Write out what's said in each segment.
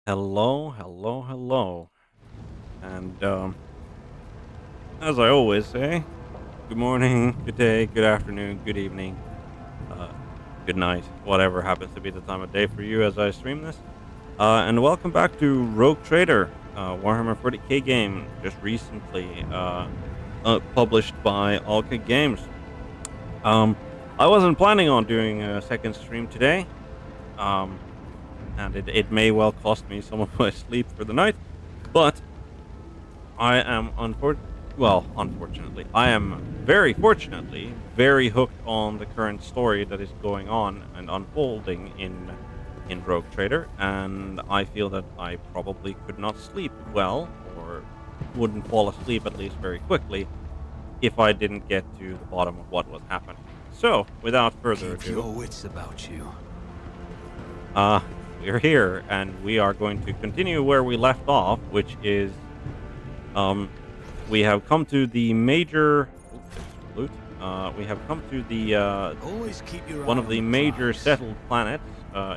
Hello, hello, hello. And as I always say, good morning, good day, good afternoon, good evening, uh, good night, whatever happens to be the time of day for you as I stream this. And welcome back to Rogue Trader, Warhammer 40k game, just recently published by Alka Games. Um, I wasn't planning on doing a second stream today, um, and it may well cost me some of my sleep for the night, but I am unfortunately, I am very fortunately very hooked on the current story that is going on and unfolding in Rogue Trader, and I feel that I probably could not sleep well or wouldn't fall asleep at least very quickly if I didn't get to the bottom of what was happening. So, without further Keep ado, your wits about you. uh we're here and we are going to continue where we left off, which is um we have come to the major. Oh, there's some loot. We have come to the Always keep your one eye of on the the major prize. settled planets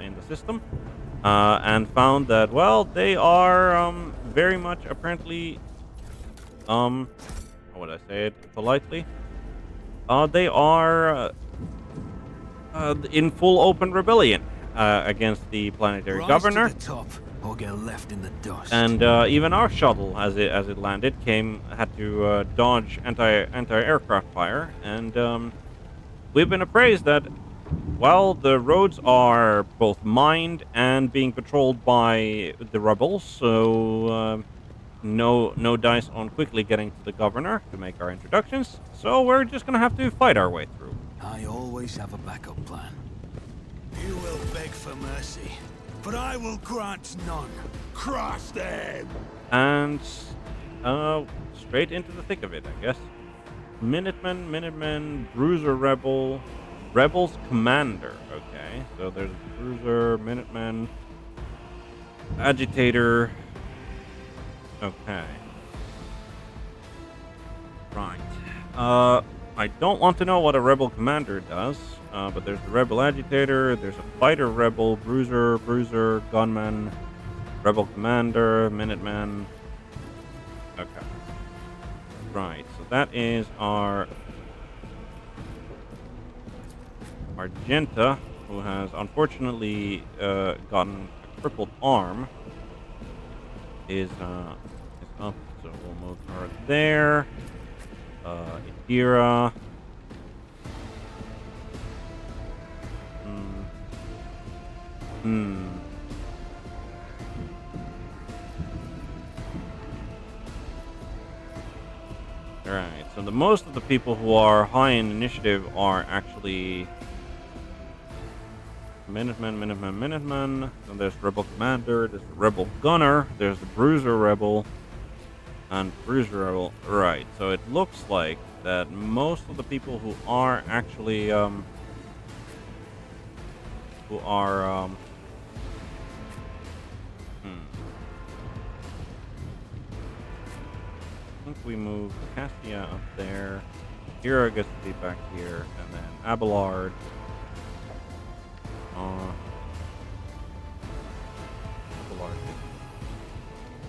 in the system, and found that they are very much apparently how would I say it politely? They are in full open rebellion against the planetary Rise to the governor. top, or get left in the dust. And even our shuttle, as it landed, had to dodge anti-aircraft fire, and we've been appraised that while the roads are both mined and being patrolled by the rebels, so no dice on quickly getting to the governor to make our introductions. So we're just gonna have to fight our way through. I always have a backup plan. You will beg for mercy, but I will grant none. Crush them! And straight into the thick of it, I guess. Minutemen, Bruiser Rebel, Rebels Commander. Okay, so there's Bruiser, Minutemen, Agitator. Okay, right. I don't want to know what a Rebel Commander does, but there's the Rebel Agitator, there's a Fighter Rebel, Bruiser, Gunman, Rebel Commander, Minutemen. Okay, right. So that is our Argenta, who has unfortunately gotten a crippled arm, is up. So we'll move her there. Idira. Hmm. Hmm. All right. So the most of the people who are high in initiative are actually Minutemen. Then there's Rebel Commander. There's the Rebel Gunner. There's the Bruiser Rebel. And Bruiser Rebel. Right. So it looks like that most of the people who are actually who are hmm, I think we move Cassia up there. Hera gets to be back here, and then Abelard. Uh, Abelard.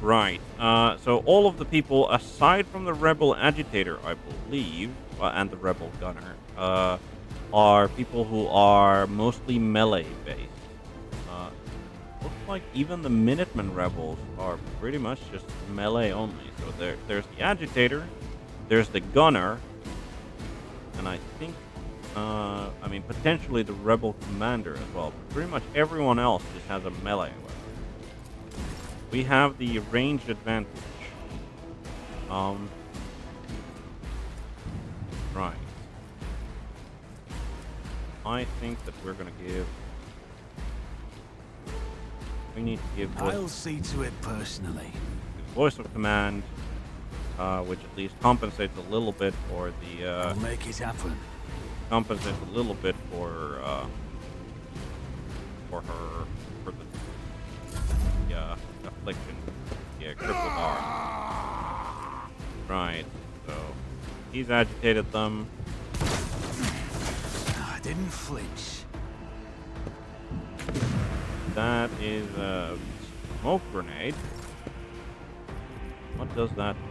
Right. So all of the people, aside from the Rebel Agitator, I believe, and the Rebel Gunner, are people who are mostly melee based. Uh, Looks like even the Minutemen Rebels are pretty much just melee only. So there's the Agitator, there's the Gunner, and I think, I mean, potentially the Rebel Commander as well. But pretty much everyone else just has a melee weapon. We have the ranged advantage. Um, right. I think that we're gonna give. We need to give I'll see to it personally. voice of command, which at least compensates a little bit for the I'll make it happen. compensates a little bit for her for the affliction, crippled arm. Right. So he's agitated them. I didn't flinch. That is smoke grenade. What does that do?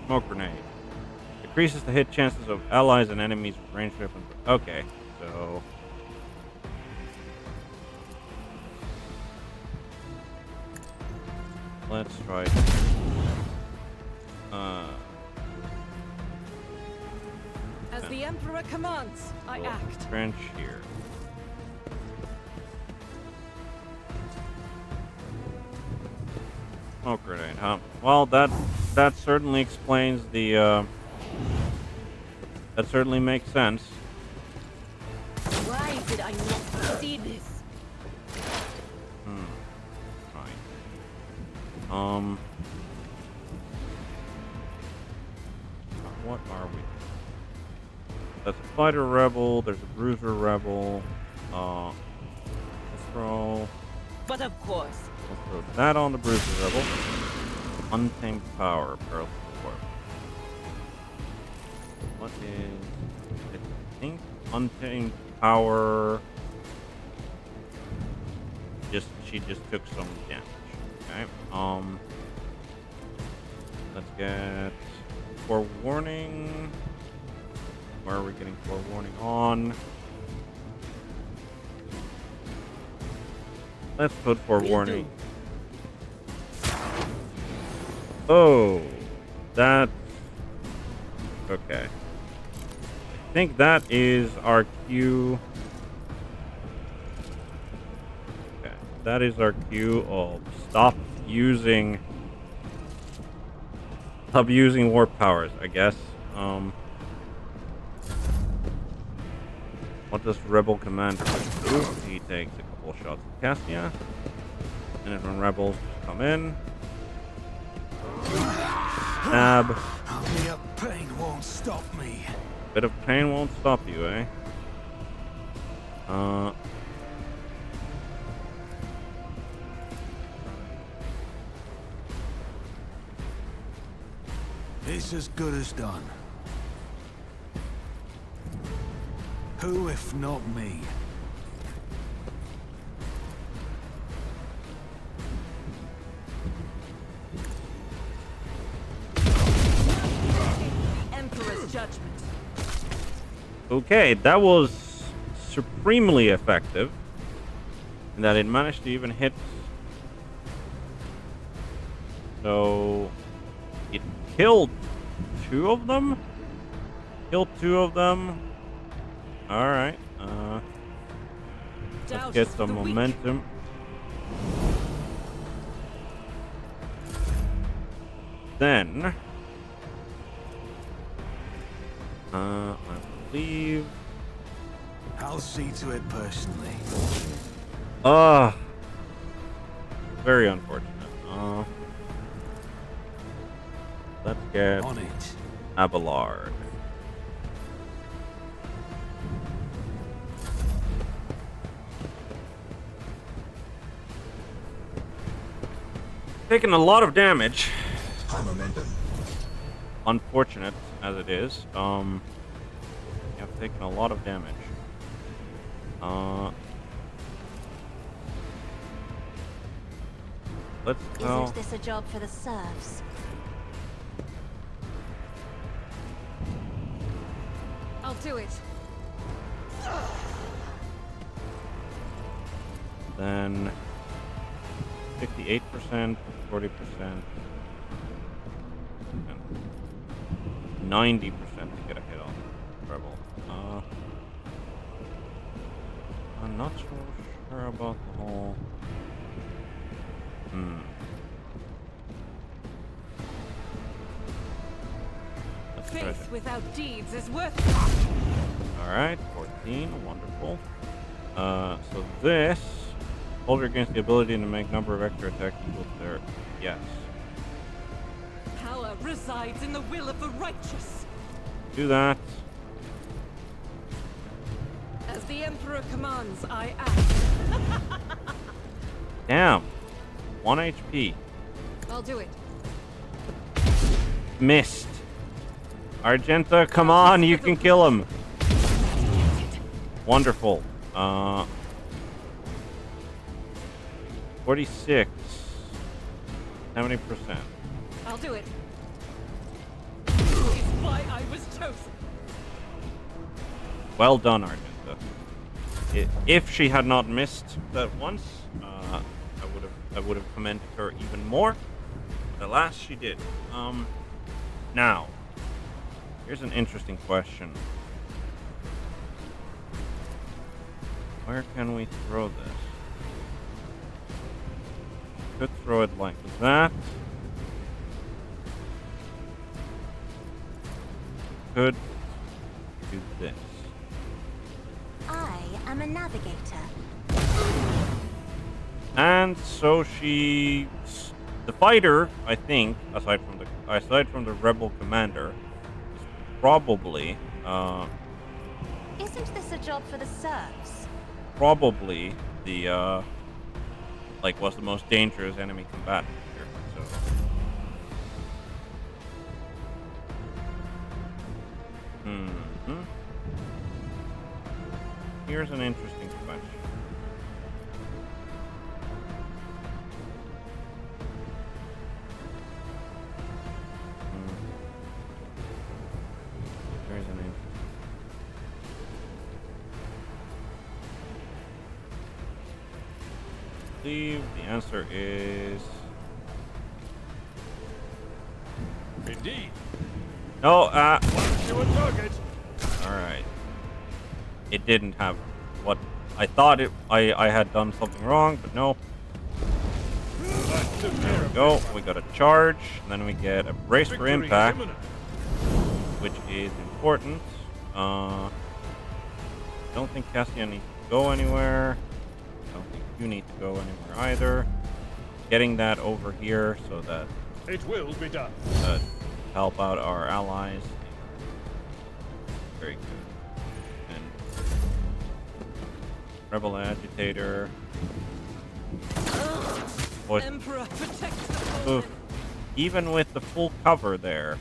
Smoke grenade. Decreases the hit chances of allies and enemies with ranged weapons. Okay, so... let's try it. As the Emperor commands, I act. Trench here. Smoke grenade, huh? Well, that certainly explains the, that certainly makes sense. Why did I not see this? Fine. What are we? That's a fighter rebel. There's a bruiser rebel. Let's throw. But of course. Let's throw that on the bruiser rebel. Untamed power, Pearl 4. What is? I think untamed power. She just took some damage. Okay. Let's get forewarning. Where are we getting forewarning on? Let's put forewarning. Oh, that's okay. I think that is our cue. Okay, that is our cue of stop using warp powers, I guess. What does Rebel Commander do? He takes a couple shots at Cassia. And then when rebels come in, stab. Mere pain won't stop me. Bit of pain won't stop you, eh? It's as good as done. Who if not me? Emperor's judgment. Okay, that was supremely effective. In that it managed to even hit. So it killed two of them. Alright. Let's get some momentum. Then I believe I'll see to it personally. Very unfortunate. Let's get On it. Abelard. Taking a lot of damage. High momentum. Unfortunate as it is, you have taken a lot of damage. Let's go. Isn't this a job for the serfs? I'll do it. Then 58%, 40%, and 90% to get a hit on Rebel. I'm not so sure about the whole. Let's try Faith that. without deeds is worthless. Alright, 14, wonderful. So this, soldier gains the ability to make number of extra attacks equal to their, yes. Power resides in the will of the righteous. Do that. As the Emperor commands, I act. Damn. 1 HP. I'll do it. Missed. Argenta, come on, you can kill him. Wonderful. 46. How many percent? I'll do it. It's why I was chosen. Well done, Argenta. If she had not missed that once, I would have commended her even more. But alas, she did. Now, here's an interesting question. Where can we throw this? Could throw it like that. Could do this. I am a navigator. And so the fighter, I think, aside from the rebel commander, is probably Isn't this a job for the serfs? probably the was the most dangerous enemy combatant here. So here's an interesting question. Here's an interesting. I believe the answer is Indeed. no. Once you a target. All right. It didn't have what I thought it. I had done something wrong, but no. There we go. We got a charge, and then we get a brace for impact, which is important. Don't think Cassian needs to go anywhere. Don't think you need to go anywhere either. Getting that over here so that it will be done. Help out our allies. Very good. And rebel agitator. Boy, Emperor, protect the fallen. even with the full cover there,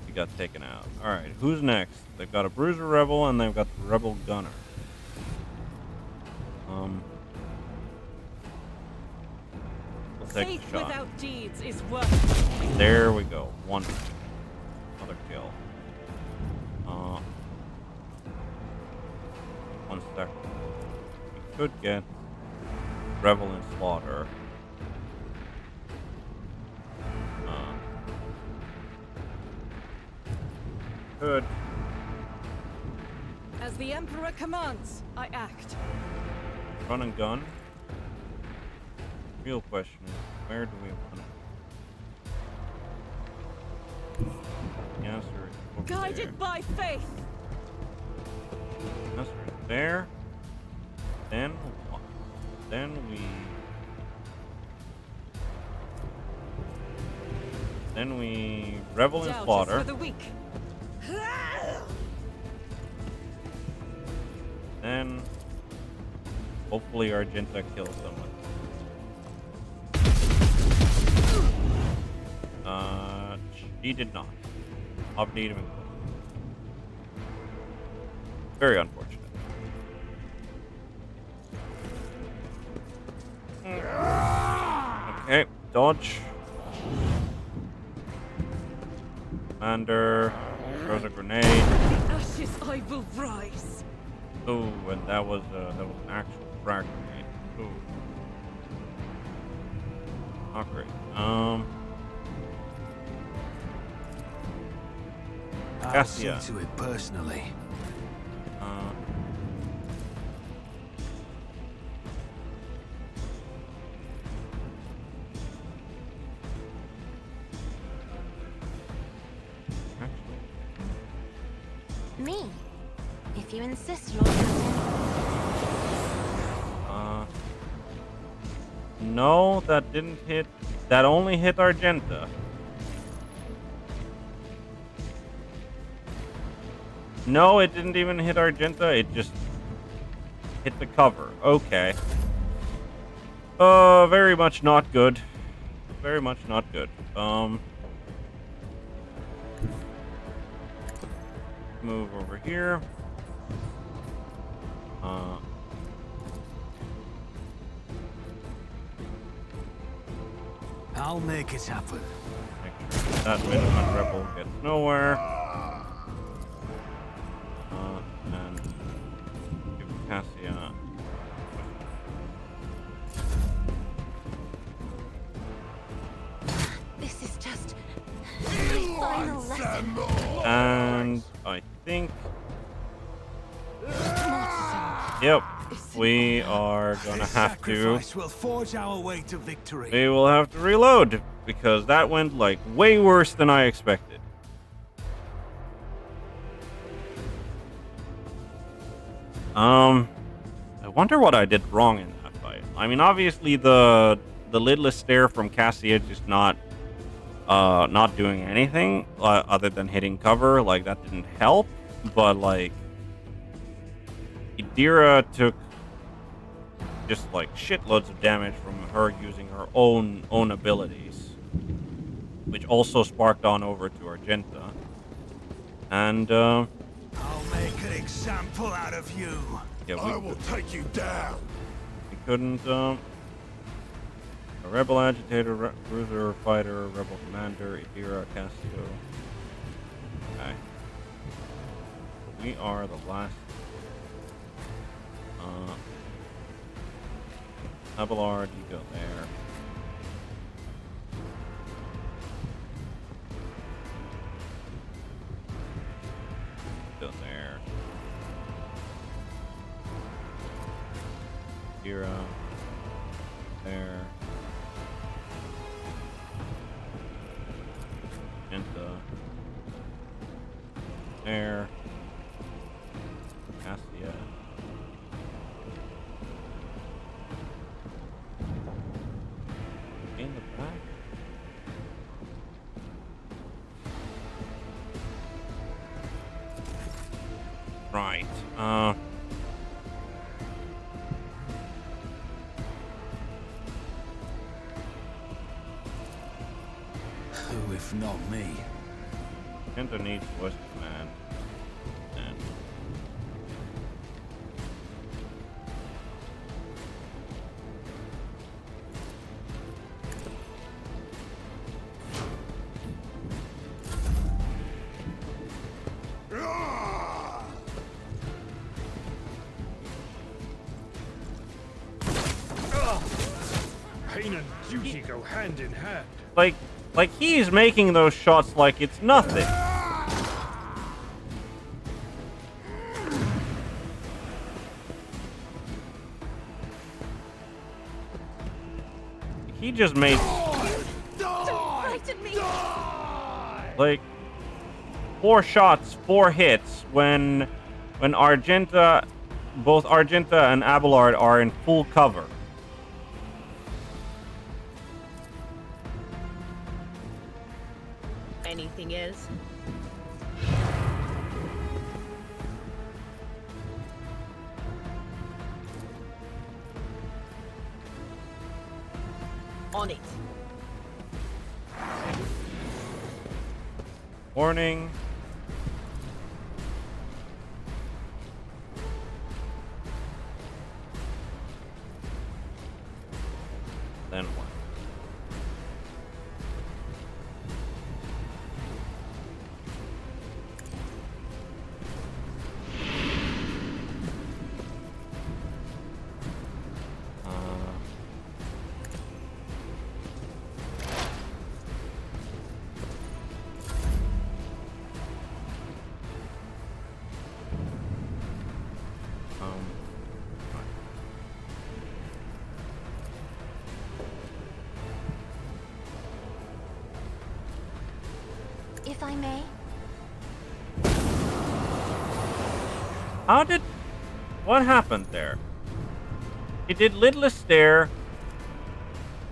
we got taken out. All right, who's next? They've got a bruiser rebel and they've got the rebel gunner. We'll take Faith a shot. without deeds is worthless. There we go. One. Another kill. 1 second. We could get Revel and Slaughter. Could. As the Emperor commands, I act. Run and gun. Real question is, where do we want it? The answer is over Guided there. by faith. The answer is there. Then what? Then we revel in Doubt is slaughter. for the weak. Then hopefully Argenta kills someone. She did not. Obnate him. Very unfortunate. Okay, dodge. Commander throws a grenade. Ashes I will rise. Oh, and that was an actual frag grenade. Ooh. Not great. I'll see Cassia. to it personally. Me. If you insist, Lord Captain. No, that didn't hit. That only hit Argenta. No, it didn't even hit Argenta. It just hit the cover. Okay. Very much not good. Very much not good. Move over here. I'll make it happen. Make sure that Miniman Rebel gets nowhere. And give Cassia. This is just my final lesson. And I think, Mortism. yep, we are gonna This have to. sacrifice will forge our way to victory. We will have to reload because that went like way worse than I expected. I wonder what I did wrong in that fight. I mean, obviously the lidless stare from Cassia just not doing anything other than hitting cover. Like that didn't help, but like Idira took just like shitloads of damage from her using her own abilities, which also sparked on over to Argenta. And I'll make an example out of you. yeah, I will take you down. we couldn't. A rebel agitator, bruiser, fighter, rebel commander, Idira, Cassio. Okay, we are the last. Abelard, you go there. Go there. Kira. There. Genta. There. Cassia. In the back. Right. Who, if not me? Genta needs voice command. And Pain and duty go hand in hand. like he's making those shots like it's nothing. He just made Frighten me. like 4 shots, 4 hits when Argenta, both Argenta and Abelard are in full cover. Anything is. On it. Warning. Then what? If I may. What happened there? It did lidless stare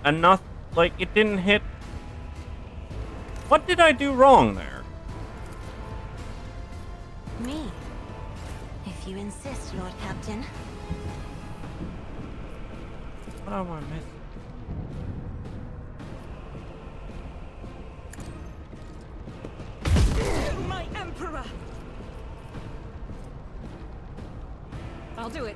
and not like it didn't hit. What did I do wrong there? Me. If you insist, Lord Captain. What am I missing? My Emperor! I'll do it.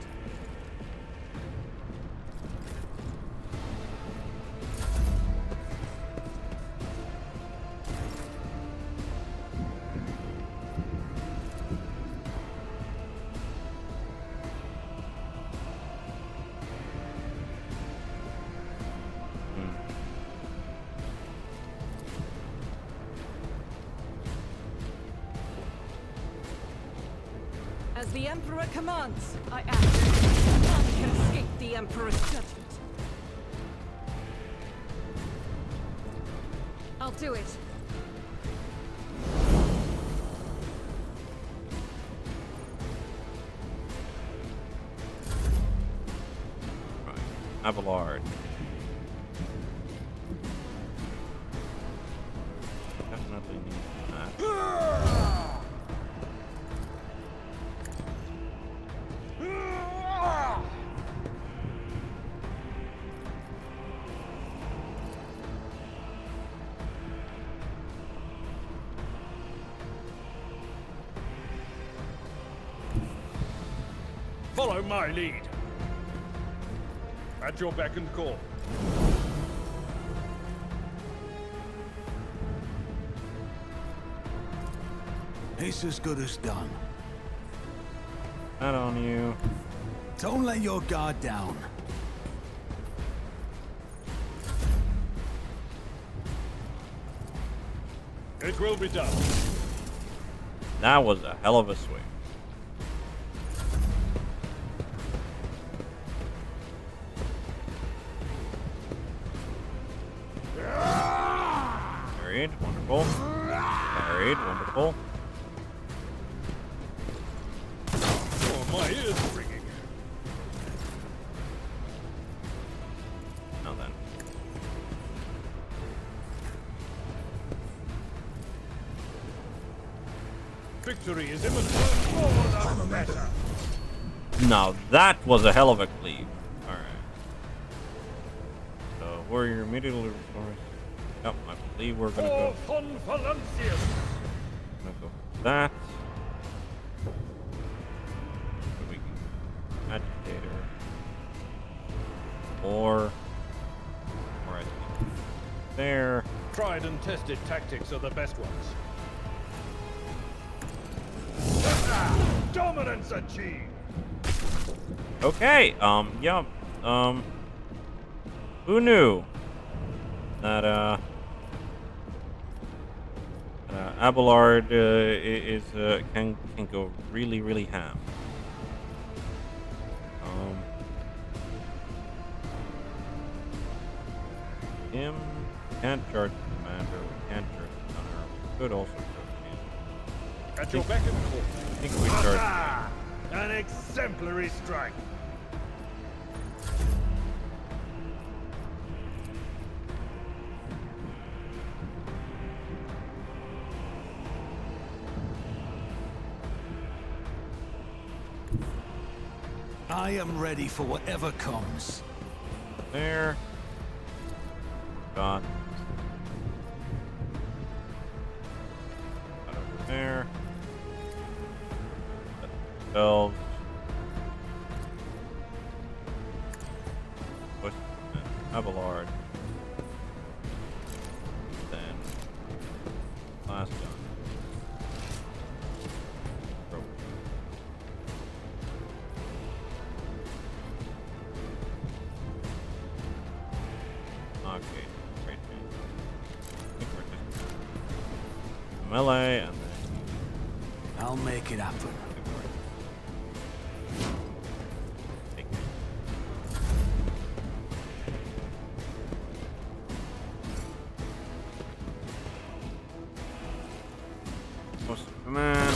As the Emperor commands, I act. None can escape the Emperor's judgment. I'll do it. Right. Abelard. Definitely need that. Follow my lead. At your beck and call. It's as good as done. That on you. Don't let your guard down. It will be done. That was a hell of a swing. Parried, wonderful. Parried, wonderful. Oh, my ears are ringing. Now then. Victory is imminent. More than better. Now that was a hell of a cleave. Alright. So, warrior immediately restores. Yep, I believe we're gonna go. For Von Valancius. Gonna go for that. So we can agitator. Or agitator. There. Tried and tested tactics are the best ones. Dominance achieved. Okay, yeah, who knew that, Abelard, can go really, really ham. Him, can't charge the commander, we can't charge the gunner, we could also charge him. At your beck and call. I think we charge. An exemplary strike. I am ready for whatever comes. There. Got. Got over there. Themselves. Push Abelard. Then last gun. Okay, great. I think we're just melee and then I'll make it happen. take it. Most of command.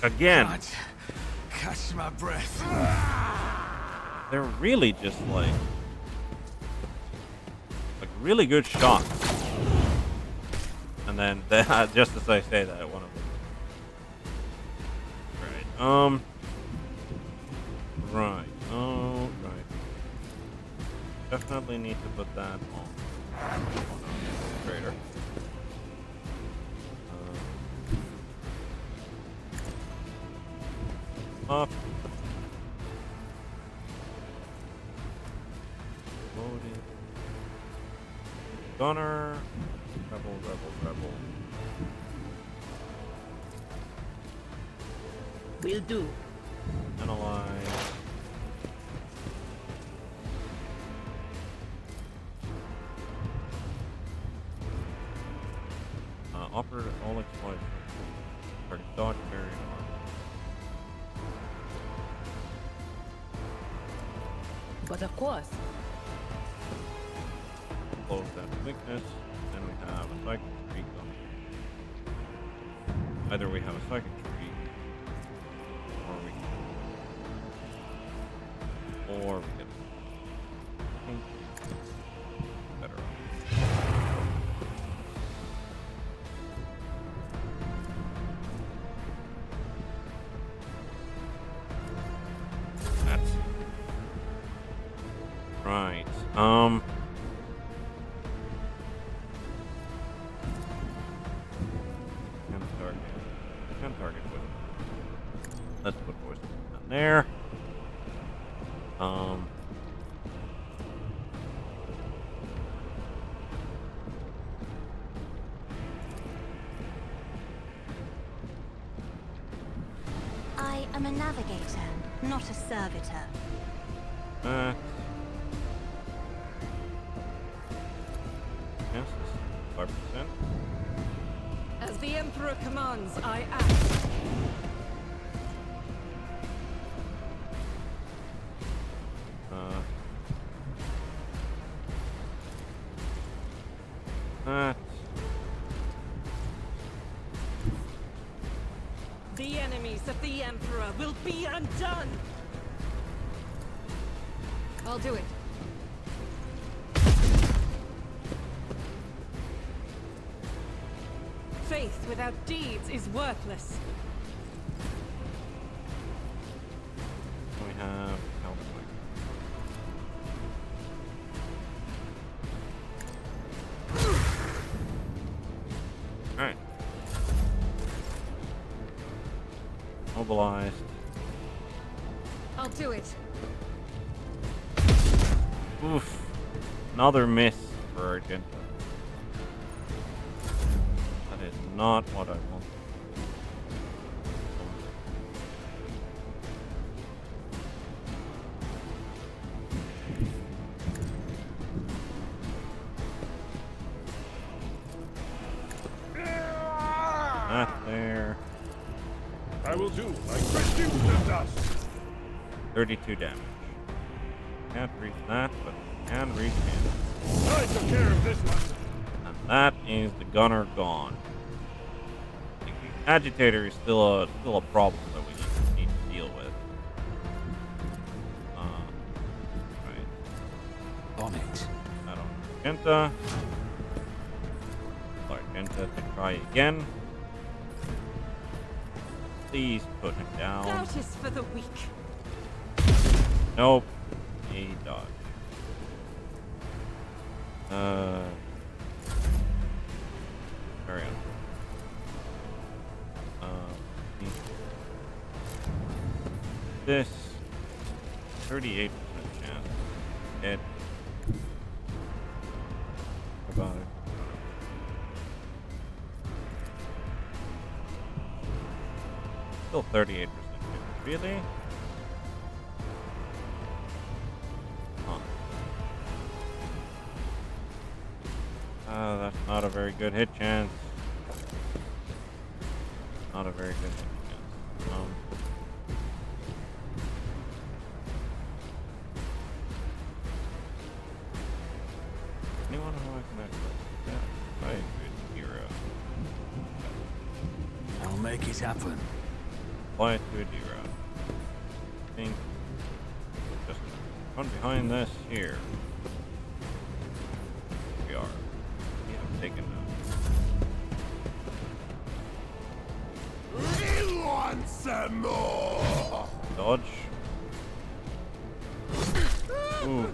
Again. God, catch my breath. They're really just like really good shots. And then just as I say that, one of them. Right. Right. Oh, right. Definitely need to put that on. Trader. Up. Loaded. Gunner. Rebel, rebel, rebel. Will do. Analyze. Offer all exploits. Target dodge, parry, armor. But of course. Close that weakness. Then we have a psychic tree going. Either we have a psychic tree, or we get better off. That's right. Can target with. Let's put voice down there. I am a navigator, not a servitor. Yes, this is 5%. As the Emperor commands, I act. The enemies of the Emperor will be undone! I'll do it. Faith without deeds is worthless. We have Cowboy. Alright. Mobilized. I'll do it. Oof. Another miss for Argenta. That is not what I want. Not there. I will do like reduce the dust. 32 damage. Can't reach that, but can reach him. I took care of this one. And that is the gunner gone. The agitator is still a problem that we need to deal with. Right. On it. I don't know. Argenta. Argenta to try again. Please put him down. Doubt is for the weak. Nope. He dodged. Carry on. This 38% chance. Hit. About it. Still 38%. Really? That's not a very good hit chance. Not a very good hit chance. Anyone who I can actually... Yeah, I agree. Hero. I'll make it happen. Apply it to a hero. I think... Just run behind this here. We are. We have taken We want some more. dodge. Ooh.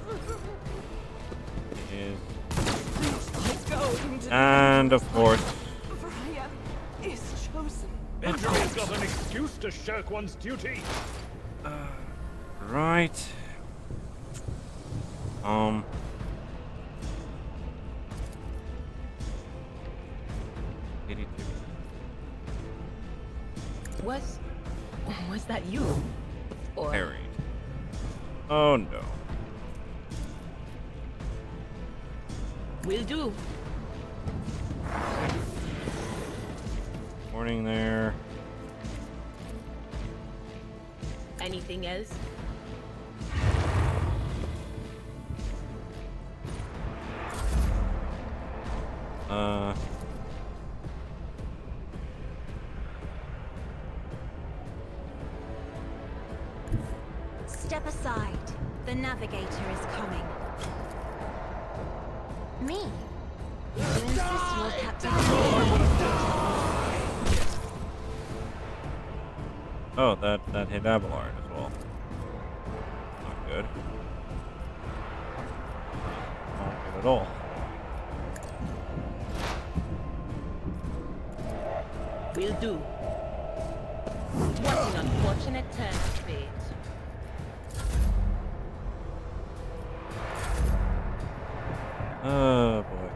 He is. Let's go into And of course. Freya is chosen. Benjamin's got an excuse to shirk one's duty. Right. 82. Was that you? Or Parried. Oh no. will do. Warning there. Anything else? The navigator is coming. Me? You insist Lord Captain. Oh, that hit Abelard as well. Not good. Not good at all. Will do. What an unfortunate turn of fate. Oh boy.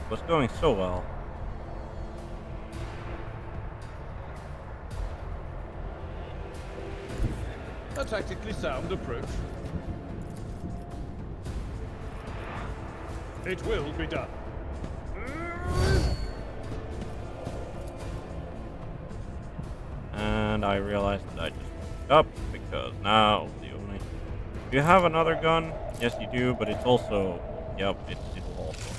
What's going so well? A tactically sound approach. It will be done. And I realized that I just fucked up because now the only. Do you have another gun? Yes, you do, but it's also. Yep, it'll also.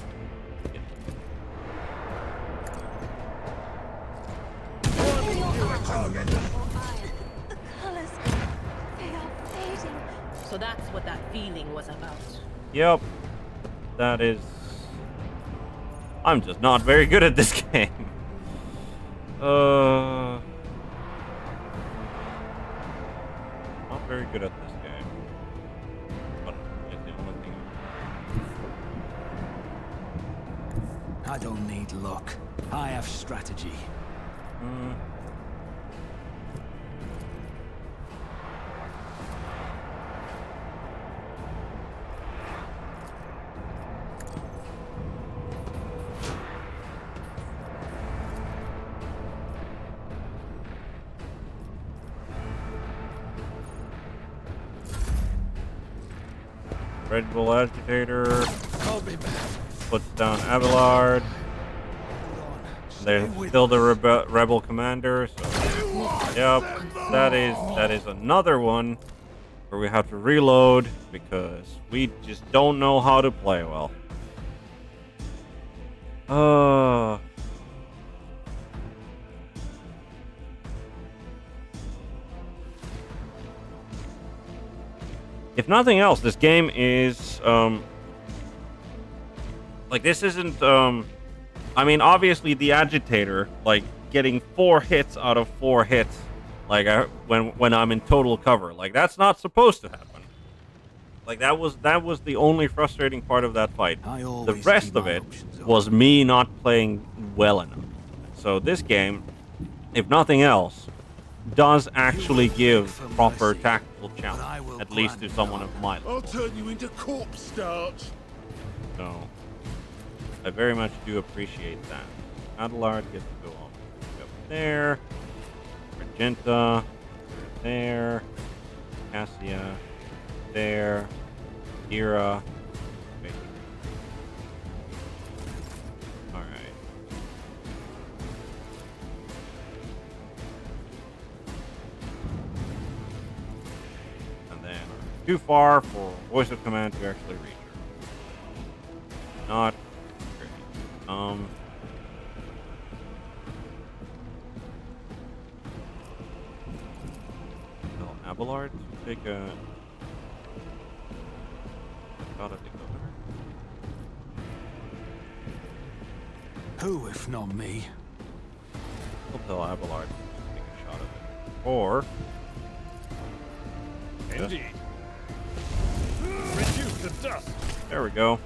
The colors, they are fading. So that's what that feeling was about. Yep. That is. I'm just not very good at this game. Not very good at this game. But it's the only thing. I don't need luck. I have strategy. Red Bull Agitator I'll be back. puts down Abelard. There's still the Rebel Commander. So, yep, that is another one where we have to reload because we just don't know how to play well. If nothing else, this game is like this isn't I mean, obviously the agitator, like getting 4 hits out of 4 hits, like when I'm in total cover, like that's not supposed to happen. Like that was the only frustrating part of that fight. The rest of it was me not playing well enough. So this game, if nothing else, does actually give proper tactical challenge, at least to someone of my level. I'll turn you into corpse starch. So I very much do appreciate that. Adelard gets to go up there. Argenta there. Cassia there. Ira. Alright. And then too far for voice of command to actually reach her. Not great. Tell Abelard to take a shot at the governor. Who, if not me? We'll tell Abelard to take a shot at it. Or Indeed. Reduce to dust. there we go.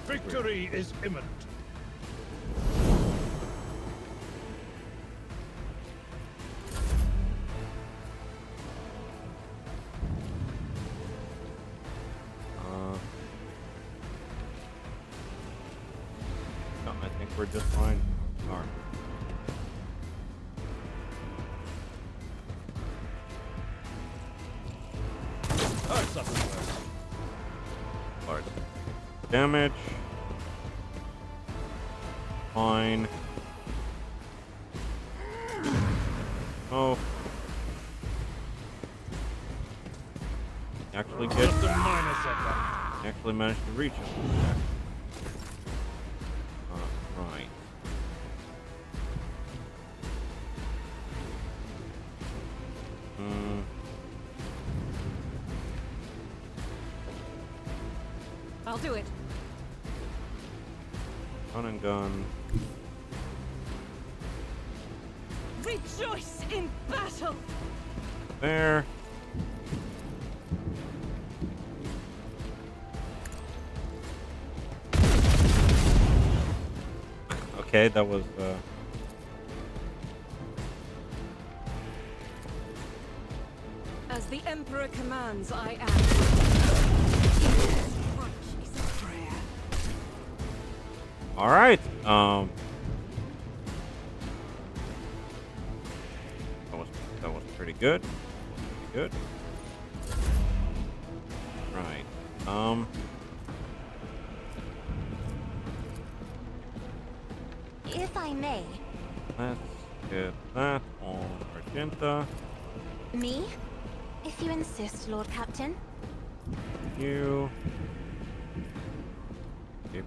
Victory is imminent. No, I think we're just fine. Alright. Heard something worse. Large damage. Fine. Oh. Actually get. Just a minor setback. Actually managed to reach him. I'll do it. Run and gun. Rejoice in battle! There. Okay, that was As the Emperor commands, I act. Crunch is a prayer. all right. That was pretty good. Pretty good. Right. If I may. Let's get that on Argenta. Me? If you insist, Lord Captain. You. 8%.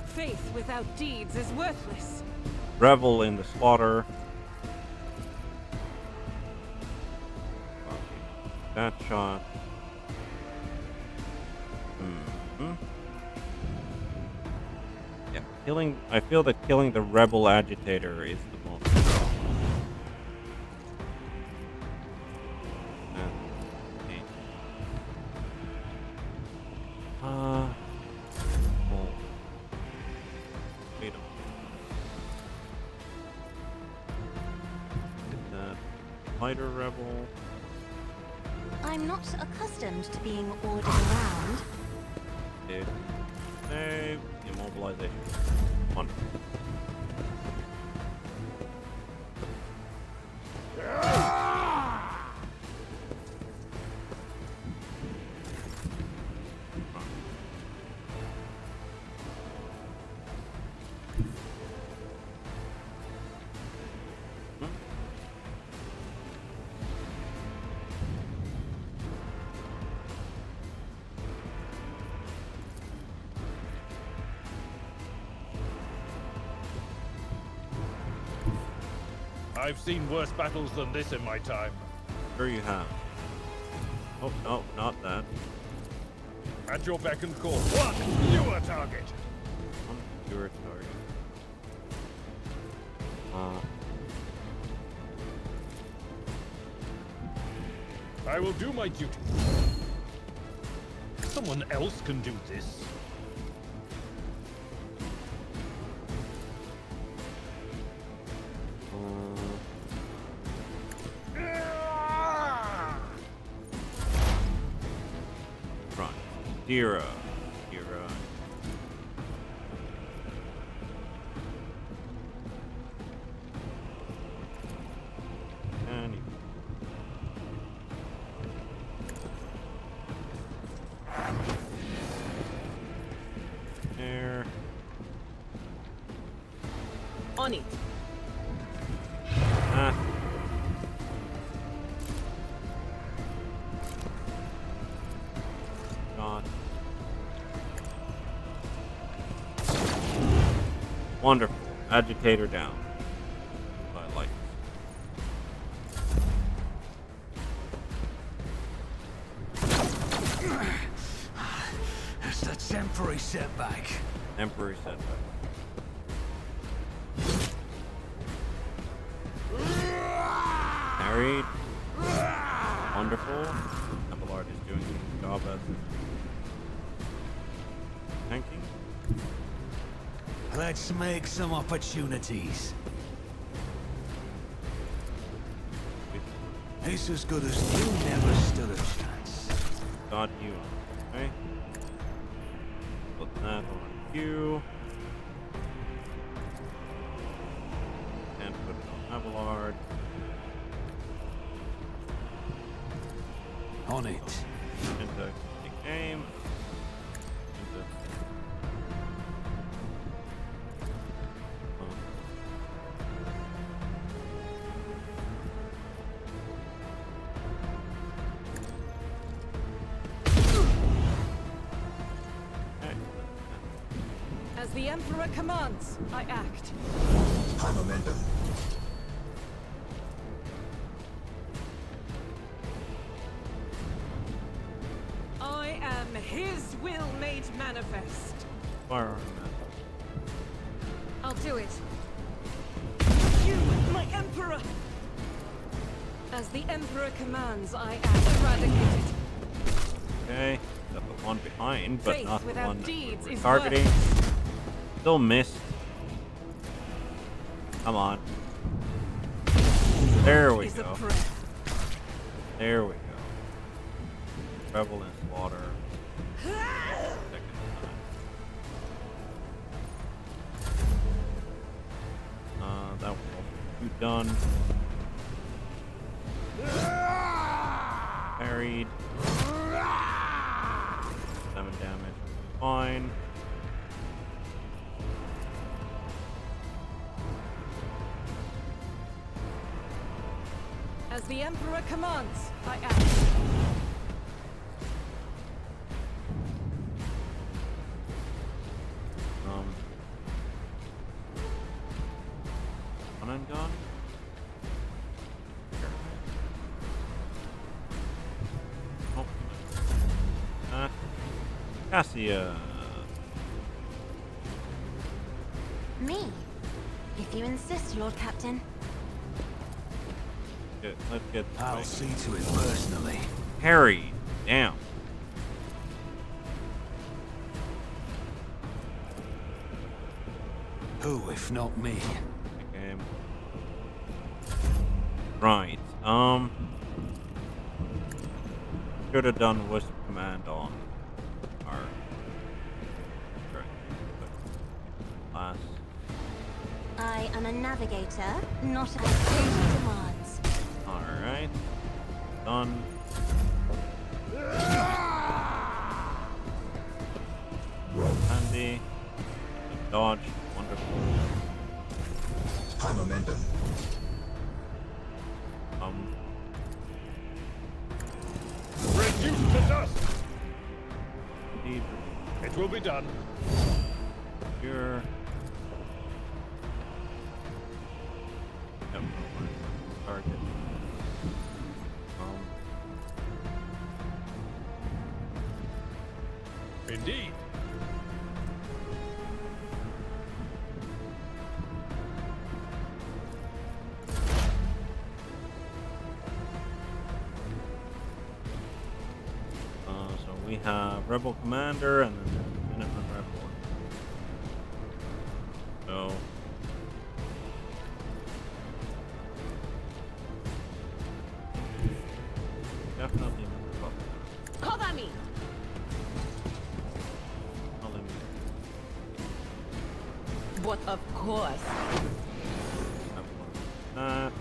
Faith without deeds is worthless. Revel in the slaughter. That shot. Yeah, I feel that killing the rebel agitator is the most. Wait a minute. That fighter rebel. I'm not accustomed to being ordered around. Did save immobilization. Wonderful. I've seen worse battles than this in my time. Sure you have. Oh, no, not that. At your beck and call. One newer target. One fewer target. I will do my duty. Someone else can do this. Right. Dira. And there. On it. Ah. God. Wonderful. Agitator down. I like It's a temporary setback. Temporary setback. Married. Wonderful. Abelard is doing his job as tanking. Let's make some opportunities. He's as good as you never stood a chance. Got you. Okay. Put that on you. And put it on Abelard. On it. Into take aim. Into okay. As the Emperor commands, I act. High momentum. will made manifest. Fire on I'll do it. You, my Emperor! As the Emperor commands, I am eradicated. that. Okay. Got the one behind, but Faith not the without one that deeds we were is targeting. worthless. Still missed. Come on. There we Is a go. prayer. There we go. Rebel and slaughter. Second time. That was two done. Parried. 7 damage. Fine. As the Emperor commands, I act. One and gone. Oh. Cassia. Me? If you insist, Lord Captain. Good. Let's get I'll see to it personally. Harry down. Who, if not me? Okay. Right. Should have done Wisp Command on our class. I am a navigator, not a duty demands. Alright. Done. Handy. Dodge. Wonderful. High momentum. Reduce to dust! Deep. It will be done. Here. Yep. Target. Indeed. So we have Rebel Commander and then there's Minuteman Rebel. So definitely move up. Cover me! I'll let me But of course. have one of that.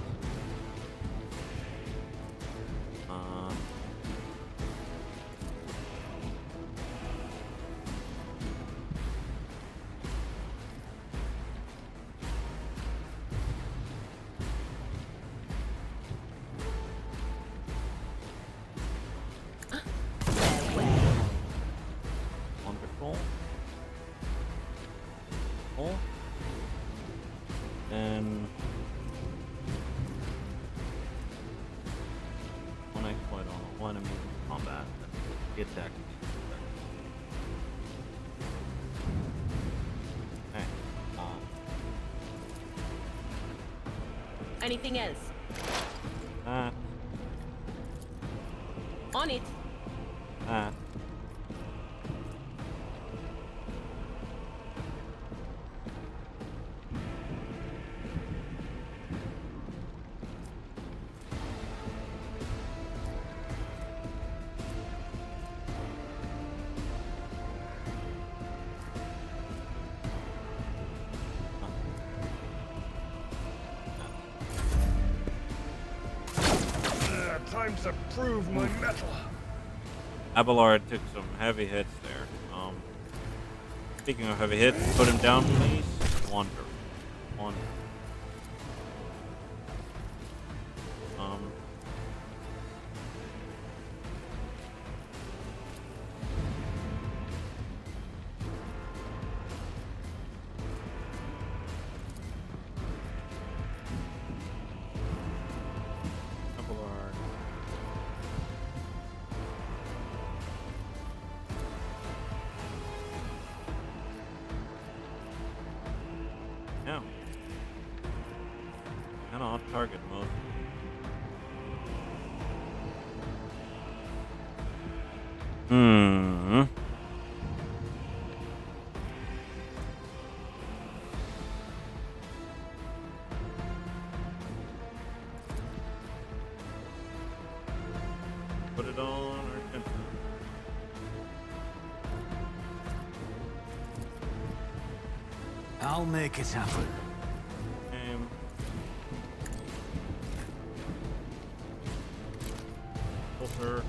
Wonderful. Cool. And one exploit on one enemy in combat. Get attack. Okay. Anything else? That. On it. That. Time to prove my mettle. Abelard took some heavy hits there. Speaking of heavy hits, put him down, please. Wonderful. Wonderful. Abelard. And off target mode. Hmm. Put it on or cancel. I'll make it happen. Filter.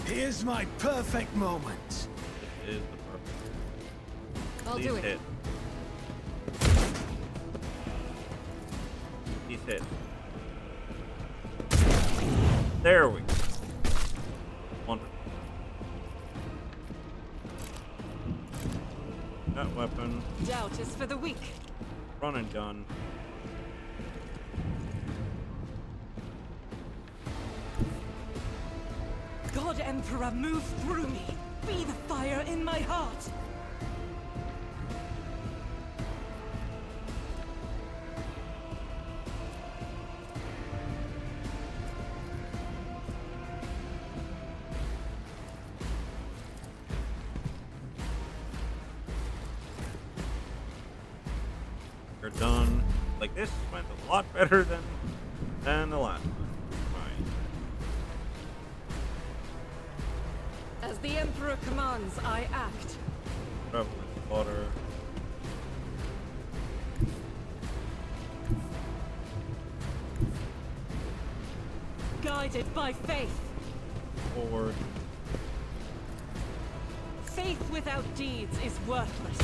Here's my perfect moment. This is the perfect. I'll Please do it. hit. Please hit. There we go. Wonderful. That weapon. Doubt is for the weak. Run and gun. God Emperor, move through me. Be the fire in my heart. You're done. Like this went a lot better than the last one. As the Emperor commands, I act. Prevalent slaughter. Guided by faith. Forward. Faith without deeds is worthless.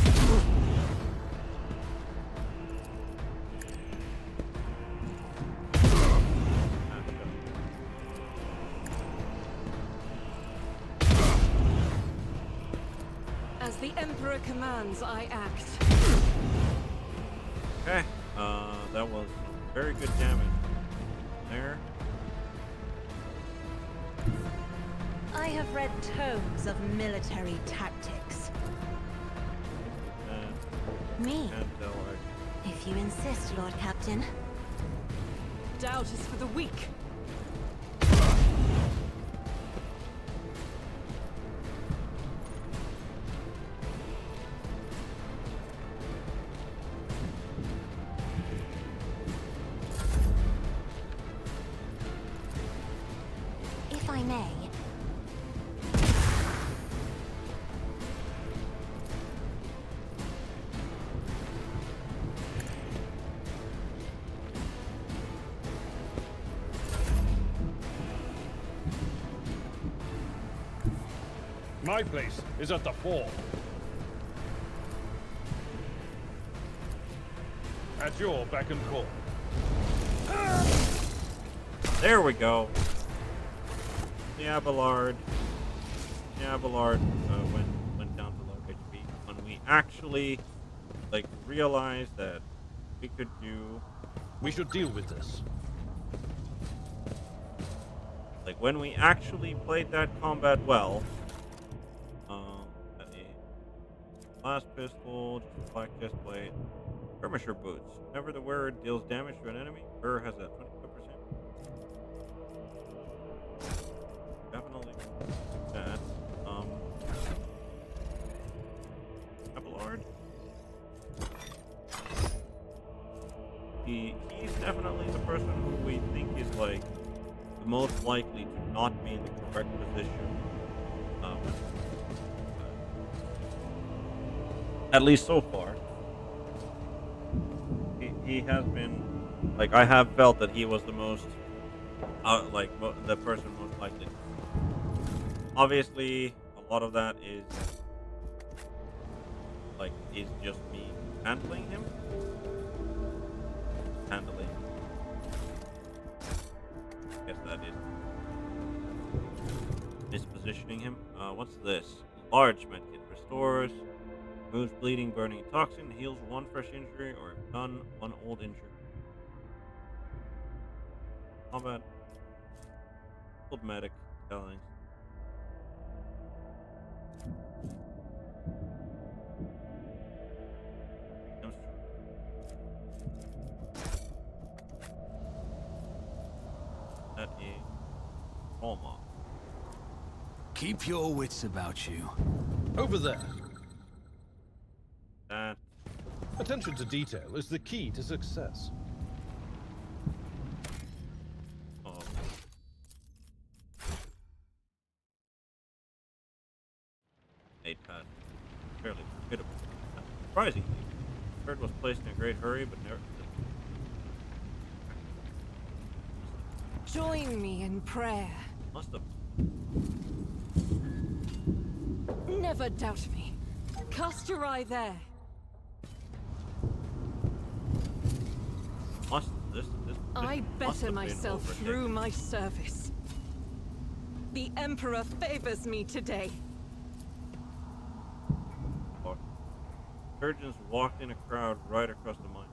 As the Emperor commands, I act. Okay. That was very good damage. There. I have read tomes of military tactics. Me, And like, if you insist, Lord Captain. Doubt is for the weak. If I may. My place is at the fore. At your beck and call. there we go. The Abelard went down to low HP when we actually like realized that we could do We should deal with this. like when we actually played that combat well. Last pistol, just black chest plate, skirmisher boots. Whenever the wearer deals damage to an enemy, the wearer has a 25%. Definitely that. Abelard. He's definitely the person who we think is like the most likely to not be in the correct position. At least so far. He has been like I have felt that he was the most the person most likely. Obviously, a lot of that is just me handling him. I guess that is mispositioning him. What's this? Large medkit restores Removes bleeding, burning, and toxin. Heals one fresh injury, or if none, one old injury. How about old medic telling? That is Hallmark. Keep your wits about you. Over there. That Attention to detail is the key to success. oh. A task fairly formidable. Surprisingly, Bird was placed in a great hurry, but never. Join me in prayer. Must have. Never doubt me. Cast your eye there. Must this I must better have been myself over a through decade. my service. The Emperor favors me today. Surgeons walked in a crowd right across the mine.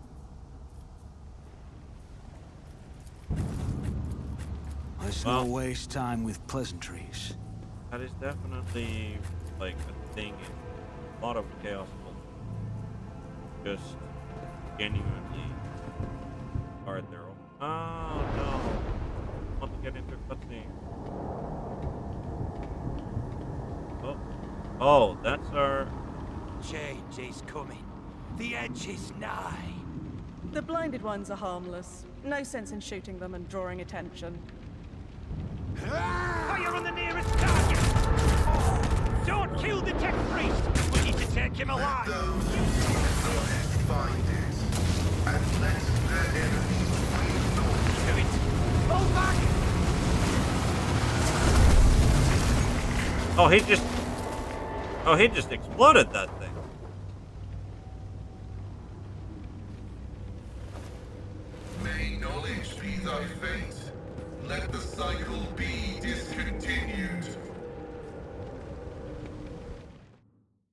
Let's Well- not waste time with pleasantries. That is definitely like a thing in a lot of chaos culture. Just genuinely guard their own. Oh no! I want to get into a cutscene. Oh, that's our. Change is coming. The edge is nigh. The blinded ones are harmless. No sense in shooting them and drawing attention. Fire on the nearest target! Don't kill the tech priest! We need to take him alive! Those who find it, and let their enemies flee north. Do it! Fall back! Oh, he just exploded that thing. May knowledge be thy fate. Let the cycle be discontinued.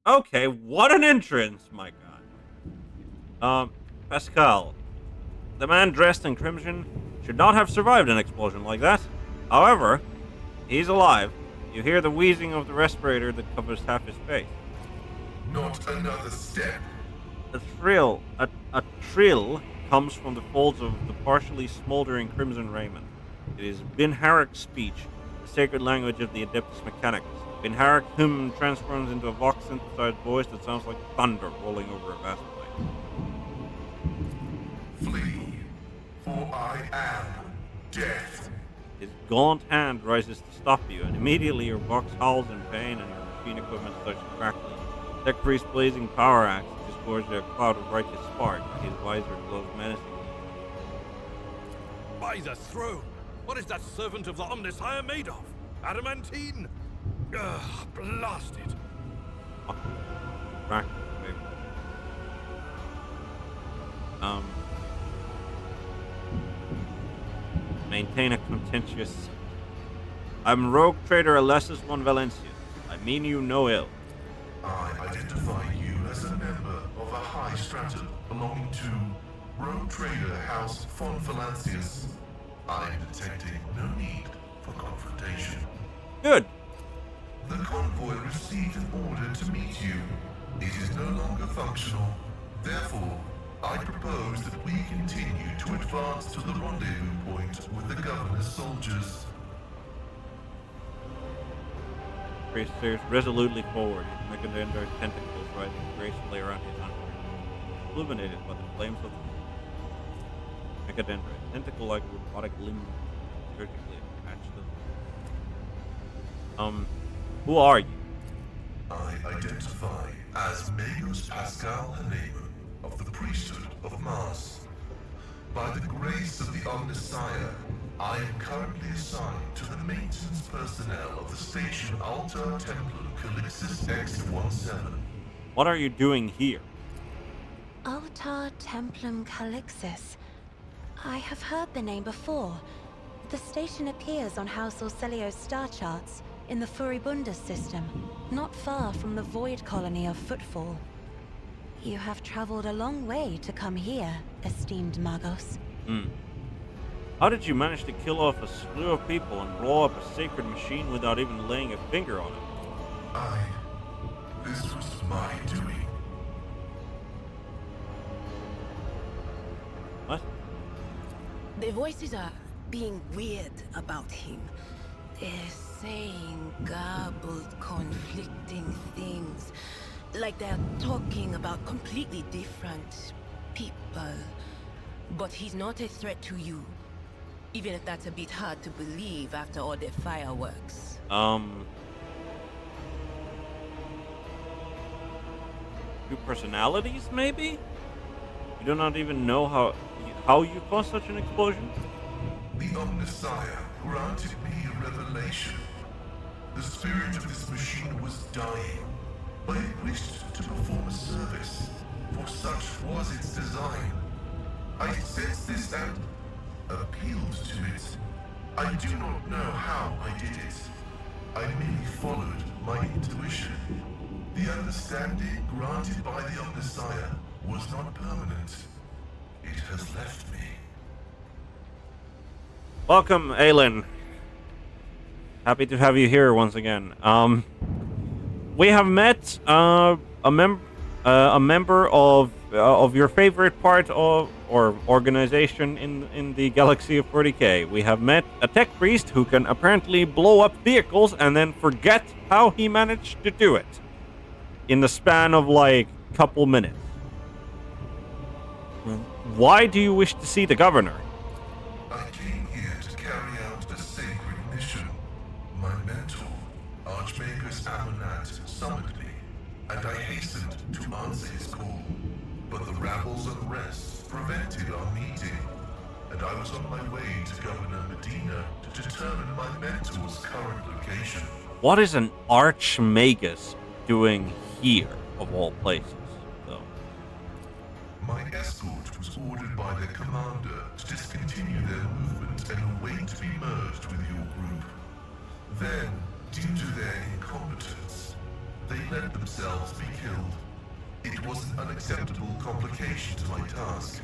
Okay, what an entrance, my god. Pascal. The man dressed in crimson should not have survived an explosion like that. However, he's alive. You hear the wheezing of the respirator that covers half his face. Not another step. A trill comes from the folds of the partially smoldering crimson raiment. It is Binharic's speech, the sacred language of the Adeptus Mechanicus. Binharic hymn transforms into a vox synthesized voice that sounds like thunder rolling over a vast plain. Flee, for I am death. His gaunt hand rises to stop you, and immediately your box howls in pain and your machine equipment starts crackling. Tech Priest's blazing power axe disgorges a cloud of righteous spark, and his visor glows menacingly. By the throne! What is that servant of the Omnissiah made of? Adamantine? Ugh, blast it! Crack, baby. Maintain a contentious. I'm rogue trader Alessis von Valencius. I mean you no ill. I identify you as a member of a high stratum belonging to Rogue Trader House von Valancius. I am detecting no need for confrontation. Good. The convoy received an order to meet you. It is no longer functional. Therefore, I propose that we continue to advance to the rendezvous point with the governor's soldiers. Priest stares resolutely forward, his Megadendar tentacles rising gracefully around his underarm, illuminated by the flames of the Megadendar, tentacle-like robotic limb surgically attached to them. Who are you? I identify as Magus Pascal Haneman of the priesthood of Mars. By the grace of the Omnissiah, I am currently assigned to the maintenance personnel of the station Altar Templum Calixis X-17. What are you doing here? Altar Templum Calixis. I have heard the name before. The station appears on House Orselio's star charts in the Furibundus system, not far from the void colony of Footfall. You have traveled a long way to come here, esteemed Magos. How did you manage to kill off a slew of people and blow up a sacred machine without even laying a finger on it? This was my doing. What? The voices are being weird about him. They're saying garbled, conflicting things. Like they're talking about completely different people. But he's not a threat to you. Even if that's a bit hard to believe after all the fireworks. Two personalities, maybe? You do not even know how you caused such an explosion? The Omnissiah granted me a revelation. The spirit of this machine was dying, but it wished to perform a service, for such was its design. I sensed this and appealed to it. I do not know how I did it. I merely followed my intuition. The understanding granted by the Omnissiah was not permanent. It has left me. Welcome, Aelin. Happy to have you here once again. We have met a member of your favorite part of or organization in the galaxy of 40K. We have met a tech priest who can apparently blow up vehicles and then forget how he managed to do it in the span of like a couple minutes. Why do you wish to see the governor? I came here to carry out a sacred mission. My mentor, Archmagus Amonat, summoned me, and I hastened to answer his call. But the rabbles and rest prevented our meeting, and I was on my way to Governor Medina to determine my mentor's current location. What is an Archmagus doing here, of all places, though? My escort was ordered by their commander to discontinue their movement and await to be merged with your group. Then, due to their incompetence, they let themselves be killed. It was an unacceptable complication to my task.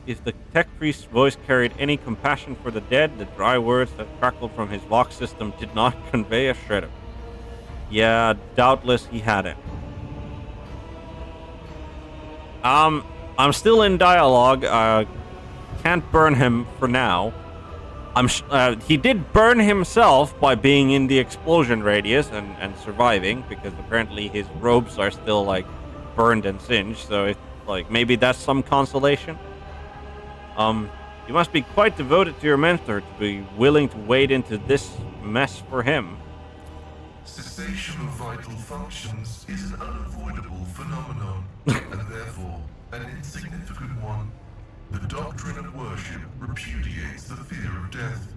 If the tech priest's voice carried any compassion for the dead, the dry words that crackled from his vox system did not convey a shred of it. Yeah, doubtless he had it. I'm still in dialogue. Can't burn him for now. He did burn himself by being in the explosion radius and surviving, because apparently his robes are still like burned and singed. So maybe that's some consolation. You must be quite devoted to your mentor to be willing to wade into this mess for him. Cessation of vital functions is an unavoidable phenomenon, and therefore an insignificant one. The doctrine of worship repudiates the fear of death.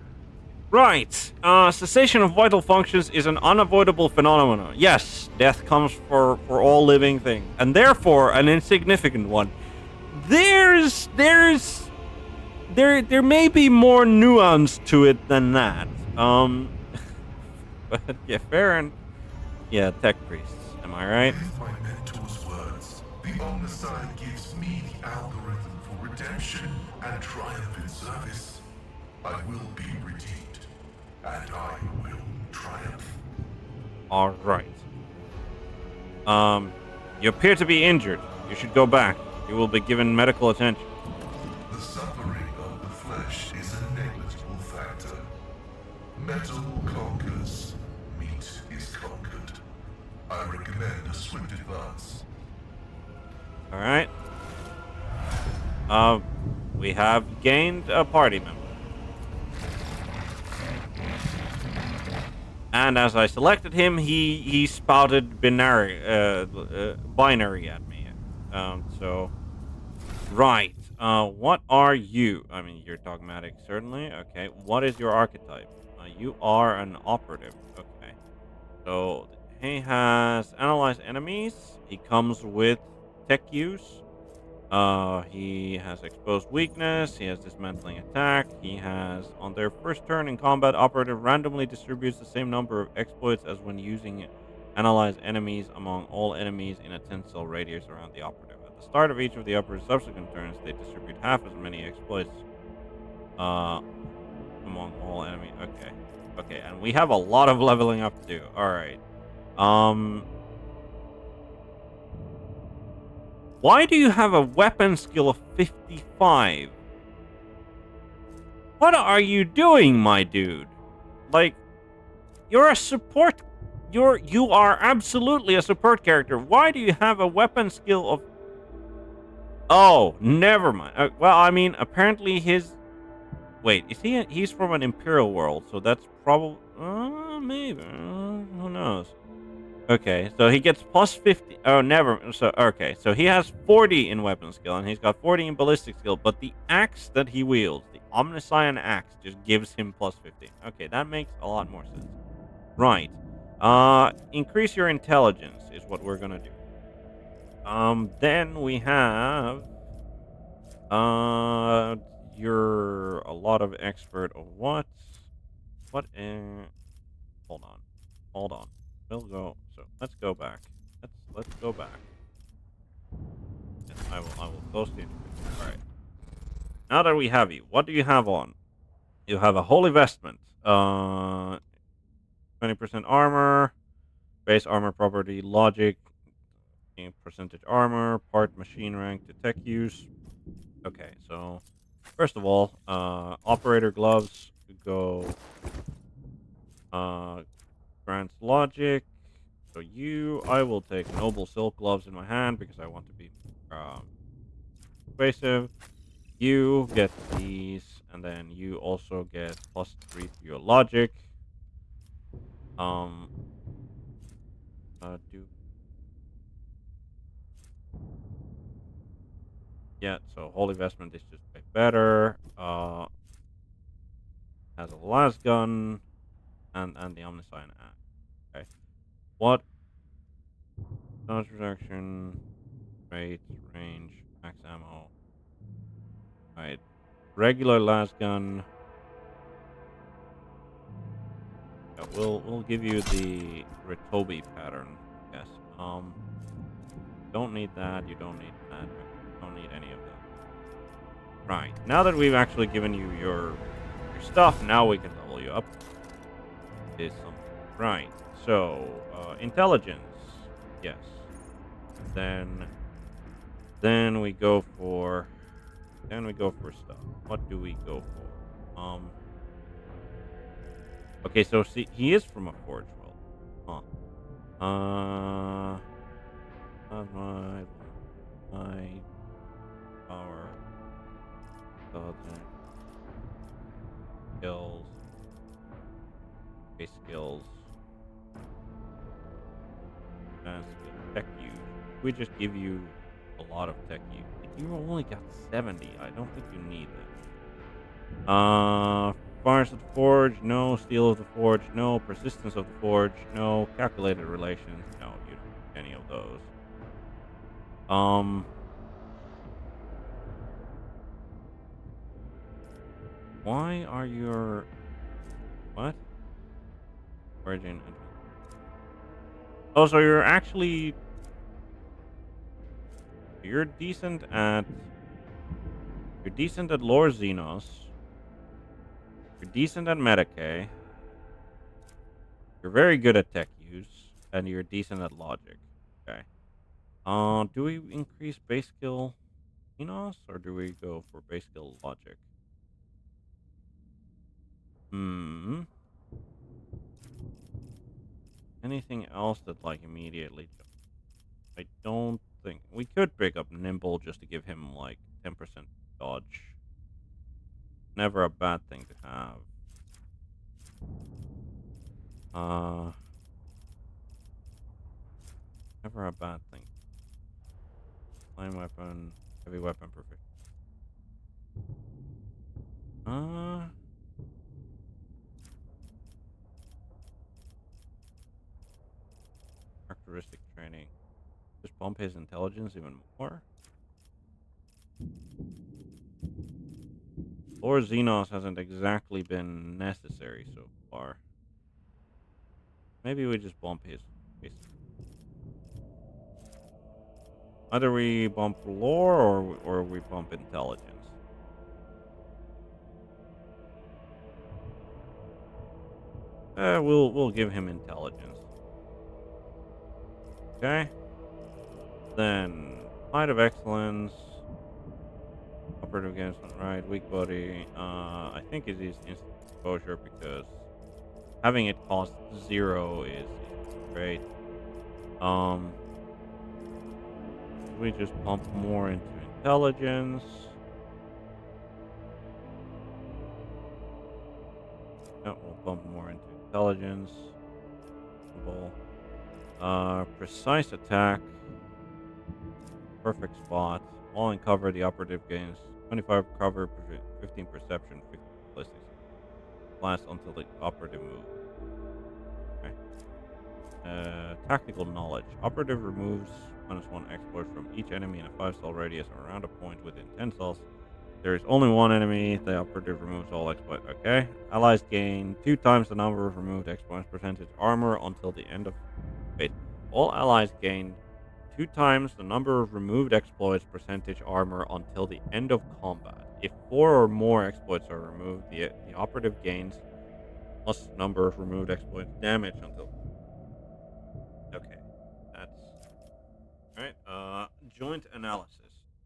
Right. Cessation of vital functions is an unavoidable phenomenon. Yes, death comes for all living things, and therefore an insignificant one. There may be more nuance to it than that. But yeah, fair and yeah, tech priests. Am I right? With my mentor's words, the Omnissiah gives me the algorithm for redemption and triumphant service. I will be redeemed, and I will triumph. All right. You appear to be injured. You should go back. You will be given medical attention. The suffering of the flesh is a negligible factor. Metal conquers. Meat is conquered. I recommend a swift advance. All right. We have gained a party member. And as I selected him, he spouted binary at me. So, right. What are you? I mean, you're dogmatic, certainly. Okay. What is your archetype? You are an operative. Okay. So he has analyze enemies. He comes with tech use. He has exposed weakness. He has dismantling attack. He has, on their first turn in combat, operative randomly distributes the same number of exploits as when using Analyze enemies among all enemies in a 10-cell radius around the operative. At the start of each of the operative subsequent turns, they distribute half as many exploits uh, among all enemies. Okay. Okay, and we have a lot of leveling up to do. Alright. Why do you have a weapon skill of 55? What are you doing, my dude? Like, you're a support. You are absolutely a support character. Why do you have a weapon skill of? Oh, never mind. Well, I mean, apparently his. Wait, is he? He's from an Imperial world, so that's probably. Maybe. Who knows? Okay, so he gets plus 50. Oh, never. So, okay, so he has 40 in weapon skill, and he's got 40 in ballistic skill, but the axe that he wields, the Omniscion axe, just gives him plus 50. Okay, that makes a lot more sense. Right. Increase your intelligence is what we're gonna do. Then we have, you're a lot of expert of what? What, hold on. Hold on. We'll go, so let's go back. Let's go back. Yes, I will close the interface. Alright. Now that we have you, what do you have on? You have a holy vestment. 20% armor, base armor property, logic, percentage armor, part machine rank to tech use. Okay, so first of all, operator gloves go grants logic. So I will take noble silk gloves in my hand because I want to be persuasive. You get these, and then you also get +3 to your logic. Um, do Yeah, so holy vestment is just way better. Has a las gun and the omniscient axe. Okay, what dodge reduction, rate, range, max ammo. Right, regular las gun. Yeah, we'll give you the Ritobi pattern. Yes. Don't need that. You don't need that. Okay, don't need any of that. Right. Now that we've actually given you your stuff, now we can level you up. Is something. Right. So, intelligence. Yes. Then we go for stuff. What do we go for? Okay, so see, he is from a forge world. Huh. My power, intelligence, skills, base skills, advanced skills, tech use. We just give you a lot of tech use. You only got 70. I don't think you need that. Fires of the forge, no. Steel of the forge, no. Persistence of the forge, no. Calculated relations, no. You don't need any of those. Why are your what? Origin. Oh, so you're decent at Lore Xenos. You're decent at Medicae. You're very good at tech use, and you're decent at logic. Okay. Do we increase base skill Xenos, or do we go for base skill logic? Anything else that like immediately? I don't think we could pick up Nimble just to give him like 10% dodge. Never a bad thing to have. Never a bad thing. Line weapon, heavy weapon, perfect. Characteristic training. Just bump his intelligence even more. Lore Xenos hasn't exactly been necessary so far. Maybe we just bump his Either we bump lore or we bump intelligence. We'll give him intelligence. Okay. Then height of excellence, operative against right, weak body. I think it is instant exposure because having it cost 0 is great. We just pump more into intelligence. Yep, we'll pump more into intelligence. Precise attack. Perfect spot. While in cover, the operative gains 25 cover, 15 perception, 15 ballistics. Lasts until the operative move. Okay. Tactical knowledge. Operative removes -1 exploit from each enemy in a 5-cell radius around a point within 10 cells. There is only one enemy. The operative removes all exploits. Okay. Allies gain 2 times the number of removed exploits percentage armor until the end of. Wait. All allies gain 2 times the number of removed exploits percentage armor until the end of combat. If 4 or more exploits are removed, the operative gains plus number of removed exploits damage until. Okay. That's right. Joint analysis.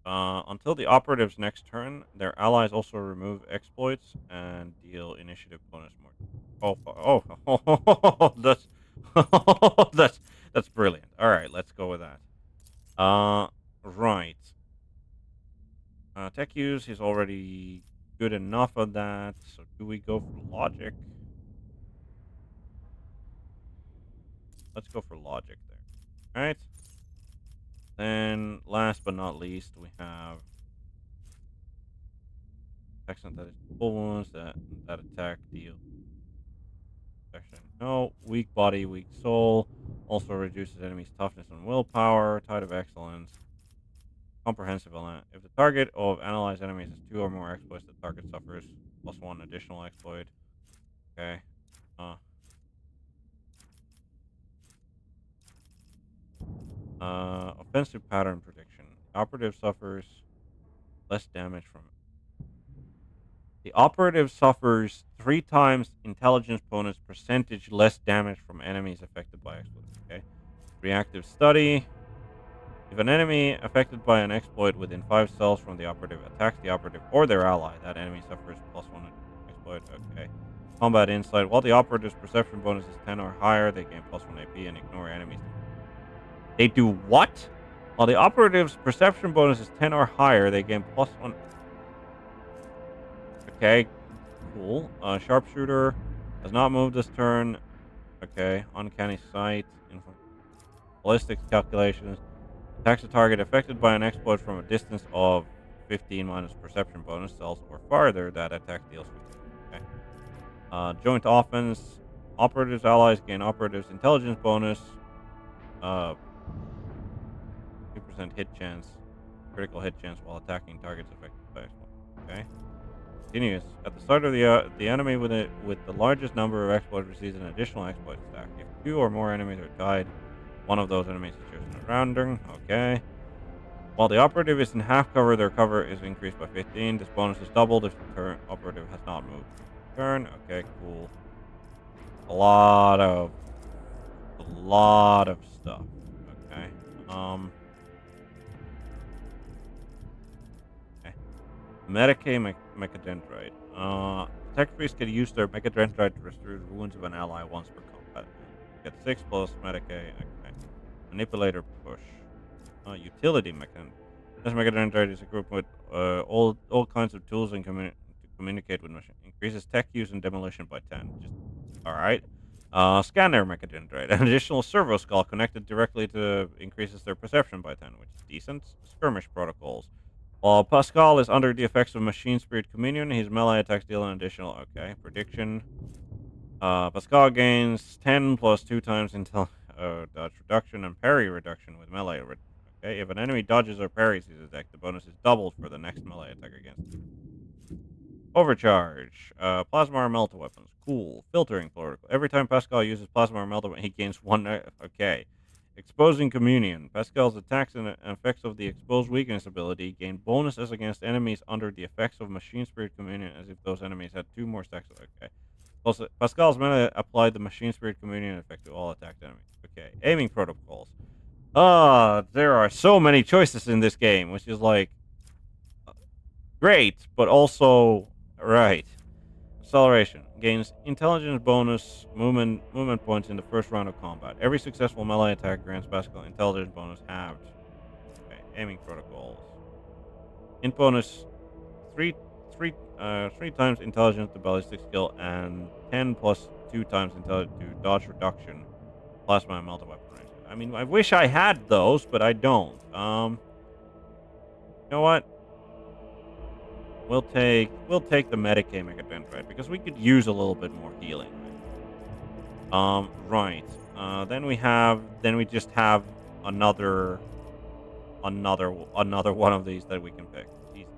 Until the operative's next turn, their allies also remove exploits and deal initiative bonus more. That's that's brilliant. All right, let's go with that. Right. Tech use is already good enough of that. So do we go for logic? Let's go for logic there. All right. Then last but not least, we have accent that is full wounds that attack deal. Section. No, weak body, weak soul. Also reduces enemy's toughness and willpower. Tide of excellence. Comprehensive element. If the target of analyzed enemies has 2 or more exploits, the target suffers +1 additional exploit. Okay. Offensive pattern prediction. Operative suffers less damage from it. The operative suffers 3 times intelligence bonus percentage less damage from enemies affected by exploits. Okay. Reactive study. If an enemy affected by an exploit within 5 cells from the operative attacks the operative or their ally, that enemy suffers +1 exploit. Okay. Combat insight. While the operative's perception bonus is 10 or higher, they gain +1 AP and ignore enemies. They do what? While the operative's perception bonus is 10 or higher, they gain +1. Okay, cool. Sharpshooter has not moved this turn. Okay, uncanny sight. Ballistics calculations. Attacks a target affected by an exploit from a distance of 15 minus perception bonus cells or farther. That attack deals 15. Okay. Joint offense. Operatives' allies gain operatives' intelligence bonus. 2% hit chance. Critical hit chance while attacking targets affected by exploit. Okay. Continues. At the start of the enemy with the largest number of exploits receives an additional exploit stack. If 2 or more enemies are tied, one of those enemies is chosen at random. Okay. While the operative is in half cover, their cover is increased by 15. This bonus is doubled if the turn operative has not moved. Turn. Okay, cool. A lot of stuff. Okay. Okay. Medicae Mechadendrite. Tech priests can use their Mechadendrite to restore the wounds of an ally once per combat. Get 6 plus Medicae. Okay. Manipulator push. Utility Mechadendrite. This Mechadendrite is equipped with all kinds of tools and to communicate with machine. Increases tech use and demolition by 10. Just alright. Scanner Mechadendrite. An additional servo skull connected directly to increases their perception by 10, which is decent. Skirmish protocols. While Pascal is under the effects of Machine Spirit Communion, his melee attacks deal an additional. Okay, prediction. Pascal gains 10 plus 2 times until dodge reduction and parry reduction with melee. Okay, if an enemy dodges or parries his attack, the bonus is doubled for the next melee attack against him. Overcharge. Plasma or melta weapons. Cool. Filtering protocol. Every time Pascal uses plasma or melta weapon, he gains 1. Okay. Exposing communion. Pascal's attacks and effects of the exposed weakness ability gain bonuses against enemies under the effects of machine spirit communion, as if those enemies had 2 more stacks. Okay. Also, Pascal's melee applied the machine spirit communion effect to all attacked enemies. Okay. Aiming protocols. There are so many choices in this game, which is like great, but also right. Acceleration gains intelligence bonus movement points in the first round of combat. Every successful melee attack grants Pascal intelligence bonus halved. Okay, aiming protocols. Int bonus three times intelligence to ballistic skill and 10 plus 2 times intelligence to dodge reduction, plasma and melta weapon range. I mean, I wish I had those, but I don't. You know what? We'll take the Medicae event, right? Because we could use a little bit more healing. Right. Then we just have another one of these that we can pick. Jesus.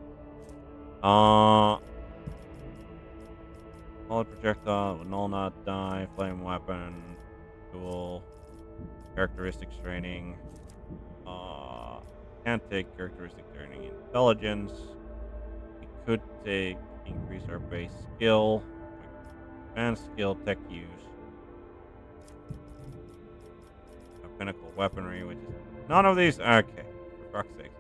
Solid projectile will null not die. Flame weapon. Dual. Characteristics training. Can't take characteristic training. Intelligence. Could take increase our base skill, advanced skill, tech use, a pinnacle weaponry, which is none of these. Okay, for fuck's sake.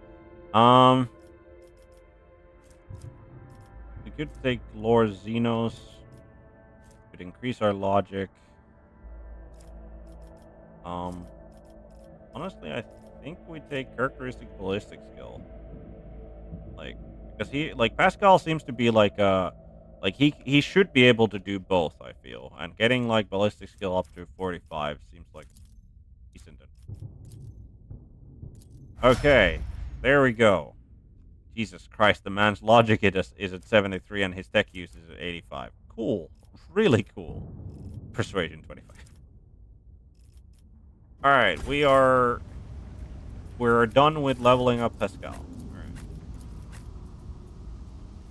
We could take Lore Xenos. Could increase our logic. Honestly, I think we take characteristic ballistic skill. Because Pascal seems to be like he should be able to do both, I feel. And getting like ballistic skill up to 45 seems like decent. Okay, there we go. Jesus Christ, the man's logic is at 73 and his tech use is at 85. Cool. Really cool. Persuasion 25. Alright, we're done with leveling up Pascal.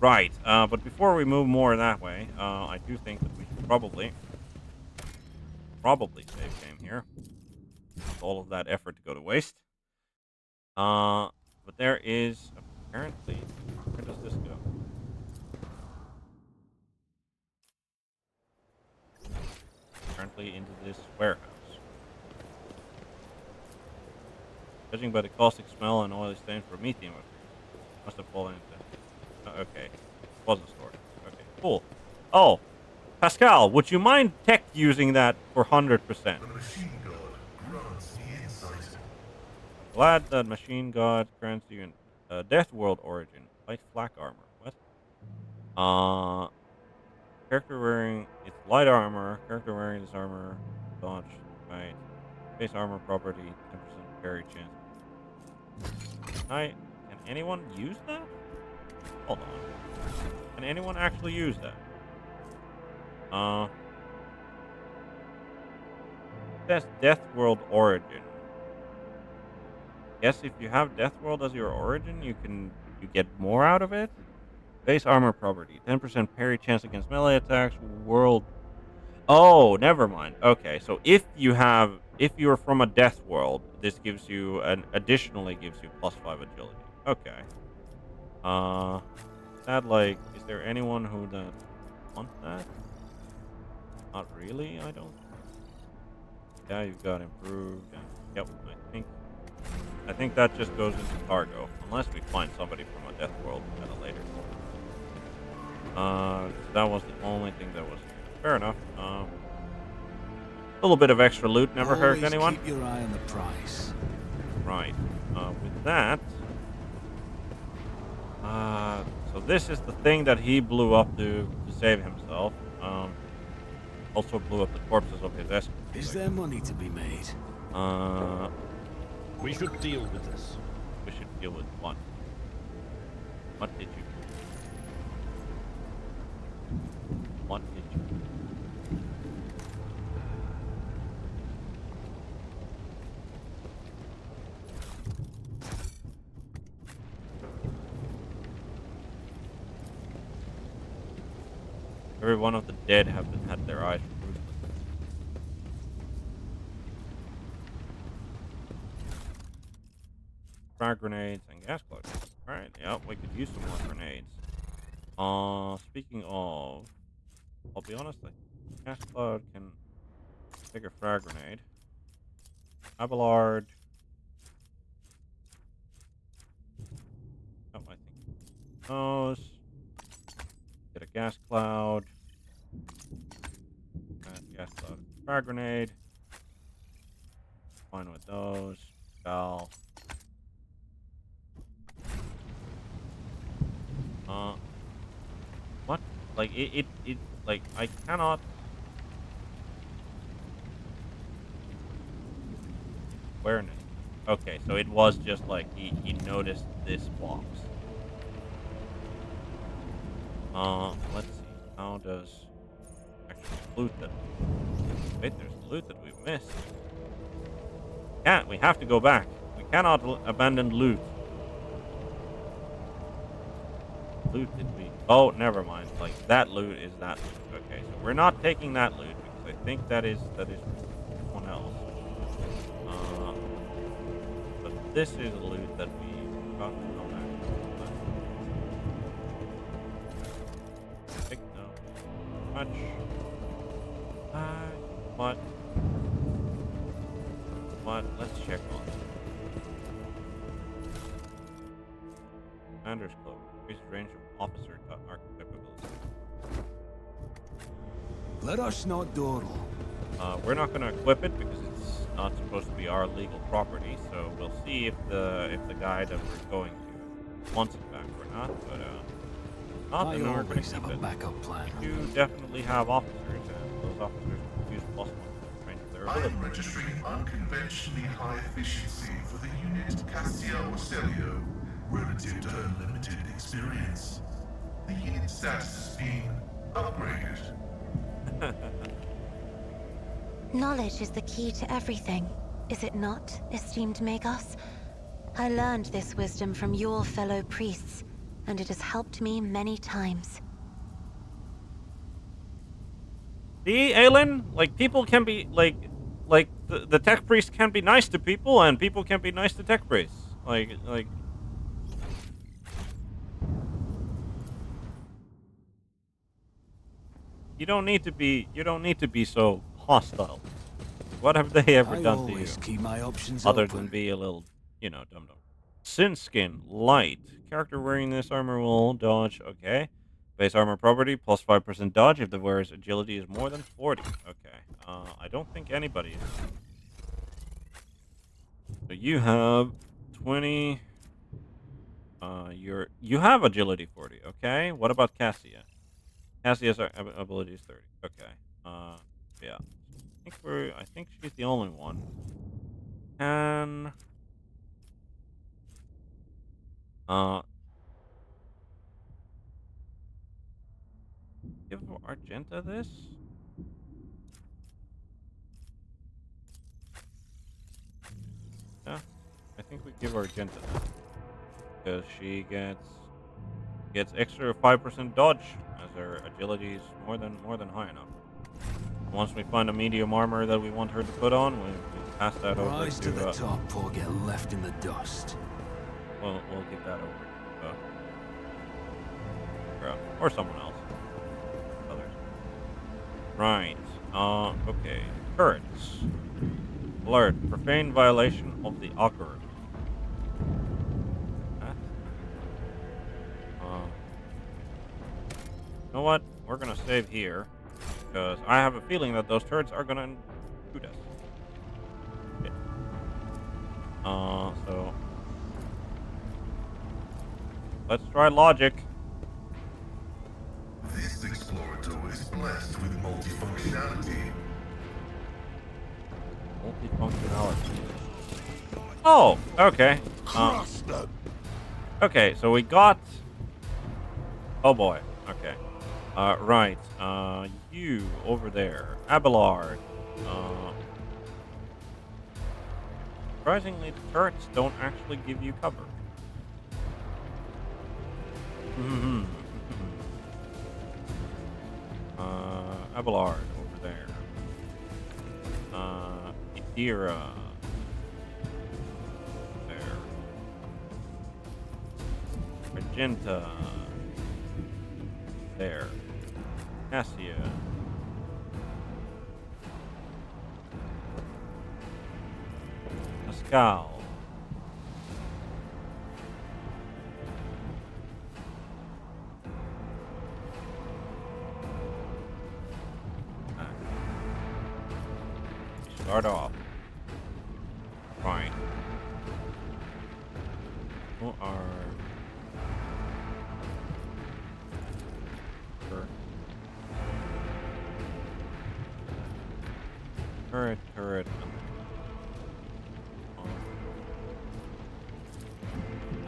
Right, but before we move more that way, I do think that we should probably save game here. All of that effort to go to waste. But there is apparently, where does this go? Apparently into this warehouse. Judging by the caustic smell and oily stains, Prometheum must have fallen into. Okay. Wasn't stored. Okay, cool. Oh, Pascal, would you mind tech using that for 100%? The machine god grants me insight. Glad that machine god grants you Death World origin. Light flak armor. What? Character wearing it's light armor. Character wearing this armor. Dodge. Right. Base armor property. 10% parry chance. Can anyone use that? Hold on. Can anyone actually use that? That's Death World origin. Guess if you have Death World as your origin, you get more out of it. Base armor property, 10% parry chance against melee attacks. World. Oh, never mind. Okay, so if you're from a Death World, this gives you additionally gives you +5 agility. Okay. Is there anyone who does want that? Not really, I don't. Yeah, you've got improved. And, yep, I think that just goes into cargo, unless we find somebody from a Death World at a later point. That was the only thing that was fair enough. A little bit of extra loot never hurt anyone. Keep your eye on the price. Right. With that. So this is the thing that he blew up to save himself. Also blew up the corpses of his escort. Is there money to be made? We should deal with this. We should deal with what? What did you do? What did you do? Every one of the dead have been, had their eyes removed. Frag grenades and gas cloud. Alright, yep, we could use some more grenades. Speaking of, I'll be honest, like, gas cloud can take a frag grenade. Abelard. Oh, I think those. Get a gas cloud. Gas cloud. Frag grenade. Fine with those. Val. What? Like, like, I cannot... Awareness. Okay, so it was just like, he noticed this box. Let's see. How does... Actually, loot that... Wait, there's loot that we missed. Can't. We have to go back. We cannot abandon loot. Loot did we... Oh, never mind. Like, that loot is that loot. Okay, so we're not taking that loot because I think that is someone else. But this is a loot that we got to come back. Take no. Much. What? What? Let's check on it. Commander's Cloak. Increased range of officer capability. Let us not dawdle. We're not going to equip it because it's not supposed to be our legal property. So we'll see if the guy that we're going to wants it back or not. But not I in order to always keep have a it. backup plan. You definitely have officers, and those officers use +1 to train their I ability. am registering unconventionally high efficiency for the unit Cassia Orcelio, relative to her limited experience. The unit status is being upgraded. Knowledge is the key to everything, is it not, esteemed Magos? I learned this wisdom from your fellow priests, and it has helped me many times. See, Aelin? Like, people can be, like the tech priest can be nice to people, and people can be nice to tech priests. Like... You don't need to be so hostile. What have they ever I done to you? always keep my options Other open. than be a little, you know, dum-dum. Sin skin, light. Character wearing this armor will dodge, okay. Base armor property, plus 5% dodge if the wearer's agility is more than 40. Okay. I don't think anybody is. So you have 20. You have agility 40, okay. What about Cassia? Cassia's ability is 30. Okay. Yeah. I think she's the only one. Can give Argenta this? Yeah. I think we give Argenta this. Because she gets extra 5% dodge as her agility is more than high enough. Once we find a medium armor that we want her to put on, we pass that over Rise to the top or get left in the dust. We'll give that over to or someone else. Others. Right. Okay. Turrets. Alert. Profane violation of the Augur. You know what? We're gonna save here. Because I have a feeling that those turrets are gonna shoot us. Yeah. So... Let's try logic. This Explorator is blessed with multifunctionality. Multifunctionality. Oh, okay. Crush them. Okay, so we got... Oh boy, okay. Right, you over there. Abelard. Surprisingly, the turrets don't actually give you cover. Abelard over there. Idira. There. Magenta. There. Cassia. Pascal. Start off. Fine. Who are turret.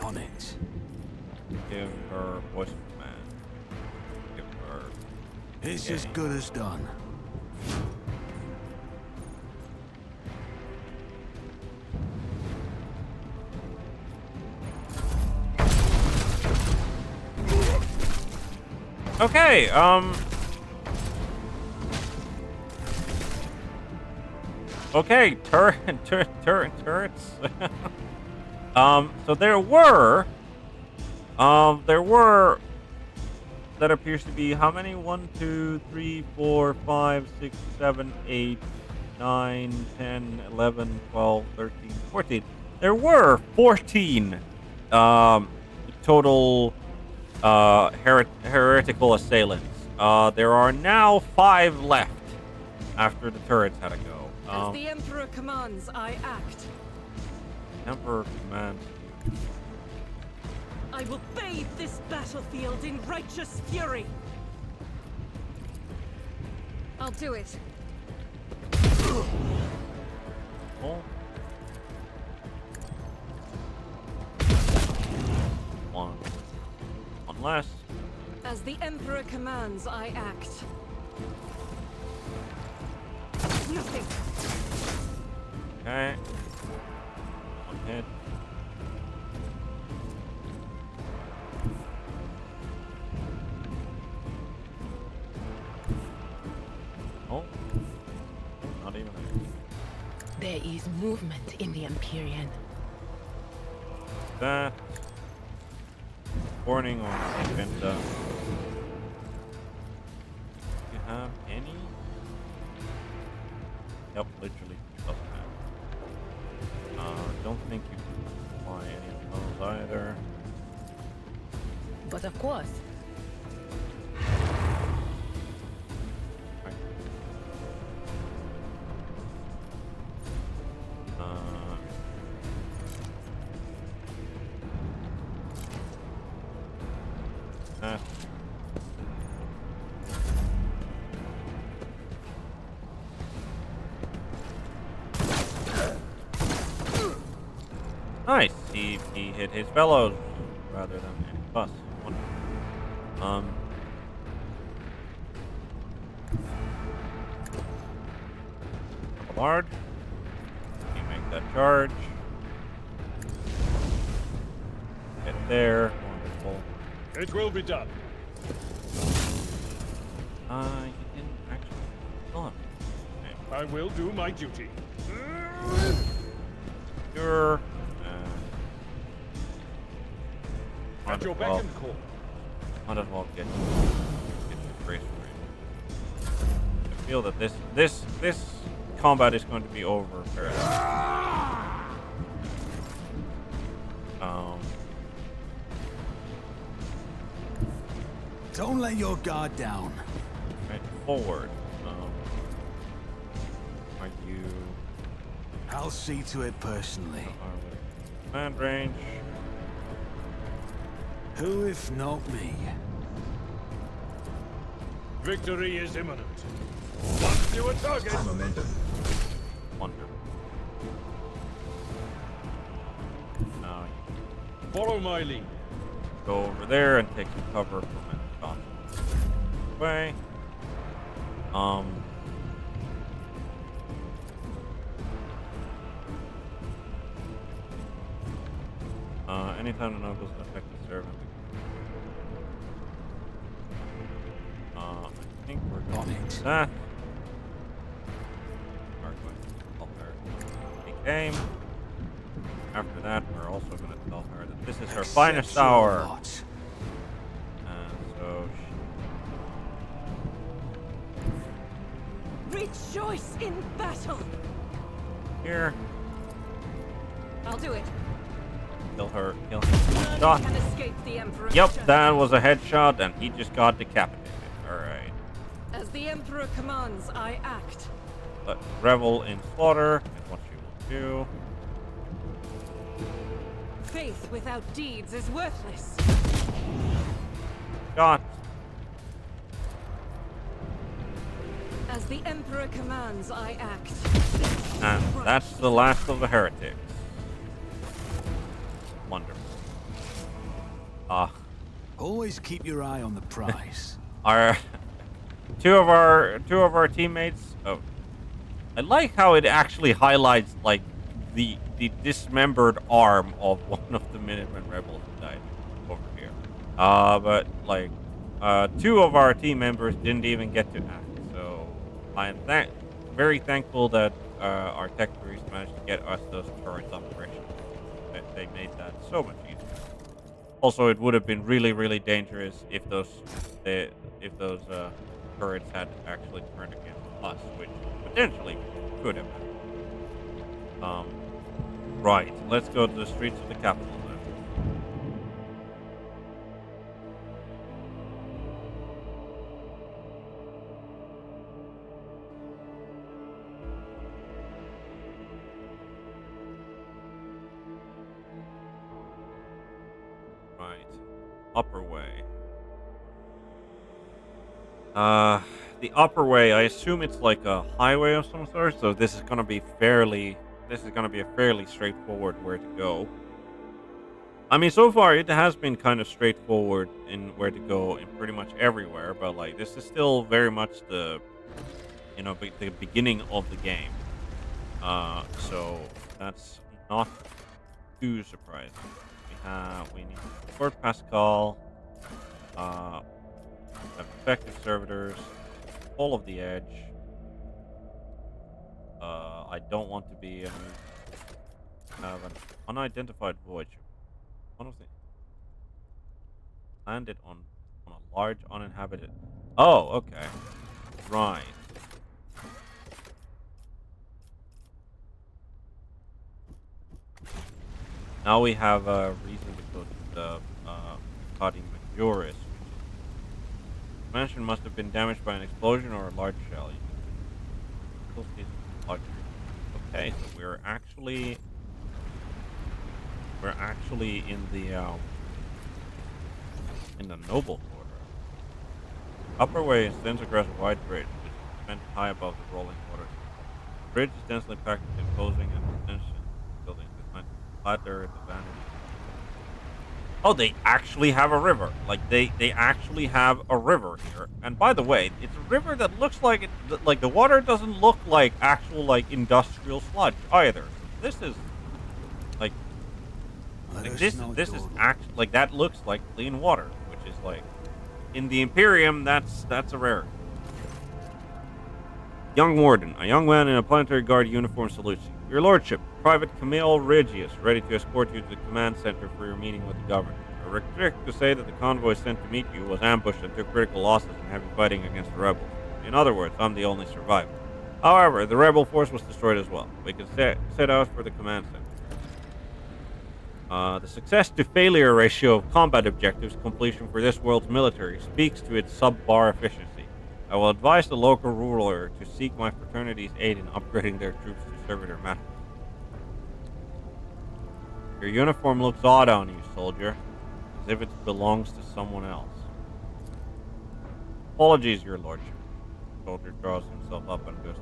On it. Give her voice command. Give her. It's as good as done. Okay, okay, turrets. So there were, that appears to be how many? 1, 2, 3, 4, 5, 6, 7, 8, 9, 10, 11, 12, 13, 14. There were 14, total heretical assailants. There are now 5 left after the turrets had to go. As the Emperor commands, I act. Emperor commands. I will bathe this battlefield in righteous fury. I'll do it. Oh. One less. As the Emperor commands, I act. Nothing. Okay. One hit. Oh. Not even there. There is movement in the Empyrean. That. Warning on agenda. Do you have any? Yep, literally doesn't have. Don't think you can apply any of those either. But of course, Right. Nice. He hit his fellows rather than us. Bard. You make that charge. Get there. Wonderful. It will be done. You didn't actually kill him. I will do my duty. Sure. At your beck and call. Might as well get the grace rate. I feel that this combat is going to be over fairly. Don't let your guard down. Right forward. Are you? I'll see to it personally. Command range. Who if not me? Victory is imminent. Once you a target. Momentum. Wonderful. Now Follow my lead. go over there and take some cover from it. Way. Anytime the nobles affect the servant. I think we're On it. That. We're going to tell her he came. After that, we're also going to tell her that this is her finest Accept your hour. lot. And so Rejoice in battle! here, I'll do it. kill her. None Shot. can escape the Emperor's Yep, justice. that was a headshot, and he just got decapitated. All right. As the Emperor commands, I act. But revel in slaughter is what she will do. Faith without deeds is worthless. Shot. As the Emperor commands, I act. And that's the last of the heretics. Wonderful. Always keep your eye on the prize. Our two of our teammates. Oh, I like how it actually highlights like the dismembered arm of one of the Minutemen rebels who died over here. But like two of our team members didn't even get to act. So I'm very thankful that our tech crews managed to get us those turrets operational. They made that so much easier. Also, it would have been really dangerous if those turrets had actually turned against us, which potentially could have happened. Right, let's go to the streets of the capital then. Right, upper way. The upper way, I assume it's like a highway of some sort, so this is gonna be a fairly straightforward where to go. I mean, so far it has been kind of straightforward in where to go in pretty much everywhere, but like this is still very much the the beginning of the game. So that's not too surprising. We need Fort Pascal, effective servitors, all of the edge. I don't want to be have an unidentified void. One of the landed on a large uninhabited. Oh, okay, right. Now we have a reason to go to the Rykad Minoris. The mansion must have been damaged by an explosion or a large shell. Okay, so we're actually in the noble quarter. Upper way extends across a wide bridge, which is spanned high above the rolling waters. The bridge is densely packed with imposing and extensive buildings designed to flatter the vanity. Oh, they actually have a river. Like they actually have a river here. And by the way, it's a river that looks like the water doesn't look like actual like industrial sludge either. This is like this is like that looks like clean water, which is like in the Imperium that's a rarity. Young Warden, a young man in a planetary guard uniform salutes you. Your Lordship, Private Camille Regius, ready to escort you to the command center for your meeting with the governor. I regret to say that the convoy sent to meet you was ambushed and took critical losses in heavy fighting against the rebels. In other words, I'm the only survivor. However, the rebel force was destroyed as well. We can set out for the command center. The success to failure ratio of combat objectives completion for this world's military speaks to its subpar efficiency. I will advise the local ruler to seek my fraternity's aid in upgrading their troops to servitor methods. Your uniform looks odd on you, soldier, as if it belongs to someone else. Apologies, your lordship. The soldier draws himself up and goes,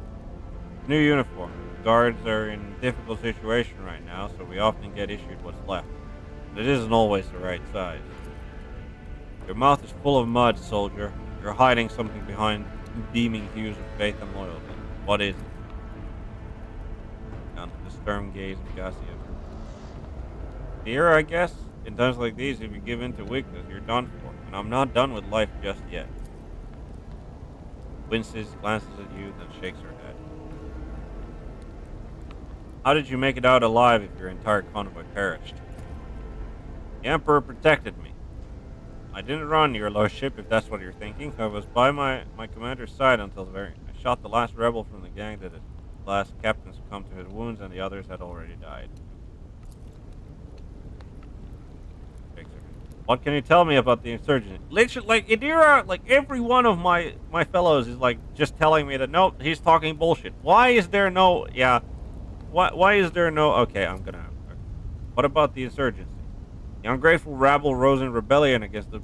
new uniform. The guards are in a difficult situation right now, so we often get issued what's left. But it isn't always the right size. Your mouth is full of mud, soldier. You're hiding something behind beaming hues of faith and loyalty. What is it? Down to the stern gaze of Gassius. Fear, I guess? In times like these, if you give in to weakness, you're done for. And I'm not done with life just yet. winces, glances at you, then shakes her head. How did you make it out alive if your entire convoy perished? The Emperor protected me. I didn't run, your lordship, if that's what you're thinking. I was by my commander's side until the very... I shot the last rebel from the gang that the last captain succumbed to his wounds and the others had already died. What can you tell me about the insurgent? Literally, like, Idira, like, every one of my fellows is, like, just telling me that, no, he's talking bullshit. Why is there no... Yeah. Why is there no... Okay, I'm gonna... What about the insurgency? The ungrateful rabble rose in rebellion against the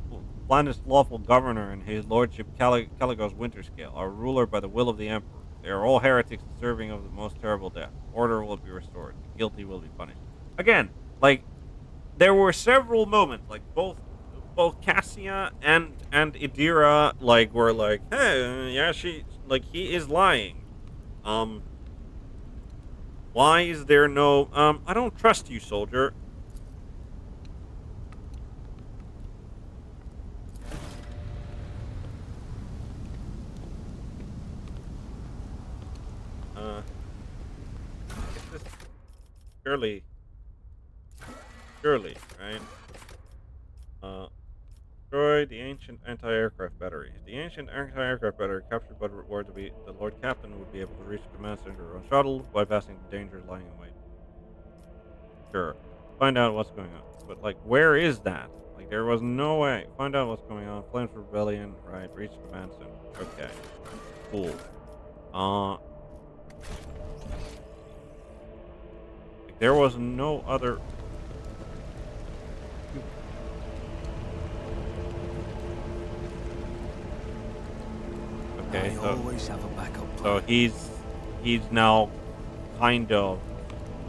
blandest lawful governor and his lordship Caligos Winterscale, our ruler by the will of the emperor. They are all heretics deserving of the most terrible death. Order will be restored. The guilty will be punished. Again, like, there were several moments, like, both Cassia and Idira, like, were like, hey, yeah, he is lying. Why is there no, I don't trust you, soldier. It's just surely, right? Destroy the ancient anti-aircraft battery. The ancient anti-aircraft battery captured by the reward the Lord Captain would be able to reach the command center on shuttle, bypassing the dangers lying in wait. Sure. Find out what's going on. But, like, where is that? Like, there was no way. Find out what's going on. Flames Rebellion, right? Reach command center. Okay. Cool. Like, there was no other... Okay, I always have a backup so plan. he's now kind of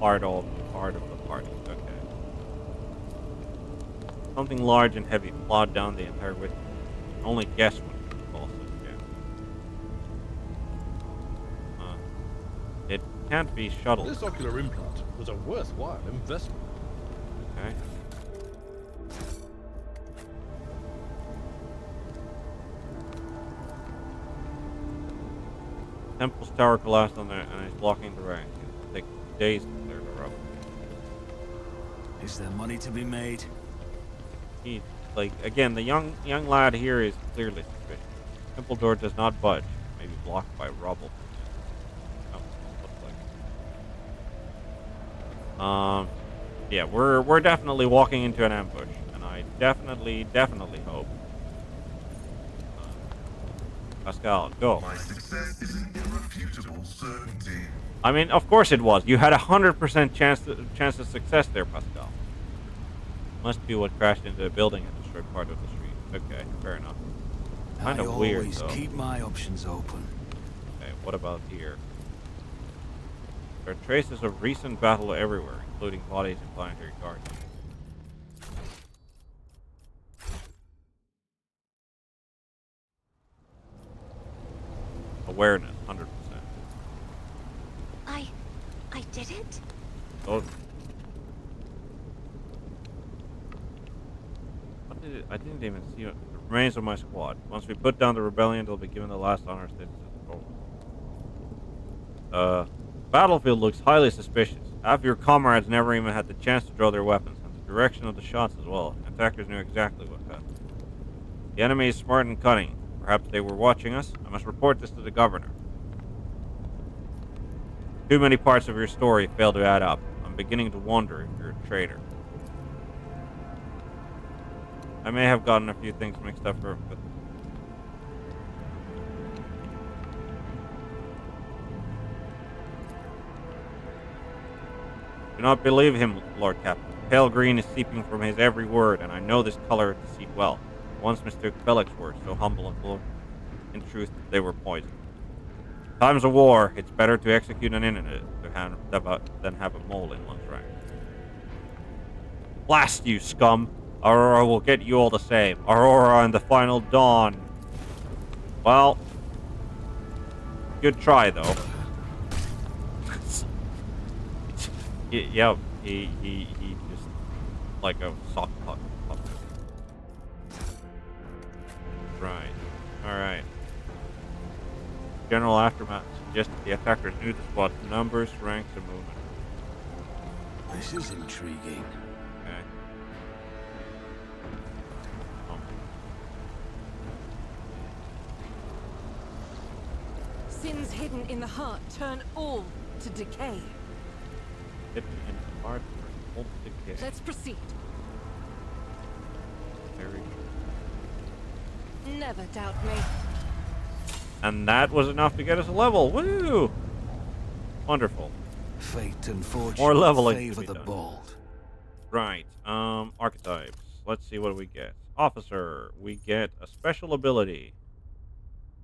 part of the party. Okay. Something large and heavy plowed down the entire width. Only guess when it falls again. It can't be shuttled. This ocular implant was a worthwhile investment. Okay. Temple's tower collapsed on there and is blocking the rank. It'll take days to clear the road. Is there money to be made? He, like, again, the young lad here is clearly suspicious. Temple door does not budge. Maybe blocked by rubble. Oh, looks like. Yeah, we're definitely walking into an ambush, and I definitely hope. Pascal, go. My success is an irrefutable certainty. I mean, of course it was. You had 100% chance of success there, Pascal. Must be what crashed into the building and destroyed part of the street. Okay, fair enough. Kind of weird, always though. keep my options open. Okay, what about here? There are traces of recent battle everywhere, including bodies in planetary gardens. Awareness, 100%. I did it? Oh. What did it? I didn't even see it. The remains of my squad. Once we put down the rebellion, they'll be given the last honor status as the battlefield looks highly suspicious. Half of your comrades never even had the chance to draw their weapons, and the direction of the shots as well. Attackers knew exactly what happened. The enemy is smart and cunning. Perhaps they were watching us. I must report this to the governor. Too many parts of your story fail to add up. I'm beginning to wonder if you're a traitor. I may have gotten a few things mixed up here, but... Do not believe him, Lord Captain. Pale green is seeping from his every word, and I know this color of deceit well. Once mistook Bellic's words, so humble and full. In truth, they were poison. Times of war, it's better to execute an enemy than have a mole in one's rank. Blast you, scum! Aurora will get you all the same. Aurora and the final dawn. Well, good try though. Yeah, he just like a sock puppet. Right. All right. General aftermath suggested the attackers knew the spot's numbers, ranks, and movement. This is intriguing. Okay. Sins hidden in the heart turn all to decay. Hidden in the heart for all decay. Let's proceed. Very good. Never doubt me. And that was enough to get us a level. Woo! Wonderful. Fate and fortune More leveling to favor be the done. bold. Right. Archetypes. Let's see what we get. Officer. We get a special ability.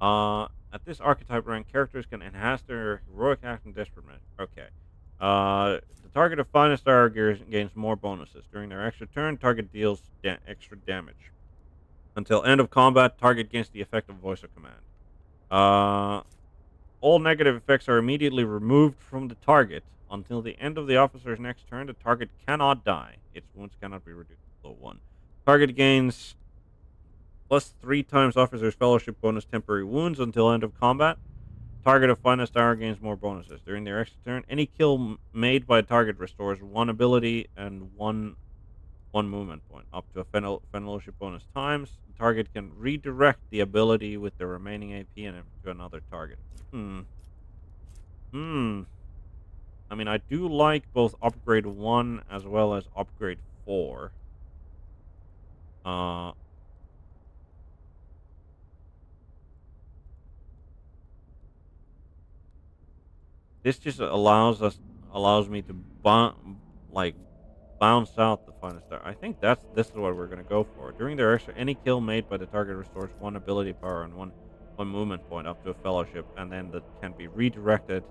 At this archetype rank, characters can enhance their heroic act and desperate measure. Okay. The target of finest star gains more bonuses. During their extra turn, target deals extra damage. Until end of combat, target gains the effect of voice of command. All negative effects are immediately removed from the target. Until the end of the officer's next turn, the target cannot die. Its wounds cannot be reduced below 1. Target gains plus 3 times officer's fellowship bonus temporary wounds until end of combat. Target of finest star gains more bonuses. During their extra turn, any kill made by a target restores 1 ability and 1 movement point, up to a fellowship bonus times. The target can redirect the ability with the remaining AP to another target. I mean, I do like both upgrade 1 as well as upgrade 4. This just allows me to bounce out the finest star. I think this is what we're gonna go for. During their extra, any kill made by the target restores 1 ability power and one movement point up to a fellowship, and then that can be redirected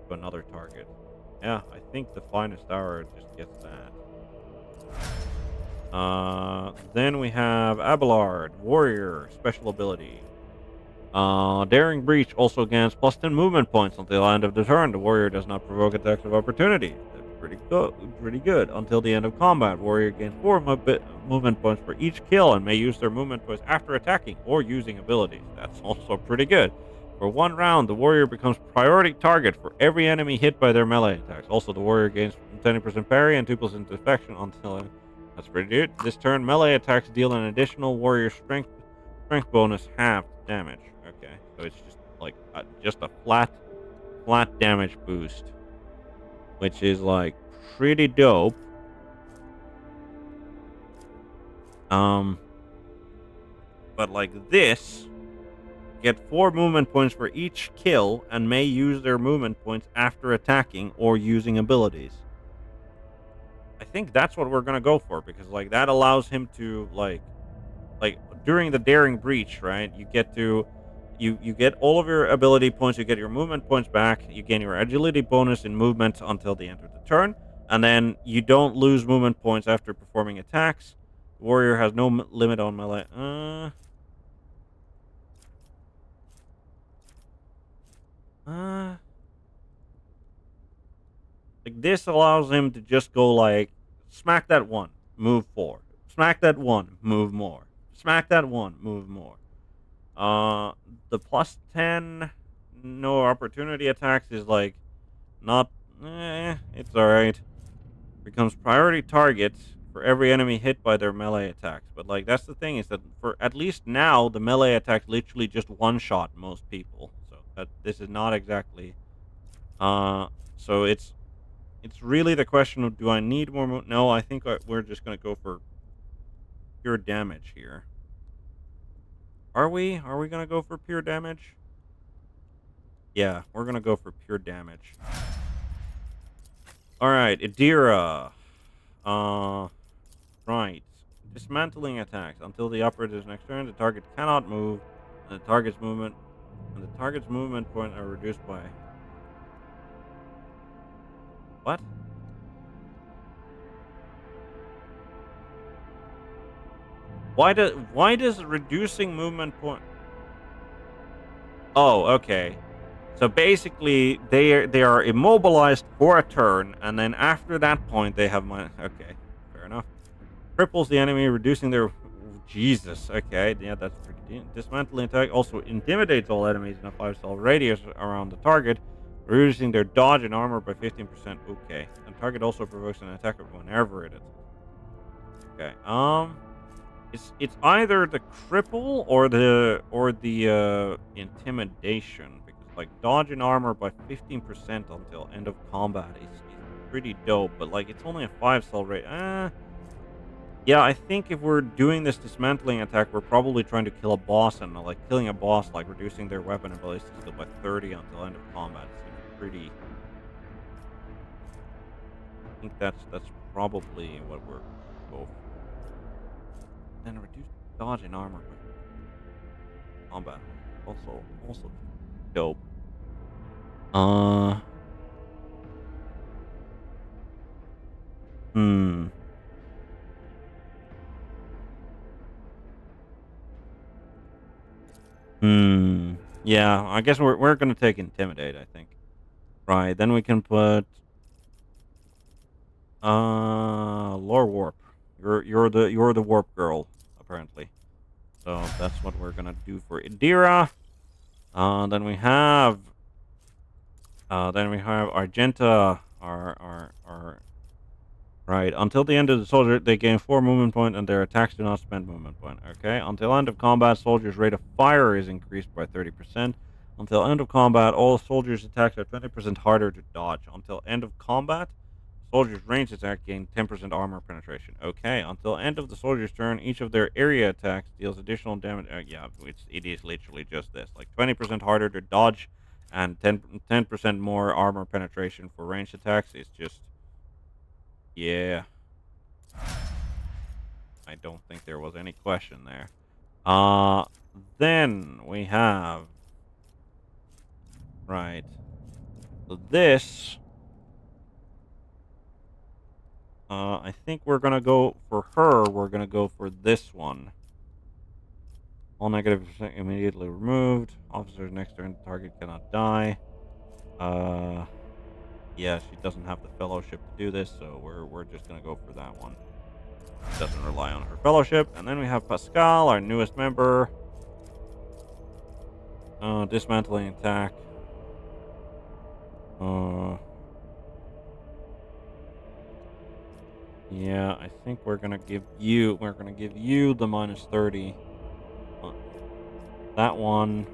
to another target. Yeah, I think the finest hour just gets that. Then we have Abelard, Warrior, special ability. Daring Breach also gains plus 10 movement points until the end of the turn. The Warrior does not provoke attacks of opportunity. That's pretty good. Until the end of combat, Warrior gains 4 movement points for each kill and may use their movement points after attacking or using abilities. That's also pretty good. For 1 round, the Warrior becomes priority target for every enemy hit by their melee attacks. Also, the Warrior gains 20% parry and 2% deflection until... That's pretty good. This turn, melee attacks deal an additional Warrior strength bonus half damage. Okay, so it's just like just a flat damage boost, which is like pretty dope. But like this, get 4 movement points for each kill and may use their movement points after attacking or using abilities. I think that's what we're gonna go for, because like that allows him to like during the Daring Breach, right? You get to you get all of your ability points, you get your movement points back, you gain your agility bonus in movement until the end of the turn, and then you don't lose movement points after performing attacks. The Warrior has no limit on melee. Like this allows him to just go like smack that 1, move 4. Smack that 1, move more. Smack that 1, move more. The plus 10 no opportunity attacks is like not it's alright. Becomes priority target for every enemy hit by their melee attacks. But like that's the thing, is that for at least now the melee attacks literally just one shot most people. So that this is not exactly so it's really the question of, do I need more no, I think we're just going to go for pure damage here. Are we going to go for pure damage? Yeah, we're going to go for pure damage. All right, Idira. Right. Dismantling attacks. Until the operative's next turn, the target cannot move, and the target's movement point are reduced by... What? Why does reducing movement point... Oh, okay. So basically, they are immobilized for a turn, and then after that point, they have my... Okay, fair enough. Cripples the enemy, reducing their Jesus. Okay, yeah, that's pretty dismantling attack. Also intimidates all enemies in a 5-cell radius around the target, reducing their dodge and armor by 15%. Okay, and target also provokes an attack whenever it attacks. Okay. It's either the cripple or the intimidation, because like dodge and armor by 15% until end of combat is pretty dope, but like it's only a 5-cell rate. Yeah, I think if we're doing this dismantling attack, we're probably trying to kill a boss, and like killing a boss, like reducing their weapon and ballistic skill by 30 until end of combat seems pretty. I think that's probably what we're going for. Then reduce dodge and armor by combat. Also dope. Hmm. Yeah, I guess we're gonna take intimidate, I think. Right, then we can put lore warp. You're the warp girl, apparently. So that's what we're gonna do for Idira. Then we have Argenta, our right. Until the end of the soldier, they gain 4 movement point, and their attacks do not spend movement point. Okay. Until end of combat, soldiers' rate of fire is increased by 30%. Until end of combat, all soldiers' attacks are 20% harder to dodge. Until end of combat, soldiers' range attack gain 10% armor penetration. Okay. Until end of the soldier's turn, each of their area attacks deals additional damage. Yeah, it is literally just this. Like 20% harder to dodge, and 10% more armor penetration for ranged attacks. It's just. Yeah. I don't think there was any question there. Then we have. Right. So this. I think we're gonna go for her. We're gonna go for this one. All negative immediately removed. Officers next turn target cannot die. Yeah, she doesn't have the fellowship to do this, so we're just gonna go for that one. Doesn't rely on her fellowship. And then we have Pascal, our newest member. Dismantling attack. Yeah, I think we're gonna give you the minus 30. That one.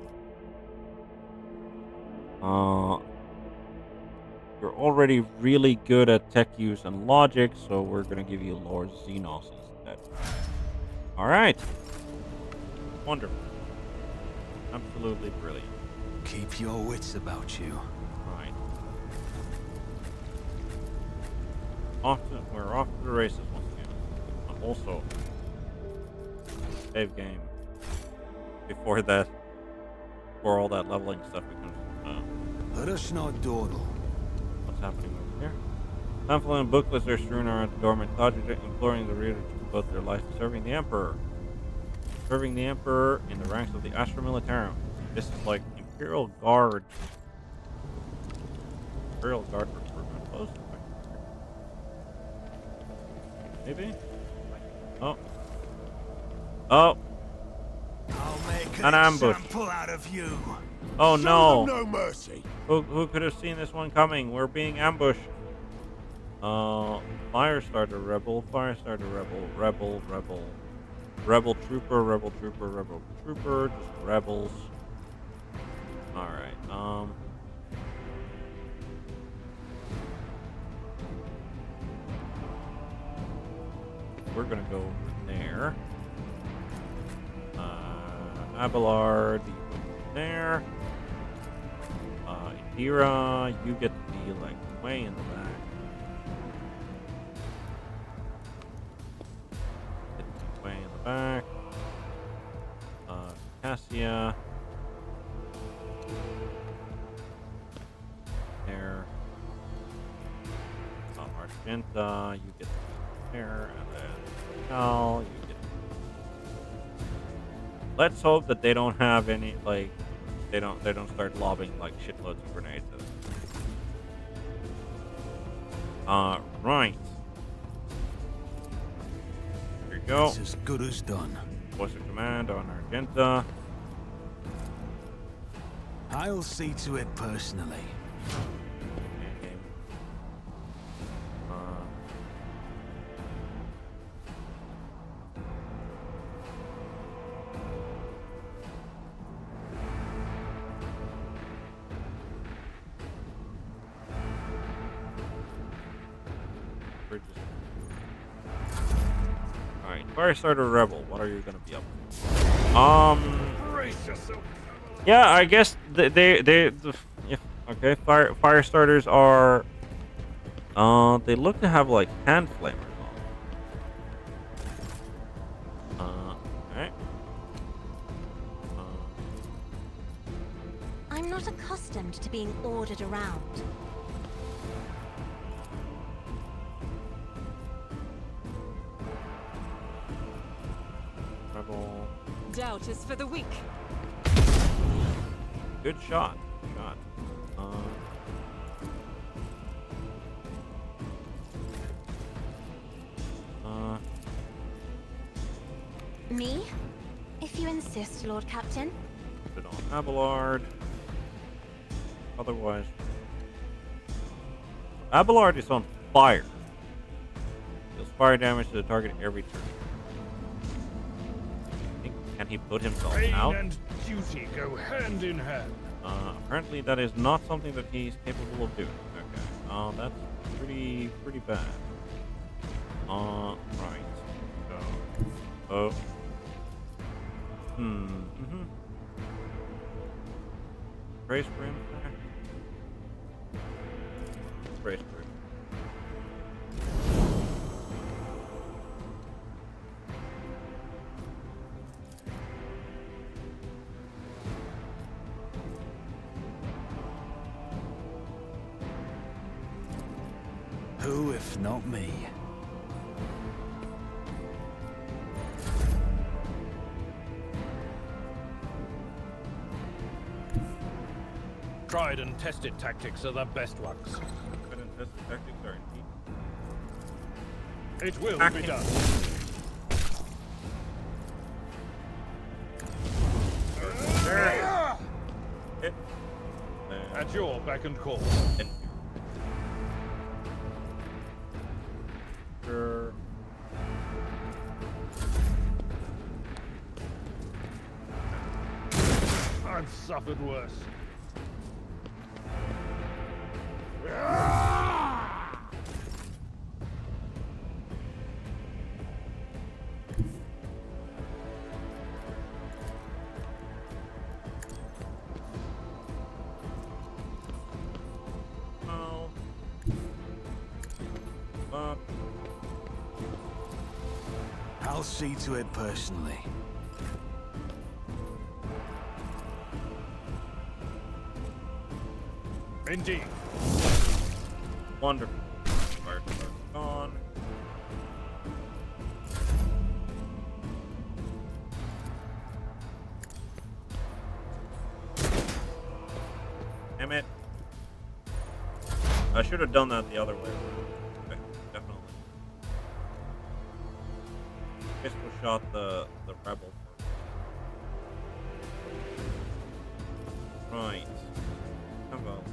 You're already really good at tech use and logic, so we're gonna give you Lord Xenos instead. Alright. Wonderful. Absolutely brilliant. Keep your wits about you. Right. We're off to the races once again. Also, save game. Before all that leveling stuff becomes. Let us not dawdle. What's happening over here? Pamphlet and booklets are strewn around the dormant cottage, imploring the reader to devote their life to serving the Emperor. Serving the Emperor in the ranks of the Astra Militarum. This is like Imperial Guard. Imperial Guard recruitment post? Maybe? Oh. Oh! I'll make An ambush. example out of you. Oh no! No mercy. Who could have seen this one coming? We're being ambushed. Firestarter rebel, rebel trooper, just rebels. Alright, we're gonna go over there. Abelard, you go there. Idira, you get to be like way in the back. Get to be way in the back. Cassia. There. Argenta, you get to be there, and then Cal, you get to be. Let's hope that they don't have any like. They don't start lobbing like shitloads of grenades at us. Right. Here you go. It's as good as done. Voice of command on Argenta. I'll see to it personally. And, Alright, Firestarter Rebel, what are you gonna be up to? Brace yourself. Yeah, I guess yeah, okay. Fire starters are they look to have like hand flamers on. Alright. I'm not accustomed to being ordered around. Rebel. Doubt is for the weak. Good shot. Me? If you insist, Lord Captain. Put it on Abelard. Otherwise, Abelard is on fire. Deals fire damage to the target every turn. Can he put himself Pain out? and duty go hand in hand. Apparently that is not something that he's capable of doing. Okay. That's pretty bad. Right. So. Brace for impact. Brace for impact. Who, if not me? Tried and tested tactics are the best ones. Tried and tested tactics are indeed. It will be done. Hit. At your beck and call. Hit. Sure. I've suffered worse. I'll see to it personally. Indeed. Wonderful. Fire gone. Damn it. I should have done that the other way. Okay, definitely. Pistol shot the rebel first. Right. How about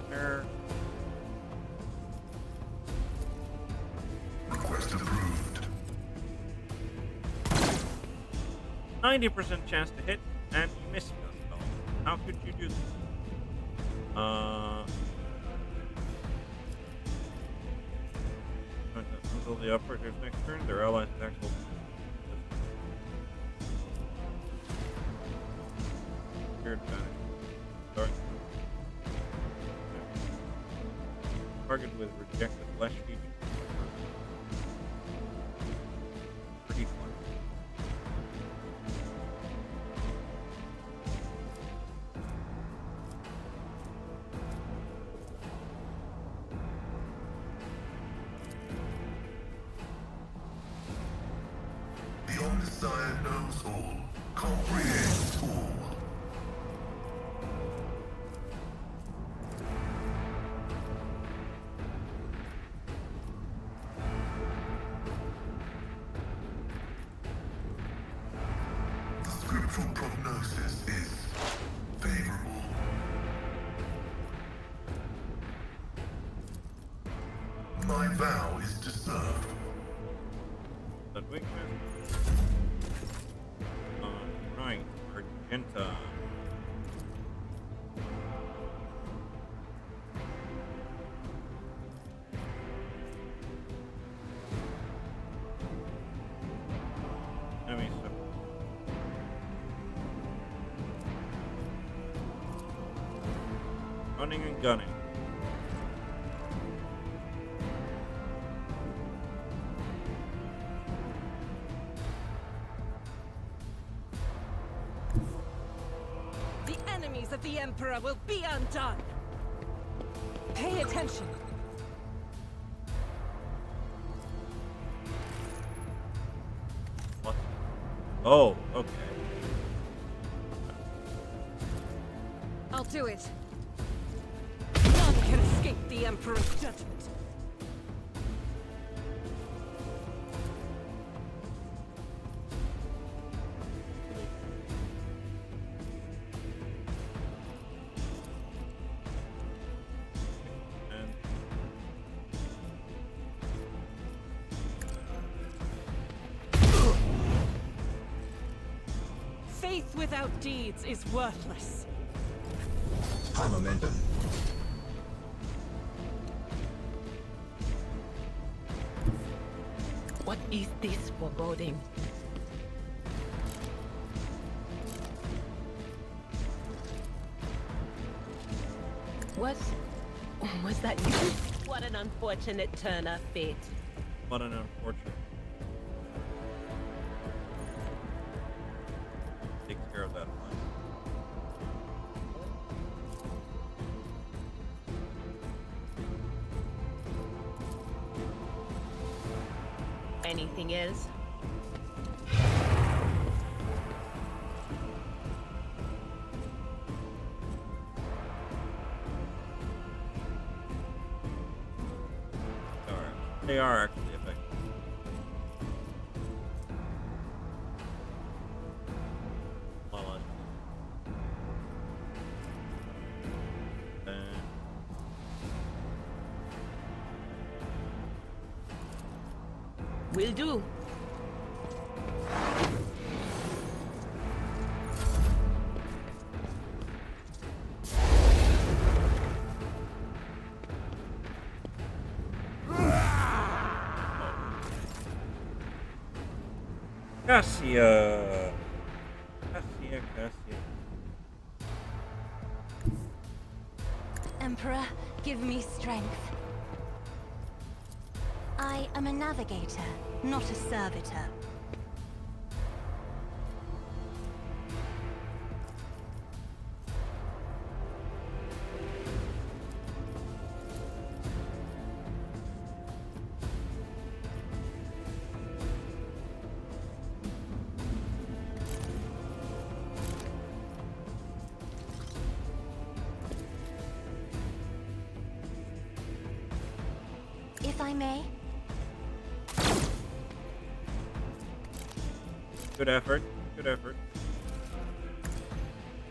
there? Request approved. 90% chance to hit, and you missed it. How could you do this? Until the operator's next turn, their allies' attacks will. Your advantage. Sorry. Target with rejected flesh feature. Pretty fun. The Omnissiah knows all, comprehends all. my vow is deserved. That weakness. Right, Argenta. Enemy stuff. Running and gunning. The enemies of the Emperor will be undone. Pay attention. What? Oh, okay. I'll do it. None can escape the Emperor's judgment. Faith without deeds is worthless. High momentum. What is this foreboding? Was that you? What an unfortunate turn of fate. What an unfortunate. Takes care of that one. Anything else? They are actually effective. Well, Will do. Cassia. Emperor, give me strength. I am a navigator, not a servitor. If I may. Good effort. Good effort.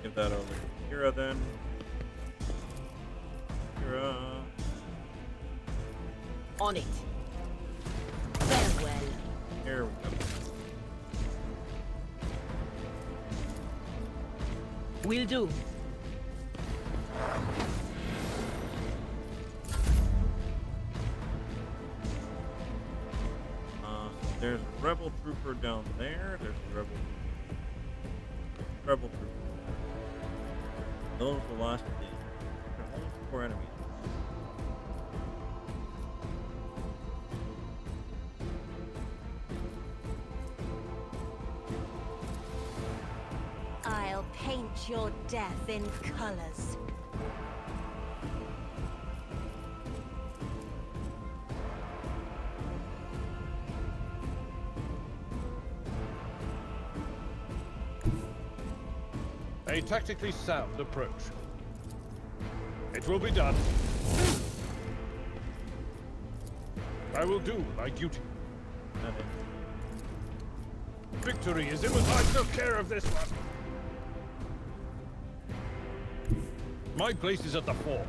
Give that over to Kira then. Kira. On it. Very well. Here we go. Will do. There's a rebel trooper down there. There's a rebel trooper. Those are the last of these. There are only 4 enemies. I'll paint your death in colors. A tactically sound approach. It will be done. I will do my duty. Victory is in I took care of this one. My place is at the fore.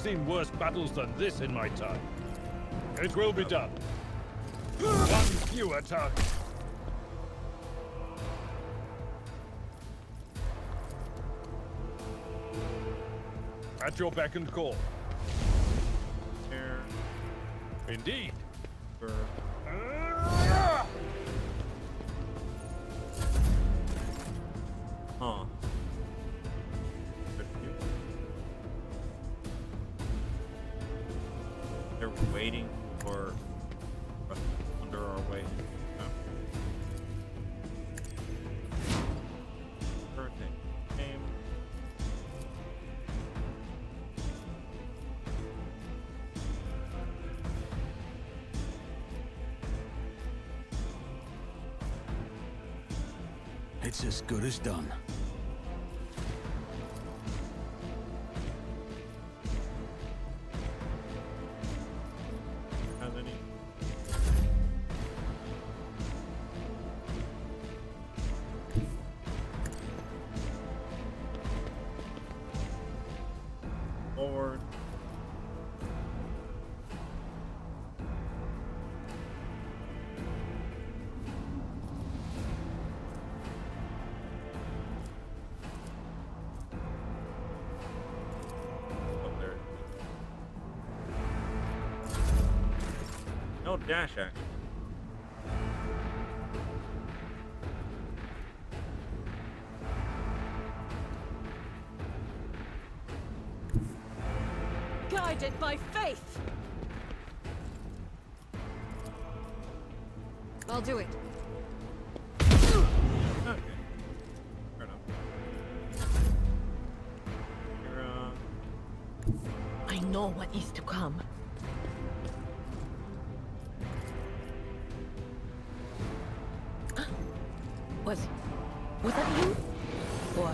seen worse battles than this in my time. It will be done. One fewer target. At your beck and call. Here. Indeed. For huh. They're waiting for us under our way. Hurricane came. It's as good as done. Has any? Forward. Oh, there. No dash action. Guided by faith! I'll do it. Okay. Fair enough. You're, I know what is to come. Was that you? Or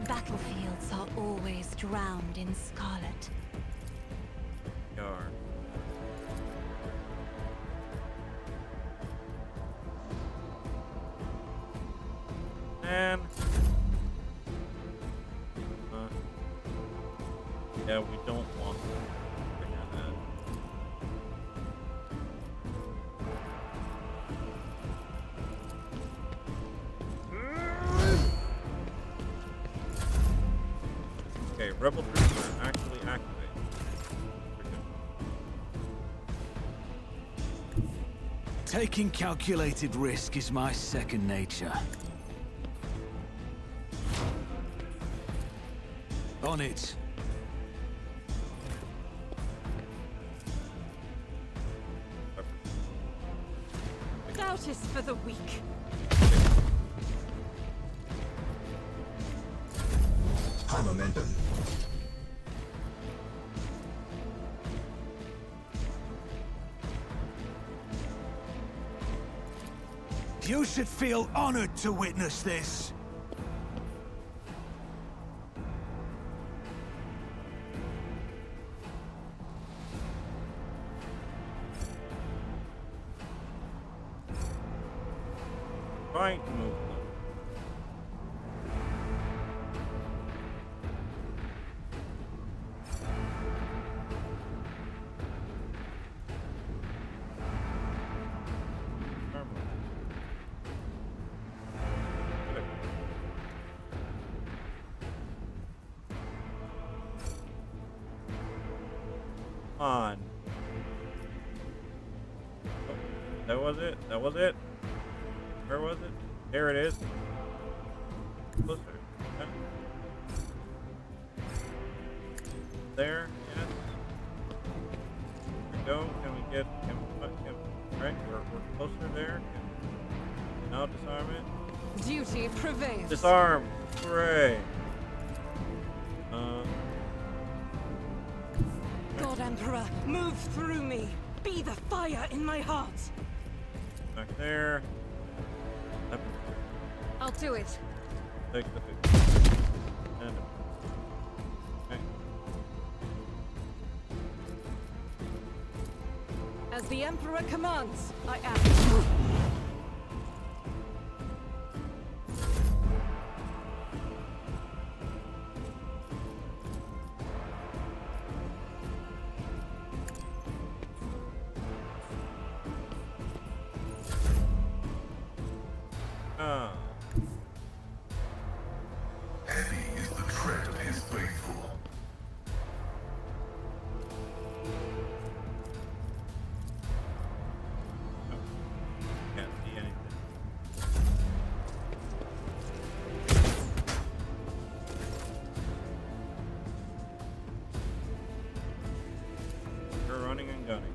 Battlefields are always drowned in scarlet. Yar. And yeah, we don't want that. Okay, rebel troops are actually activated. Taking calculated risk is my second nature. On it. Doubt is for the weak. High momentum. You should feel honored to witness this. Trying to move them. On. Oh, that was it. That was it. Where was it? There it is. Closer. Okay. There. Yes. There we go. Can we get? Right. We're closer there. Now disarm it. Duty prevails. Disarm. Hooray. God Emperor, move through me. Be the fire in my heart. Back there. Up. I'll do it. Take the food. And okay. As the Emperor commands, I act. Heavy is the tread of his faithful. Can't see anything. You're running and gunning.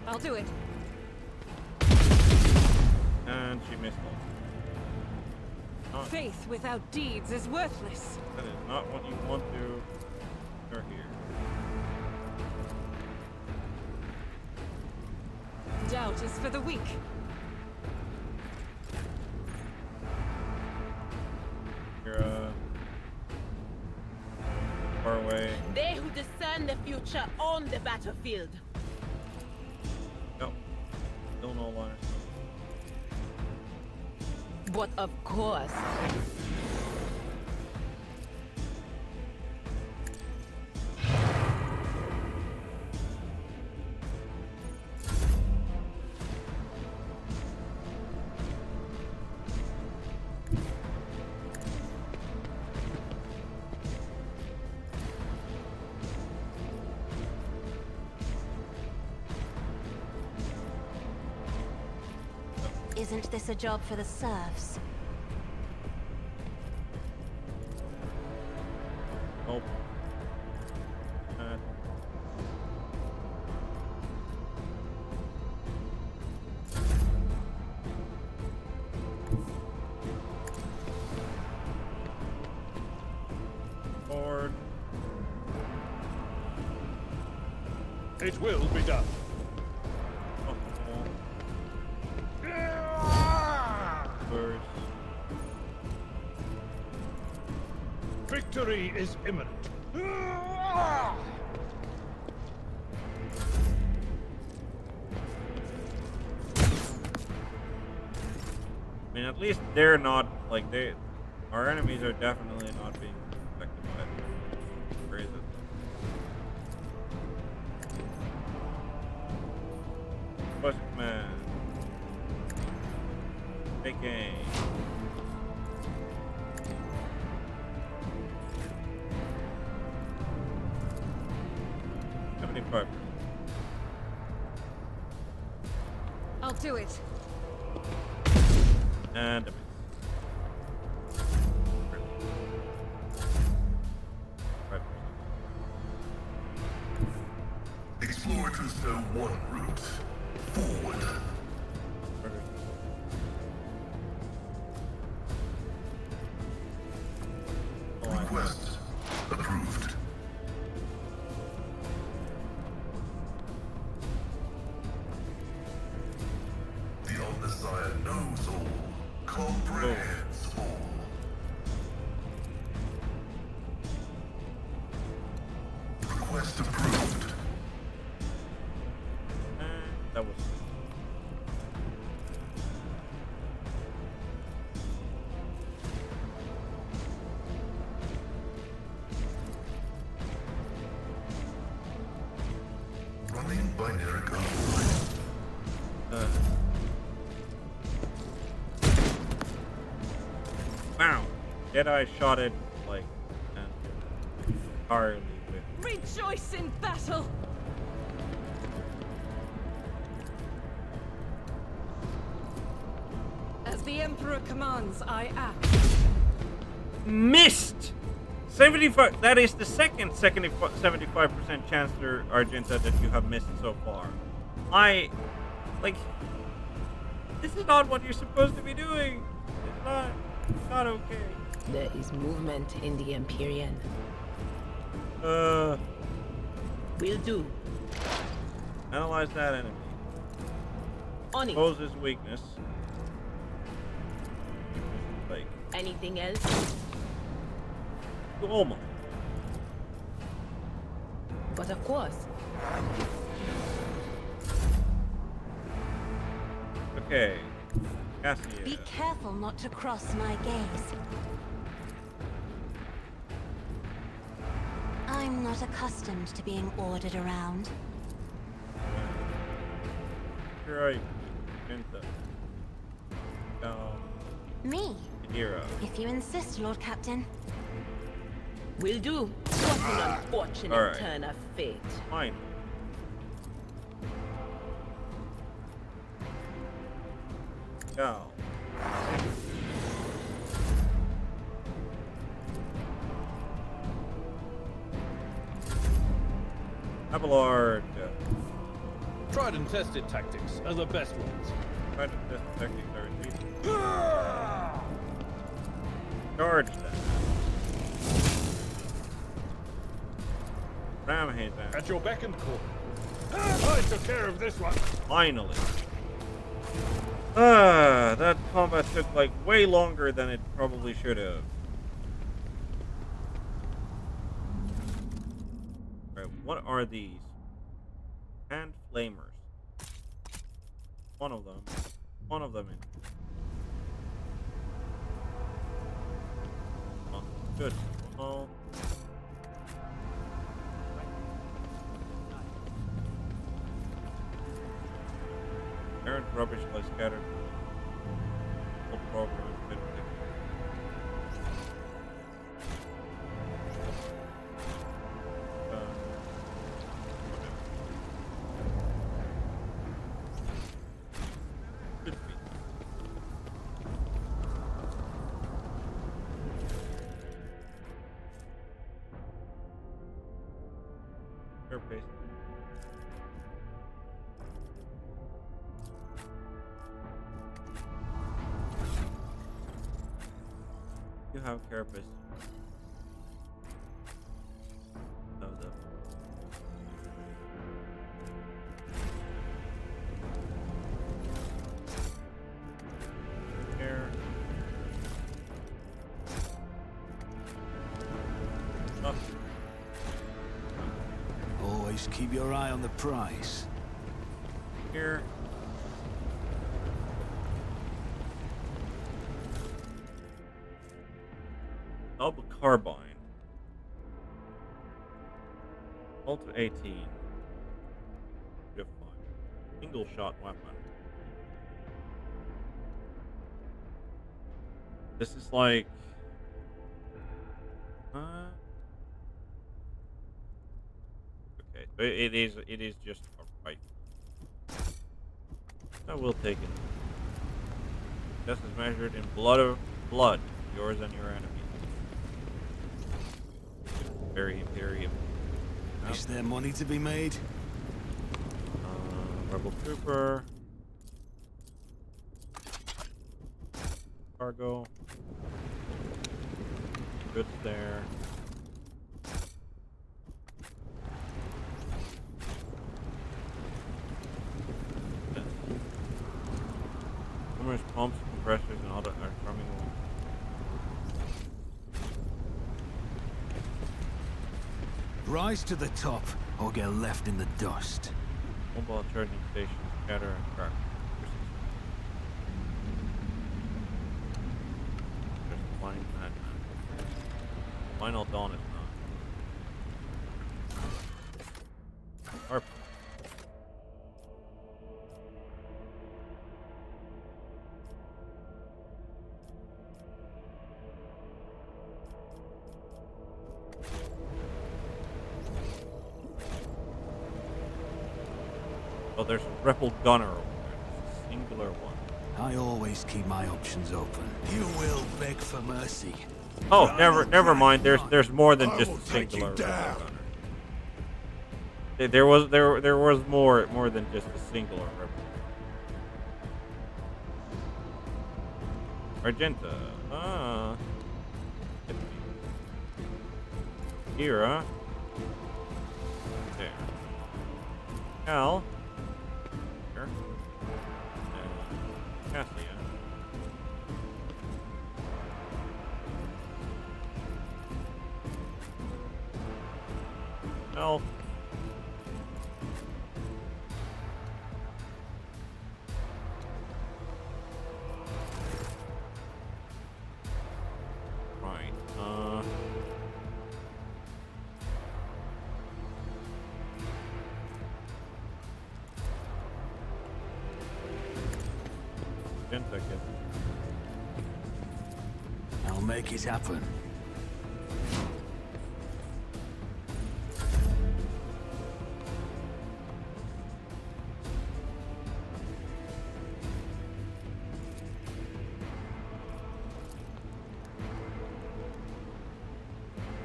I'll do it. And she missed it. Not, Faith without deeds is worthless. that is not what you want to. You're here. Doubt is for the weak. You're far away. They who discern the future on the battlefield. No. Still no line. But of course, Isn't this a job for the serfs? Nope. Forward. It will be done. First. Victory is imminent. I mean, at least they're not like our enemies are definitely not being affected by the crazy. Push man. Big game. I'll do it. And Explorers know one route. Forward. Request approved. The Omnissiah knows all, comprehends all. Request approved. that was Running binary code. wow. Jedi shot it like entirely with Rejoice in battle! As the Emperor commands, I act. missed 75. That is the second 75% chance there, Argenta, that you have missed so far. This is not what you're supposed to be doing. It's not okay. there is movement in the Empyrean. Will Will do. analyze that enemy. On it. Suppose his weakness. Like, Anything else? almost. But of course. Okay. Cassia. Be careful not to cross my gaze. I'm not accustomed to being ordered around. Right. Genta. Me, Hero. if you insist, Lord Captain. Will do. What an unfortunate Alright. turn of fate. Fine. Go. Abelard. Tried and tested tactics are the best ones. Try to test the techniques are easy. Charge that. Ram hate that. At your beck and call. I took care of this one. Finally. That combat took like way longer than it probably should have. Right, what are these? Hand flamers. One of them. One of them in. Oh, good. Well, errant rubbish lies scattered. Whole program has been fixed. Should be. Airpace. You have carapace. No, the here. Up. Always keep your eye on the prize. Here. Double carbine. Ult 18. Diff 5. Single shot weapon. This is like okay, so it is just a rifle. I will take it. Just as measured in blood, yours and your enemy. Very Imperium. Is there money to be made? Rebel Trooper. Cargo. Goods there. Numerous pumps, compressors, and other are coming along. Rise to the top, or get left in the dust. Mobile charging stations, scatter and crack. There's the blind madman. Final dawn is not. Harp. Oh, there's a rebel gunner over there. It's a singular one. I always keep my options open. You will beg for mercy. Oh, never mind. There's more than just a singular rebel gunner. There was more than just a singular rebel. Argenta. Ah. Kira. There. Cal. Here. Cassia. Help. Right. Didn't I get? I'll make it happen.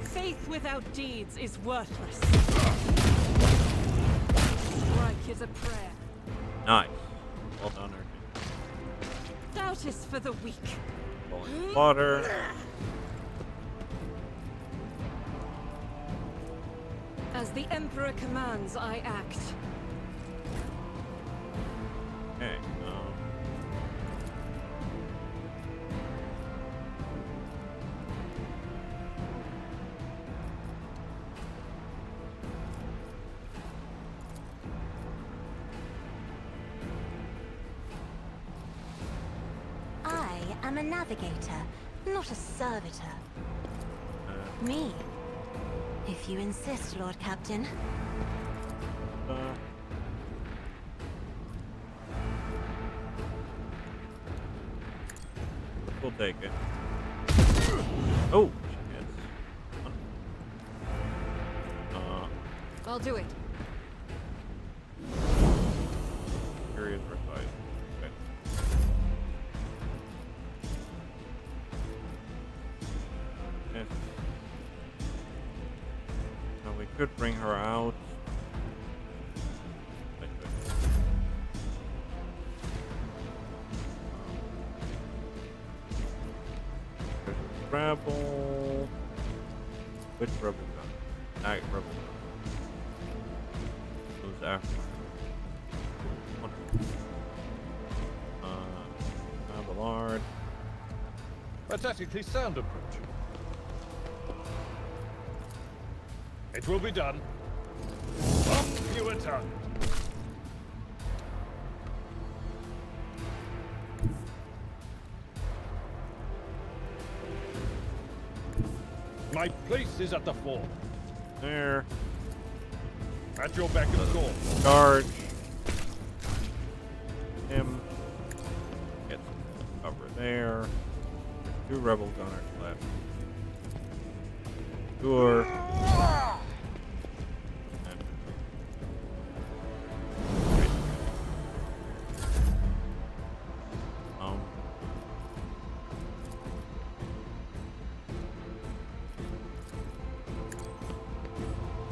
Faith without deeds is worthless. Strike is a prayer. Nice. Well done, Urgent. Doubt is for the weak. Falling water. As the Emperor commands, I act. Okay. I am a navigator, not a servitor. Me. If you insist, Lord Captain. We'll take it. Oh, she hits. I'll do it. Period precise. Okay. Yes. Now we could bring her out. Like this. There's a rebel. Which rebel gun? Night rebel gun. Who's after? Abelard. A tactically sound approach. It will be done. Up you a tongue. My place is at the fore. There. At your beck and call. Charge. Him. Get cover there. There's 2 rebel gunners left. Sure.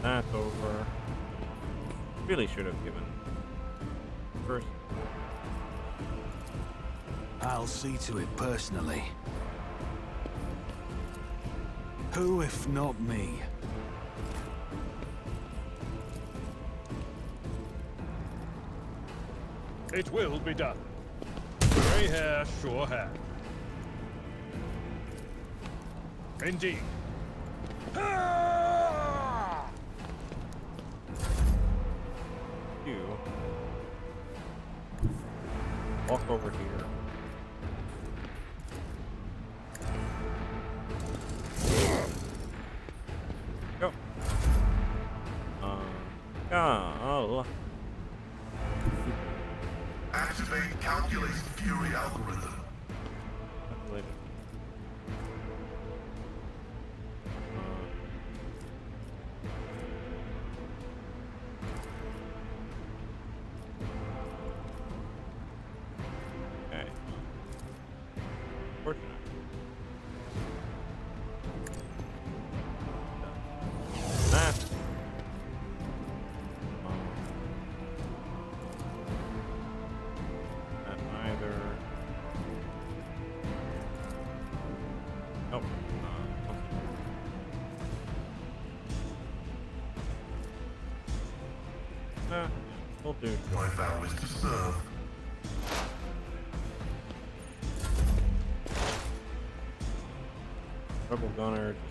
That's over. Really should have given first. I'll see to it personally. Who if not me? It will be done. Grey hair, sure hair. Indeed. You walk over here. Go. Oh. Activate calculated fury algorithm. Calculated. Okay. Fortunate. That. That either. Nope. We'll do. My vow is to serve. Rebel gunner just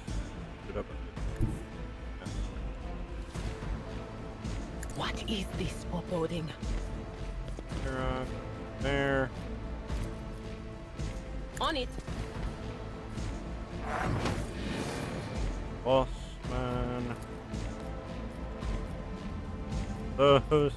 stood up at What is this foreboding? there. On it. Boss man. The host.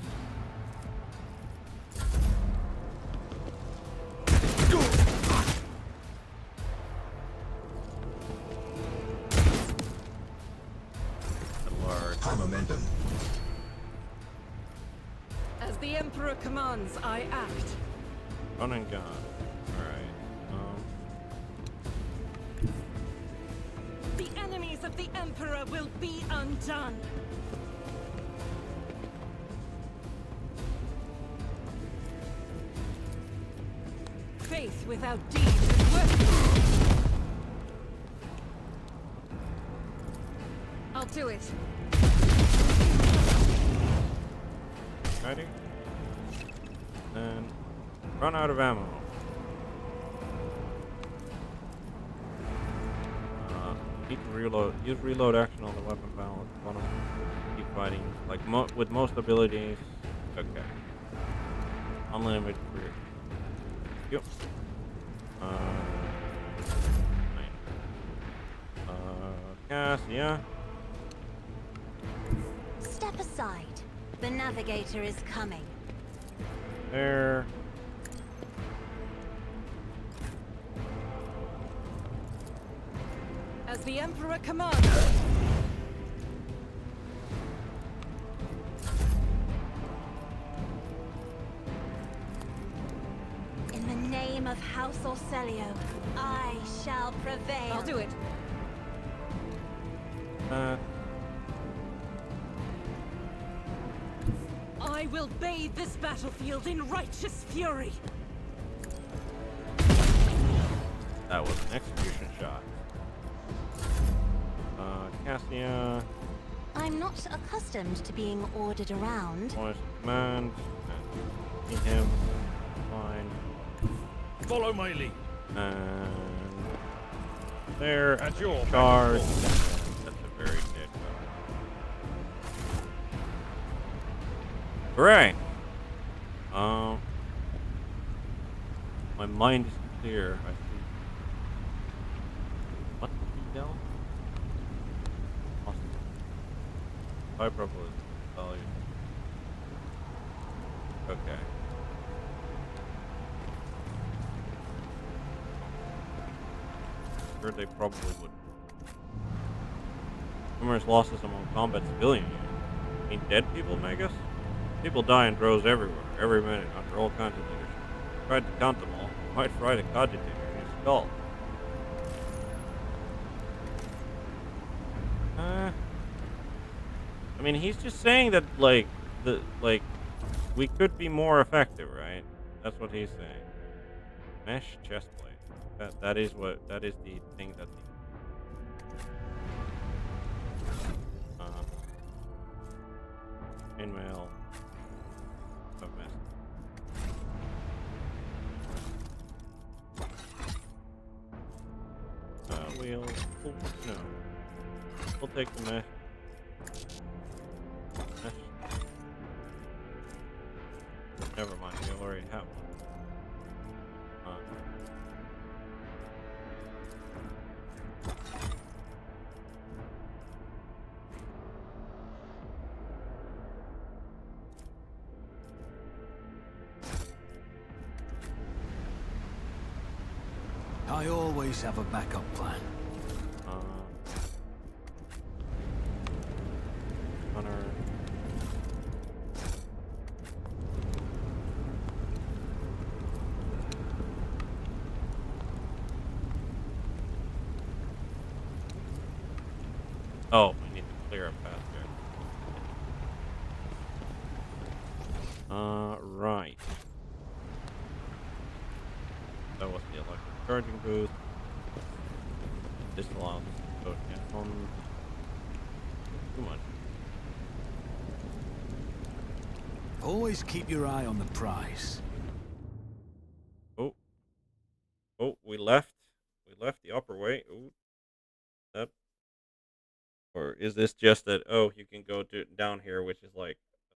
High momentum. As the Emperor commands, I act. Run and gun. Alright. The enemies of the Emperor will be undone. Faith without deeds is worthless. I'll do it. Ready? And run out of ammo. Need to reload. Use reload action on the weapon balance. Want to keep fighting. Like with most abilities. Okay. Unlimited career. Yep. Cassia. Step aside. The navigator is coming. There. As the Emperor commands. In the name of House Orcelio, I shall prevail. I'll do it. I will bathe this battlefield in righteous fury. That was an execution shot. Cassia. I'm not accustomed to being ordered around. Voice command. Need him. Fine. Follow my lead. And there. At your Charge. That's a very dead guy. Hooray! My mind is clear. I see. What the hell? Awesome. I probably value. Okay. Sure, they probably would. Numerous losses among combat civilian units. I mean, dead people, Magus? People die in droves everywhere, every minute, under all kinds of leadership. Tried to count them all. Might fright a cogitator in his skull. I mean, he's just saying that, like, we could be more effective, right? That's what he's saying. Mesh chestplate. That is the thing that the chainmail of mess. No. We'll take the mesh. Never mind, we already have one. I always have a backup plan. Hunter. Oh, we need to clear a path there. Right. That was the electric charging booth. This allows us to go down too much. Always keep your eye on the prize. Oh, we left the upper way. Ooh. Or is this just that, oh, you can go to down here, which is like a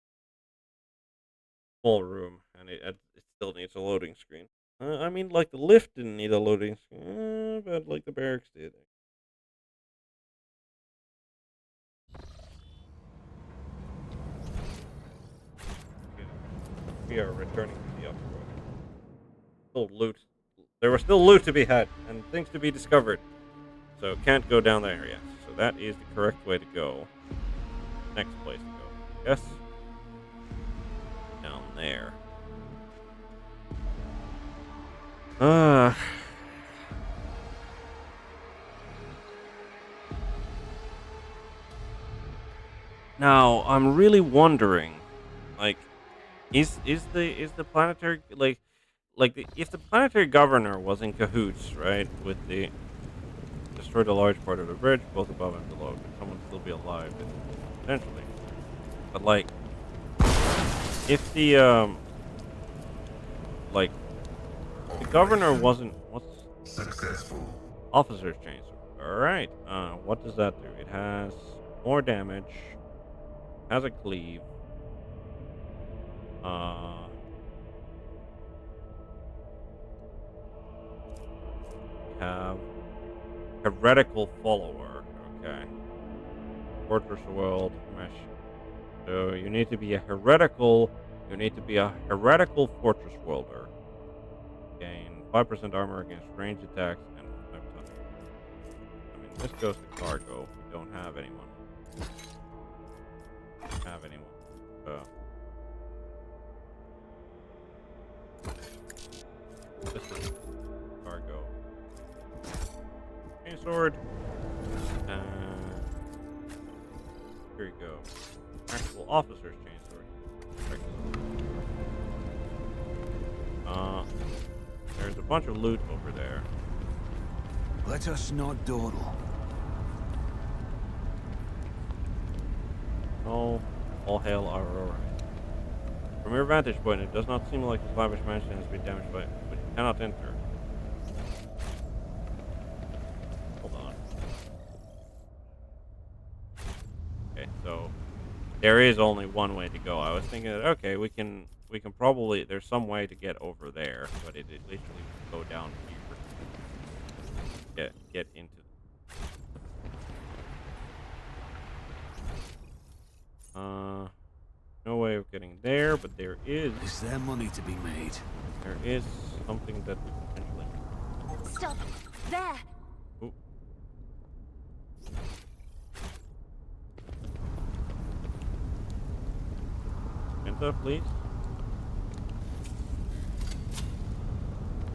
small room, and it still needs a loading screen? I mean, like the lift didn't need a loading screen, but like the barracks did. Okay. We are returning to the upper room. Still loot. There was still loot to be had and things to be discovered. So can't go down there yet. So that is the correct way to go. Next place to go. Yes. Down there. Now I'm really wondering, like, is the planetary if the planetary governor was in cahoots, right, with the destroyed a large part of the bridge, both above and below, could someone still be alive? Potentially, but like, if the like the governor wasn't what's Successful. officer's chainsaw. All right, what does that do? It has more damage. Has a cleave. We have heretical follower. Okay. Fortress world mesh. So you need to be a heretical. You need to be a heretical fortress worlder. Gain 5% armor against ranged attacks and 5 times. I mean, this goes to cargo. We don't have anyone. This is cargo. Chain sword. Here we go. Actual officer's chain sword. There's a bunch of loot over there. Let us not dawdle. Oh, all hail Aurora. From your vantage point, it does not seem like this lavish mansion has been damaged by it, but you cannot enter. Hold on. Okay, so there is only one way to go. I was thinking that, okay, we can probably, there's some way to get over there, but it literally go down here. Get into. No way of getting there, but there is. Is there money to be made? There is something that we potentially. Stop! There! Ooh. Enter, please.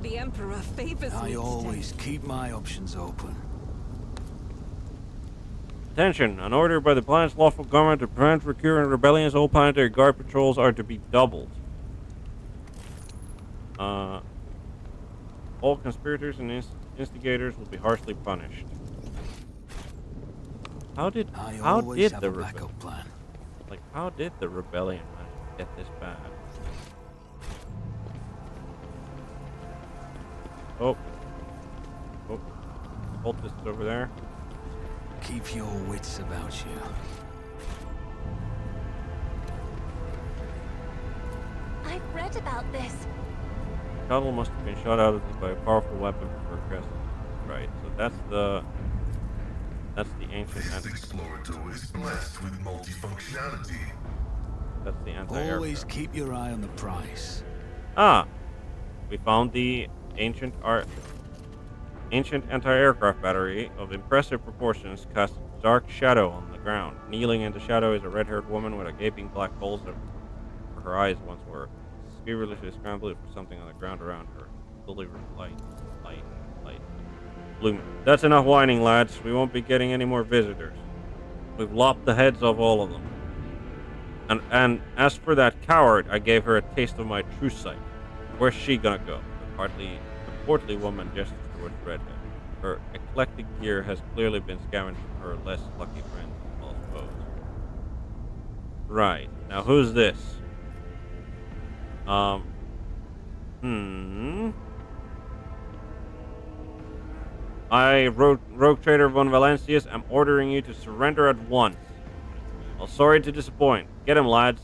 The Emperor favors me I today. always keep my options open. Attention! An order by the planet's lawful government to prevent recurring rebellions. All planetary guard patrols are to be doubled. All conspirators and instigators will be harshly punished. How did the rebellion? Plan. Like, how did the rebellion manage to get this bad? Oh, cultists over there. Keep your wits about you. I've read about this. Shuttle must have been shot out of it by a powerful weapon before crashing. Right, so that's the ancient. This explorator is blessed with multifunctionality. That's the anti-aircraft. Always keep your eye on the prize. Ah, we found the ancient anti-aircraft battery of impressive proportions casts dark shadow on the ground. Kneeling in the shadow is a red-haired woman with a gaping black holes where her eyes once were. Feverishly scrambling for something on the ground around her. Slowly light. Bloom. That's enough whining, lads. We won't be getting any more visitors. We've lopped the heads off all of them. And as for that coward, I gave her a taste of my true sight. Where's she gonna go? The portly woman gestures towards Redhead. Her eclectic gear has clearly been scavenged from her less lucky friends and false foes. Right. Now who's this? I, Rogue Trader von Valencius, am ordering you to surrender at once. Well, sorry to disappoint. Get him, lads.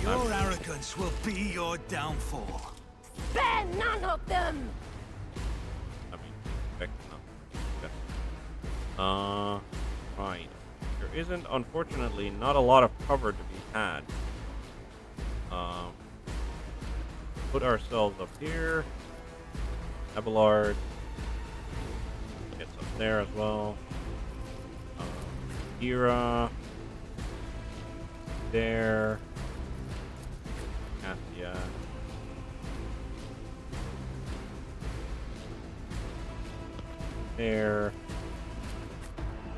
Your arrogance will be your downfall. Spare none of them! I mean, expect nothing. Right. There isn't, unfortunately, not a lot of cover to be had. Put ourselves up here. Abelard gets up there as well. Ira. There. Cassia. There.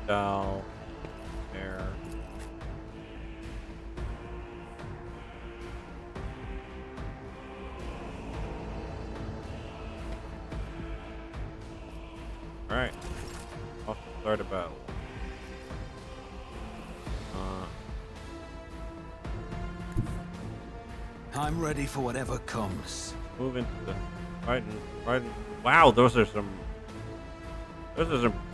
Dal. There. Alright. Off to start a battle. I'm ready for whatever comes. Move into the fighting. Wow, those are some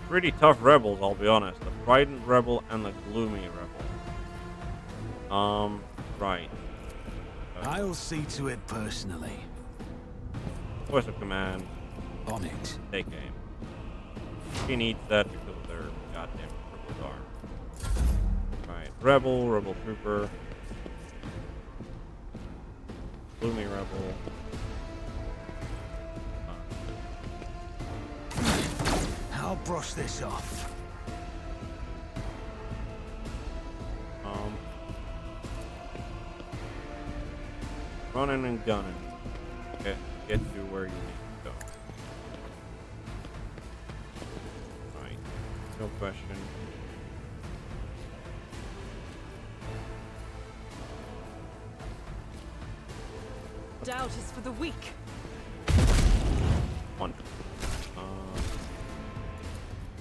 pretty tough rebels, I'll be honest. The Frightened Rebel and the Gloomy Rebel. Right. I'll see to it personally. Voice of command. On it. Take aim. She needs that because of their goddamn crippled arm. Right. Rebel Trooper. Gloomy Rebel. I'll brush this off. Running and gunning. Get to where you need to go. Right. No question. Doubt is for the weak. Wonderful.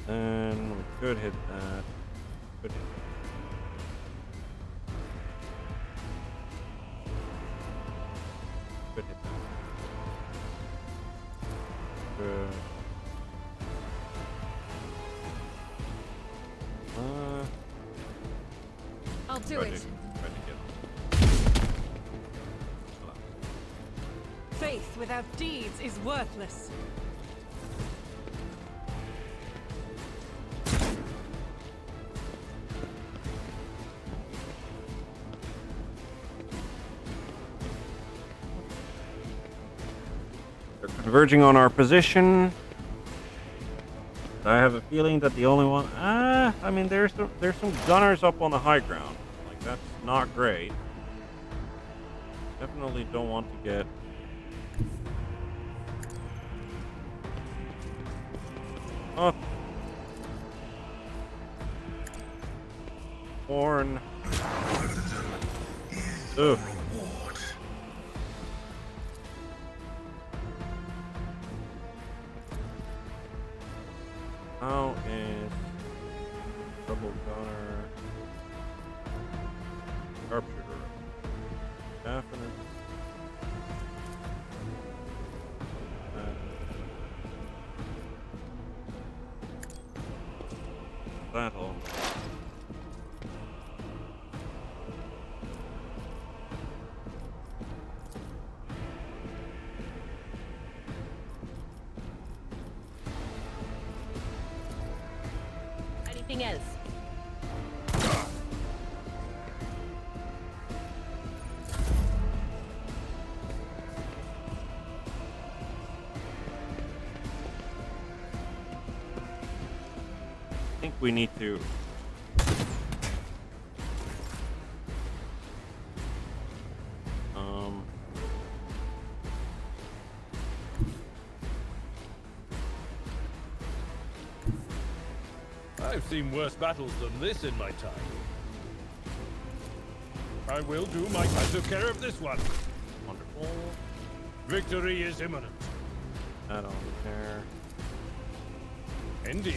Then we could hit that. Could hit that. Could hit that. Good. I'll do Try it. to get. Faith without deeds is worthless. They're converging on our position. I have a feeling that the only one. I mean, there's some gunners up on the high ground. Like, that's not great. Definitely don't want to get. Oh. Horn. Ugh. How is Double Gunner Sharpshooter? Definitely. Battle. Anything else? I think we need to. I've seen worse battles than this in my time. I will do my part to care of this one. Wonderful. Victory is imminent. That on there. Indeed.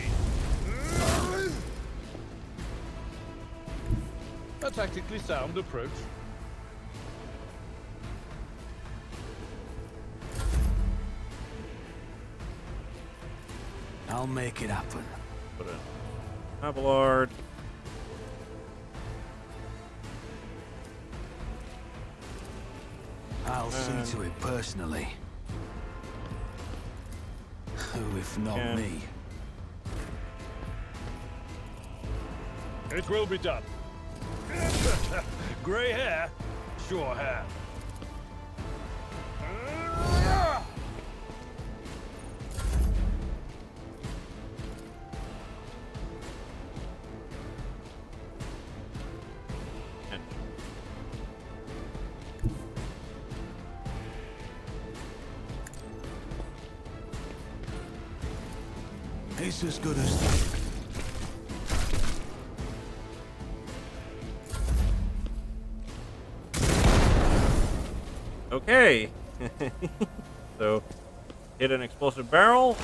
A tactically sound approach. I'll make it happen. Put in Abelard. I'll see to it personally. Who if not Yeah. me? It will be done. Grey hair, sure hair. It's as good as... Okay. So, hit an explosive barrel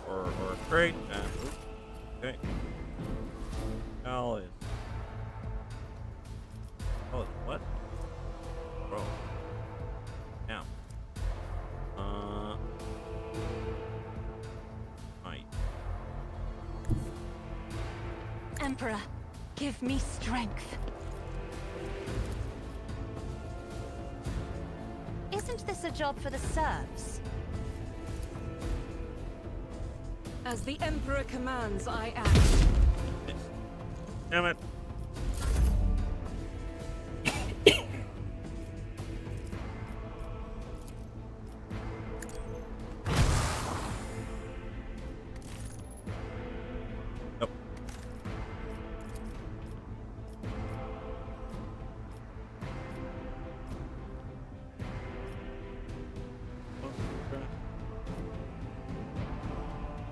or a crate and oops, okay. Cal is what? Bro. Now. Right. Emperor, give me strength. Isn't this a job for the serfs? As the Emperor commands, I act. Damn it. Yep.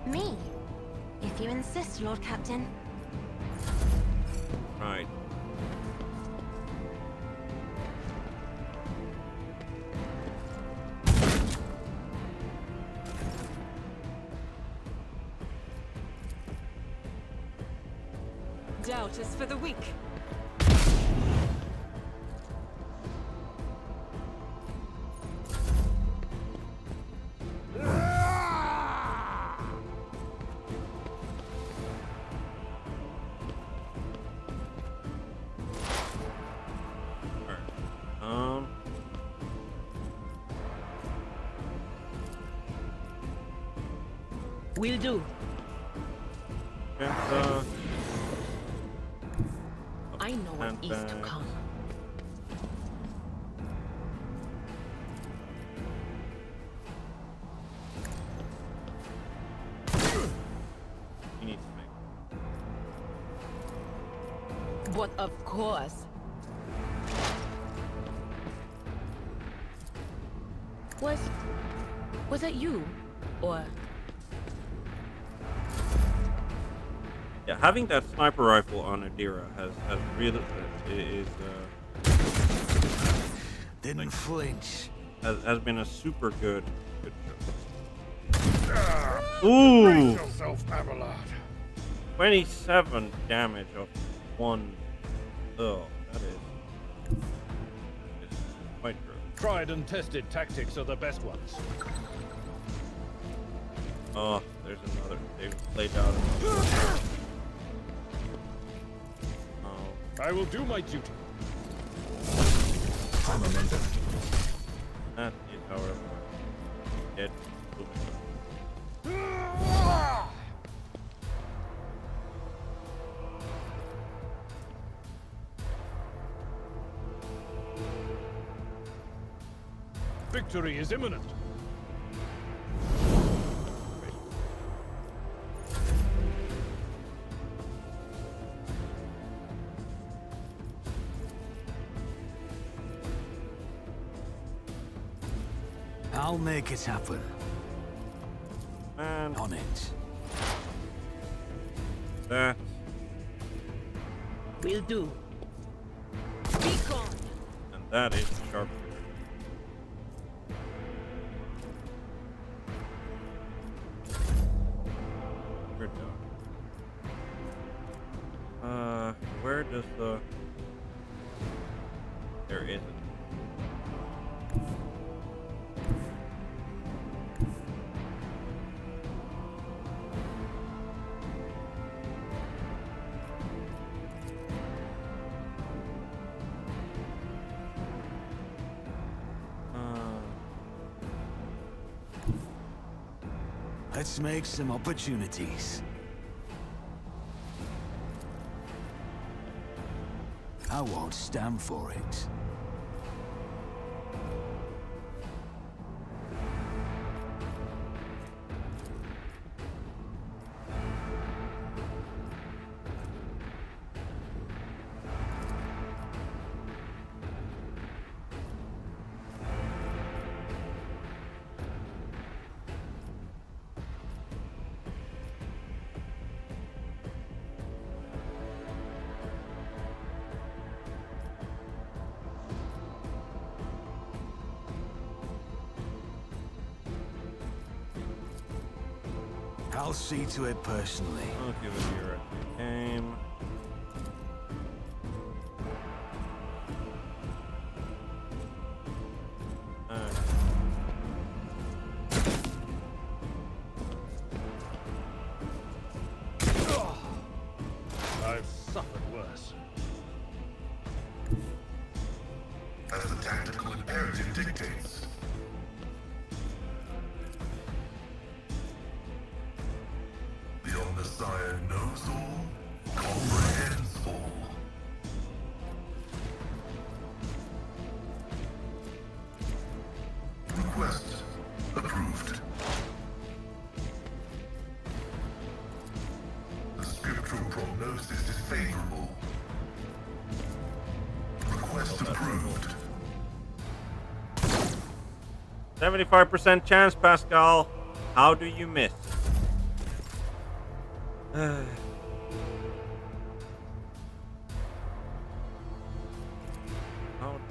Me? If you insist, Lord Captain. Right. Doubt is for the weak. Will do. And, I know what and, is to come. you need to make. But of course. Was that you? Or Yeah, having that sniper rifle on Adira has really Didn't flinch. has been a super good choice. Ooh, Yourself, Abelard. 27 damage of one. Oh, that is quite good. Tried and tested tactics are the best ones. Oh, there's another. They've laid out another. Oh, I will do my duty. that is, however, dead. Victory is imminent. I'll make it happen. Man, On it. that. will do. Be gone. And that is sharp. Good dog. Where does the... There isn't. Let's make some opportunities. I won't stand for it. I'll see to it personally. I'll give it your game. I've suffered worse. As the tactical imperative dictates. The Omnissiah knows all, comprehends all. Request approved. The scriptural prognosis is favorable. Request approved. 75% chance, Pascal. How do you miss? How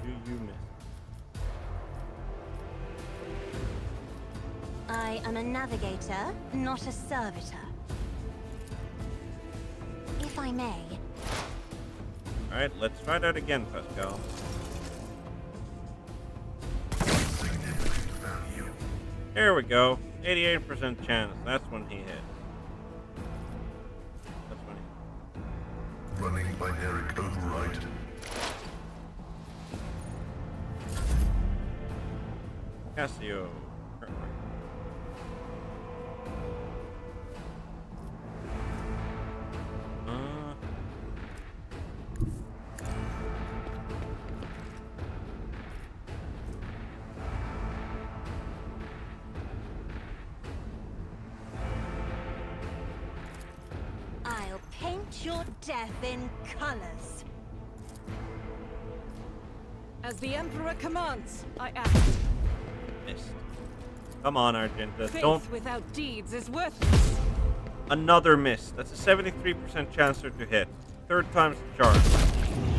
do you miss? I am a navigator, not a servitor. If I may. Alright, let's try that again, Pascal. Significant value. Here we go. 88% chance. That's when he hit. That's when he... Running binaric override. Casio. I'll paint your death in colors. As the Emperor commands, I act. Missed. Come on, Argenta. Faith Don't... without deeds is worthless. Another miss. That's a 73% chance to hit. Third time's the charm.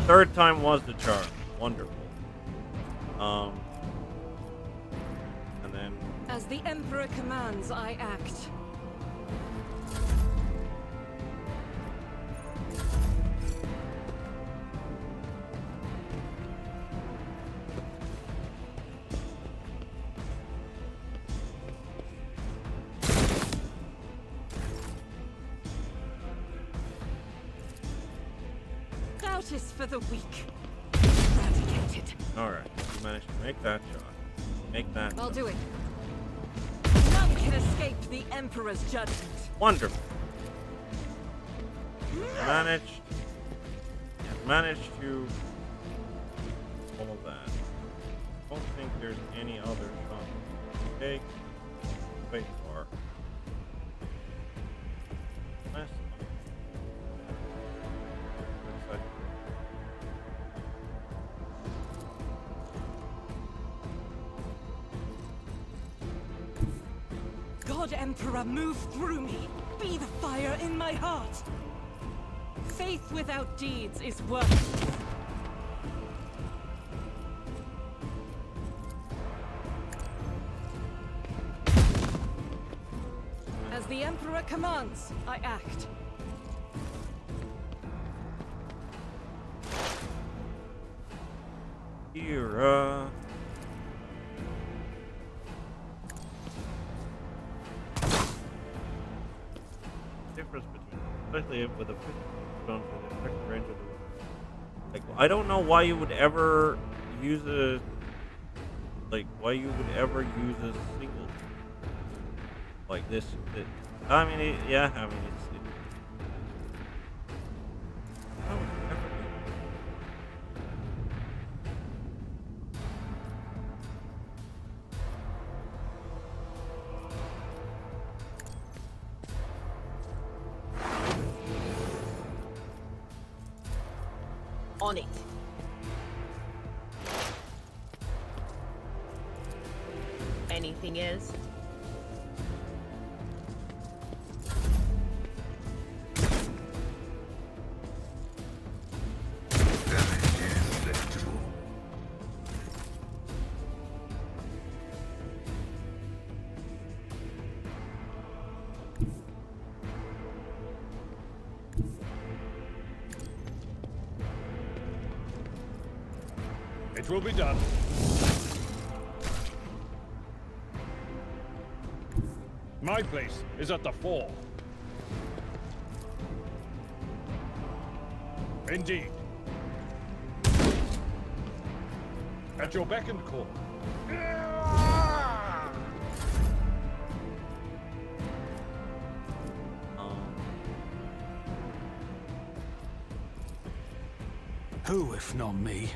Third time was the charm. Wonderful. And then... As the Emperor commands, I act. Doubt is for the weak. Eradicated. Alright. You managed to make that shot. Make that I'll shot. do it. None can escape the Emperor's judgment. Wonderful. Managed to all that. I don't think there's any other shot to take. Wait for. Last one. Looks like- God Emperor, move through me. Be the fire in my heart. Faith without deeds is worthless. As the Emperor commands, I act. Here, difference between, especially with a 50 stone for the effective range of the, like, I don't know why you would ever use a, like, why you would ever use a single, like this. I mean, yeah. I mean, it's. How would you ever do On it. Anything else? Damage is negligible. It will be done. My place is at the fore. Indeed. At your beck and call. Who, if not me?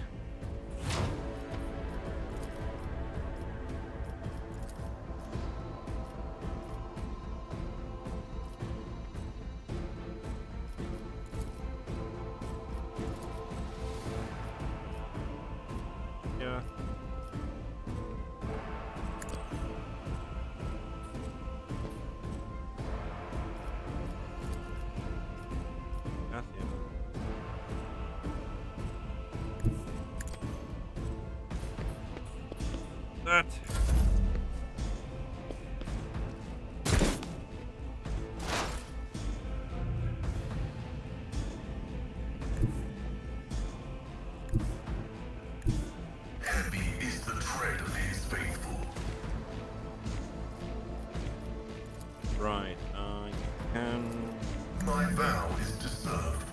Yeah. That's it. That. Heavy is the tread of his faithful. Right. You can. My vow is to serve.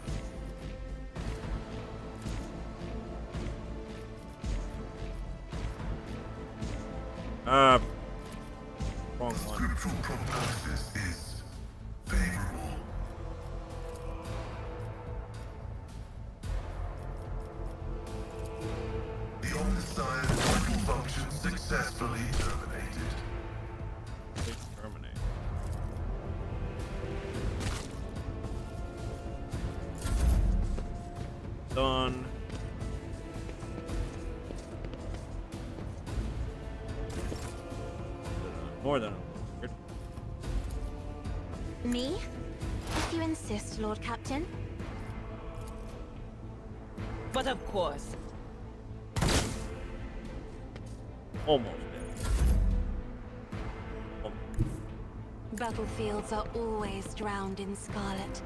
Wrong one. Scriptural prognosis is favorable. The Omnissiah's vital function successfully terminated. Please terminate. Done. More than a Me? If you insist, Lord Captain. But of course. almost dead. Battlefields are always drowned in scarlet.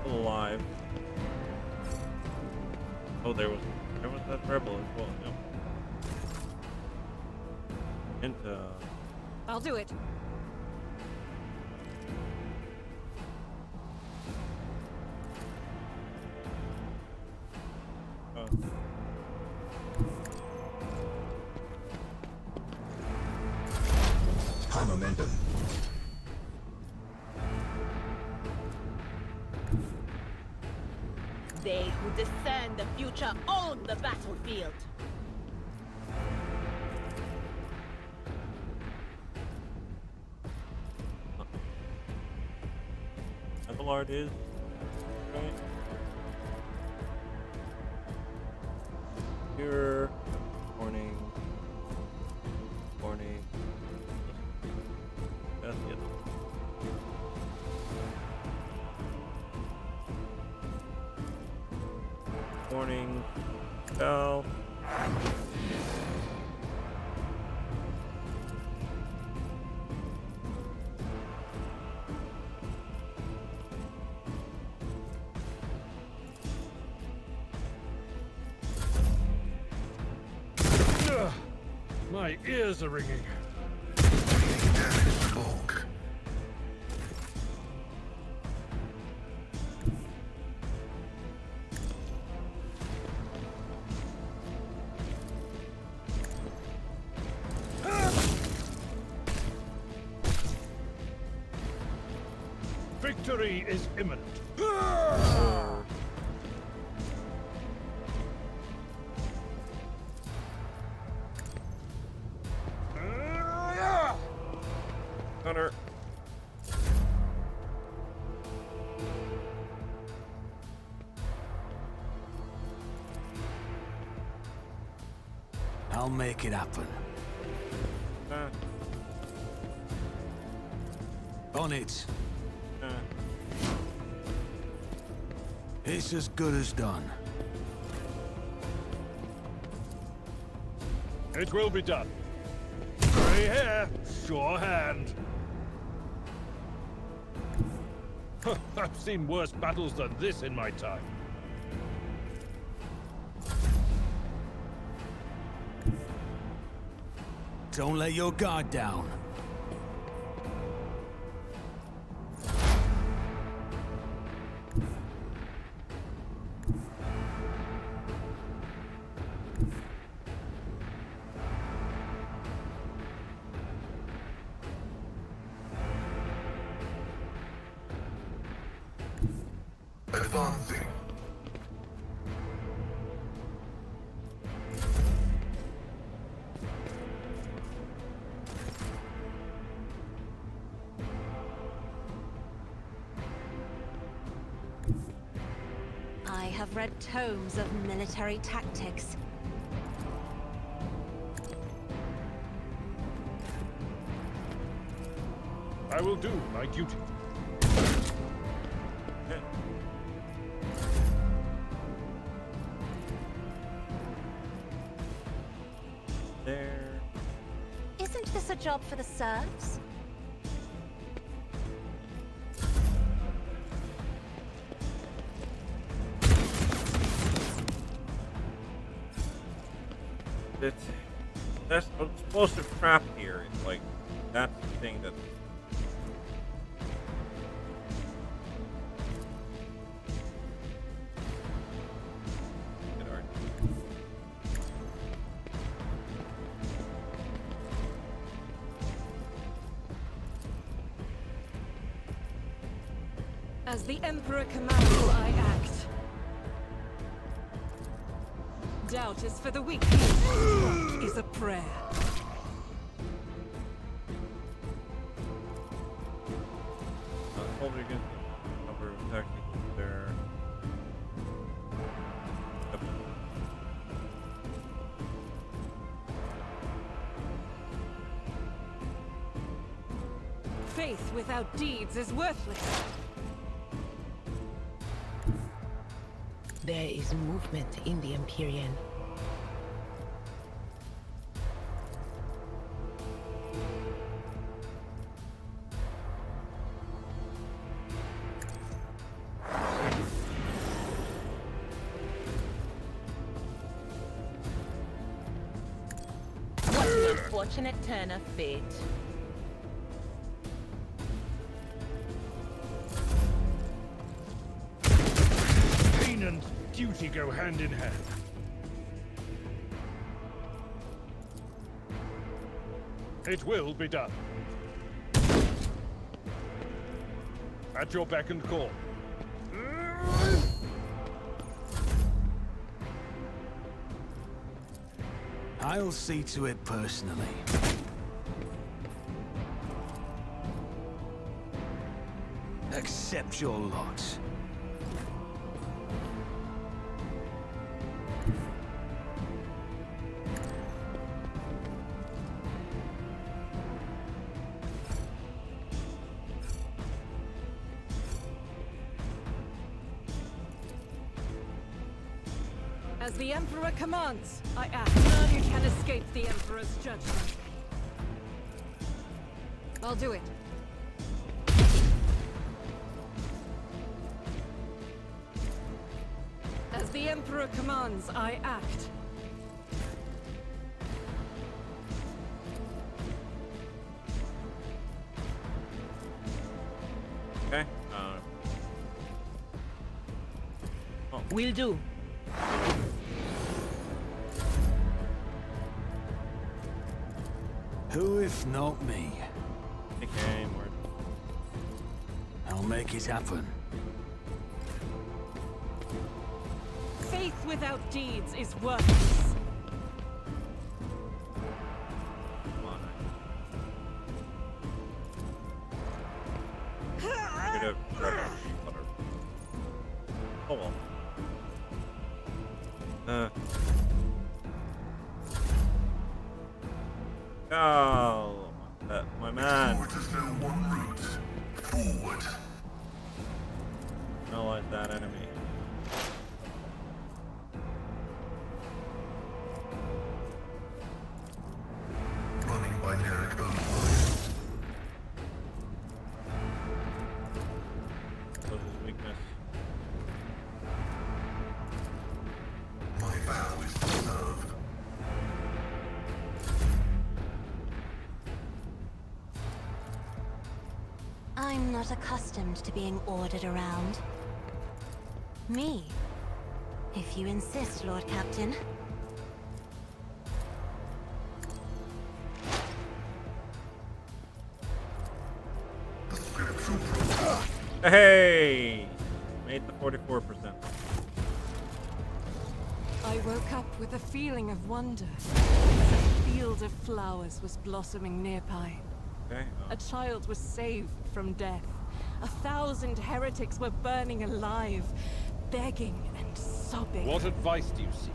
Alive. Oh, there was that rebel as well. Yep. Into. I'll do it. High momentum. They who discern the future own the battlefield. Abelard is right here. Warning. Warning. That's it. Warning. Bell. My ears are ringing. Damage to bulk. Victory is imminent. Hunter. I'll make it happen. On it. It's as good as done. It will be done. Grey hair, sure hand. I've seen worse battles than this in my time. Don't let your guard down. Advancing. I have read tomes of military tactics. I will do my duty. There. Isn't this a job for the serfs? That's explosive trap here. It's like that's the thing that. Good art. As the Emperor commands, I act. Doubt is for the weak. What is a prayer? Hold against the number of tactics there. Yep. Faith without deeds is worthless. There is movement in the Empyrean. What an unfortunate turn of fate. Pain and duty go hand in hand. It will be done. At your beck and call. I'll see to it personally. Accept your lot. As the Emperor commands, I act. None can escape the Emperor's judgment. I'll do it. As the Emperor commands, I act. Okay. Will do. Who if not me? Okay, more. I'll make it happen. Faith without deeds is worthless. Come on. Could have tried to butter. Oh well. Oh, my man. Forward is now one route. Forward. Analyze that enemy. Running binaric override. Close his weakness. My vow is to serve. I'm not accustomed to being ordered around. Me? If you insist, Lord Captain. The spiritual program. Hey! Made the 44%. I woke up with a feeling of wonder. A field of flowers was blossoming nearby. Okay. A child was saved from death. 1,000 heretics were burning alive, begging and sobbing. What advice do you seek?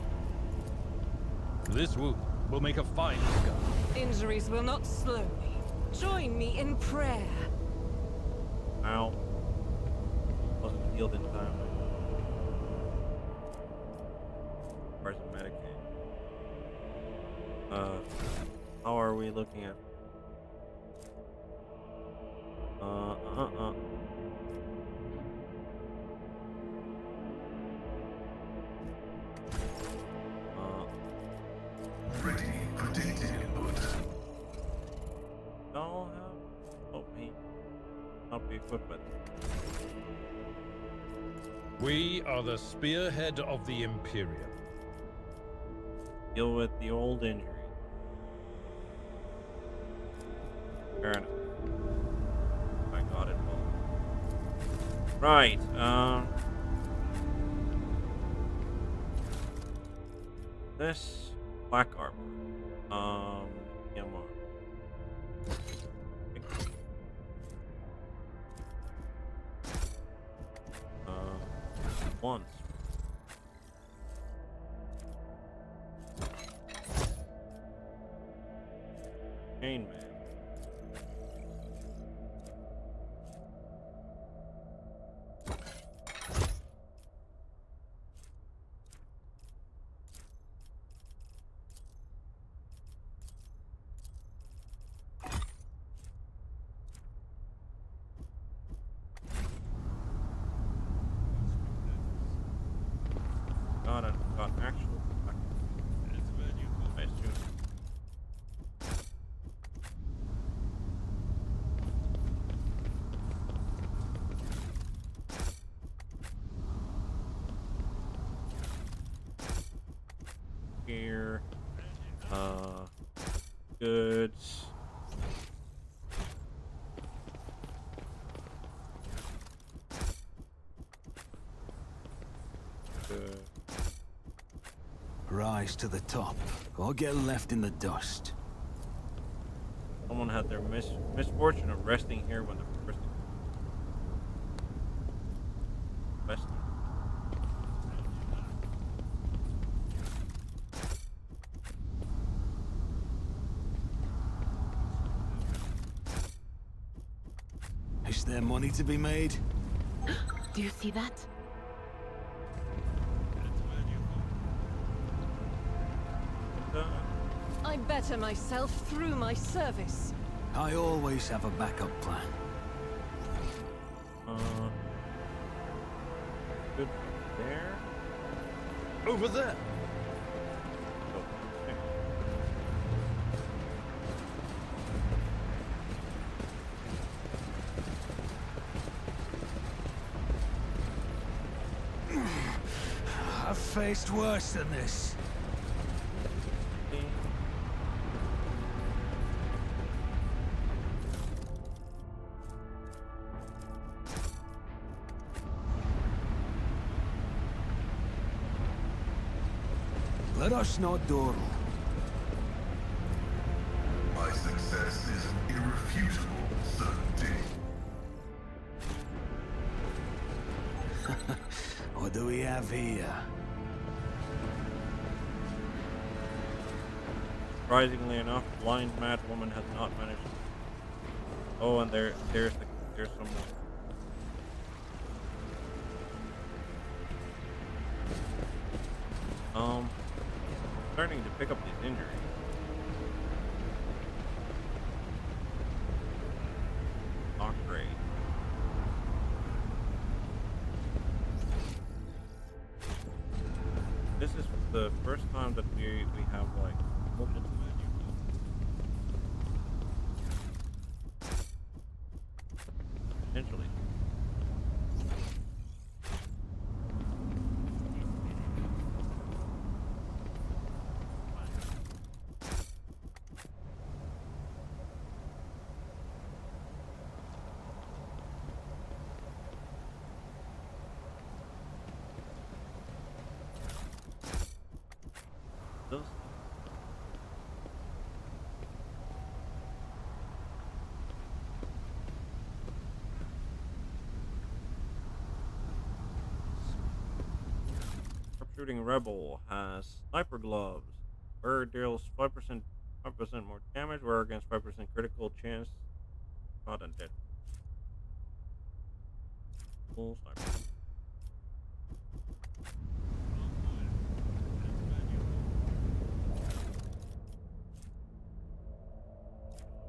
This wound will make a fine scar. Injuries will not slow me. Join me in prayer. Ow. Wasn't healed in time. Where's the Medicaid? How are we looking at? Ready for data input. I'll have. Oh, he. Not be equipped with. We are the spearhead of the Imperium. Deal with the old injury. Fair enough. I got it all. Right, this black armor. EMR. Once. Chain man. Got actual. I assume. Here, goods. Good. Rise to the top, or get left in the dust. Someone had their misfortune of resting here when the first resting. Is there money to be made? Do you see that? I better myself through my service. I always have a backup plan. Good there. Over there. Oh, okay. I've faced worse than this. Let us not dawdle. My success is an irrefutable certainty. What do we have here? Surprisingly enough, blind mad woman has not managed. Oh, and there's someone. Starting to pick up these injuries. Not great. This is the first time that we have like multiple menus. Potentially. Those Sharpshooting Rebel has sniper gloves. Wearer deals 5% more damage. Wearer against 5% critical chance. Not undead. Full sniper.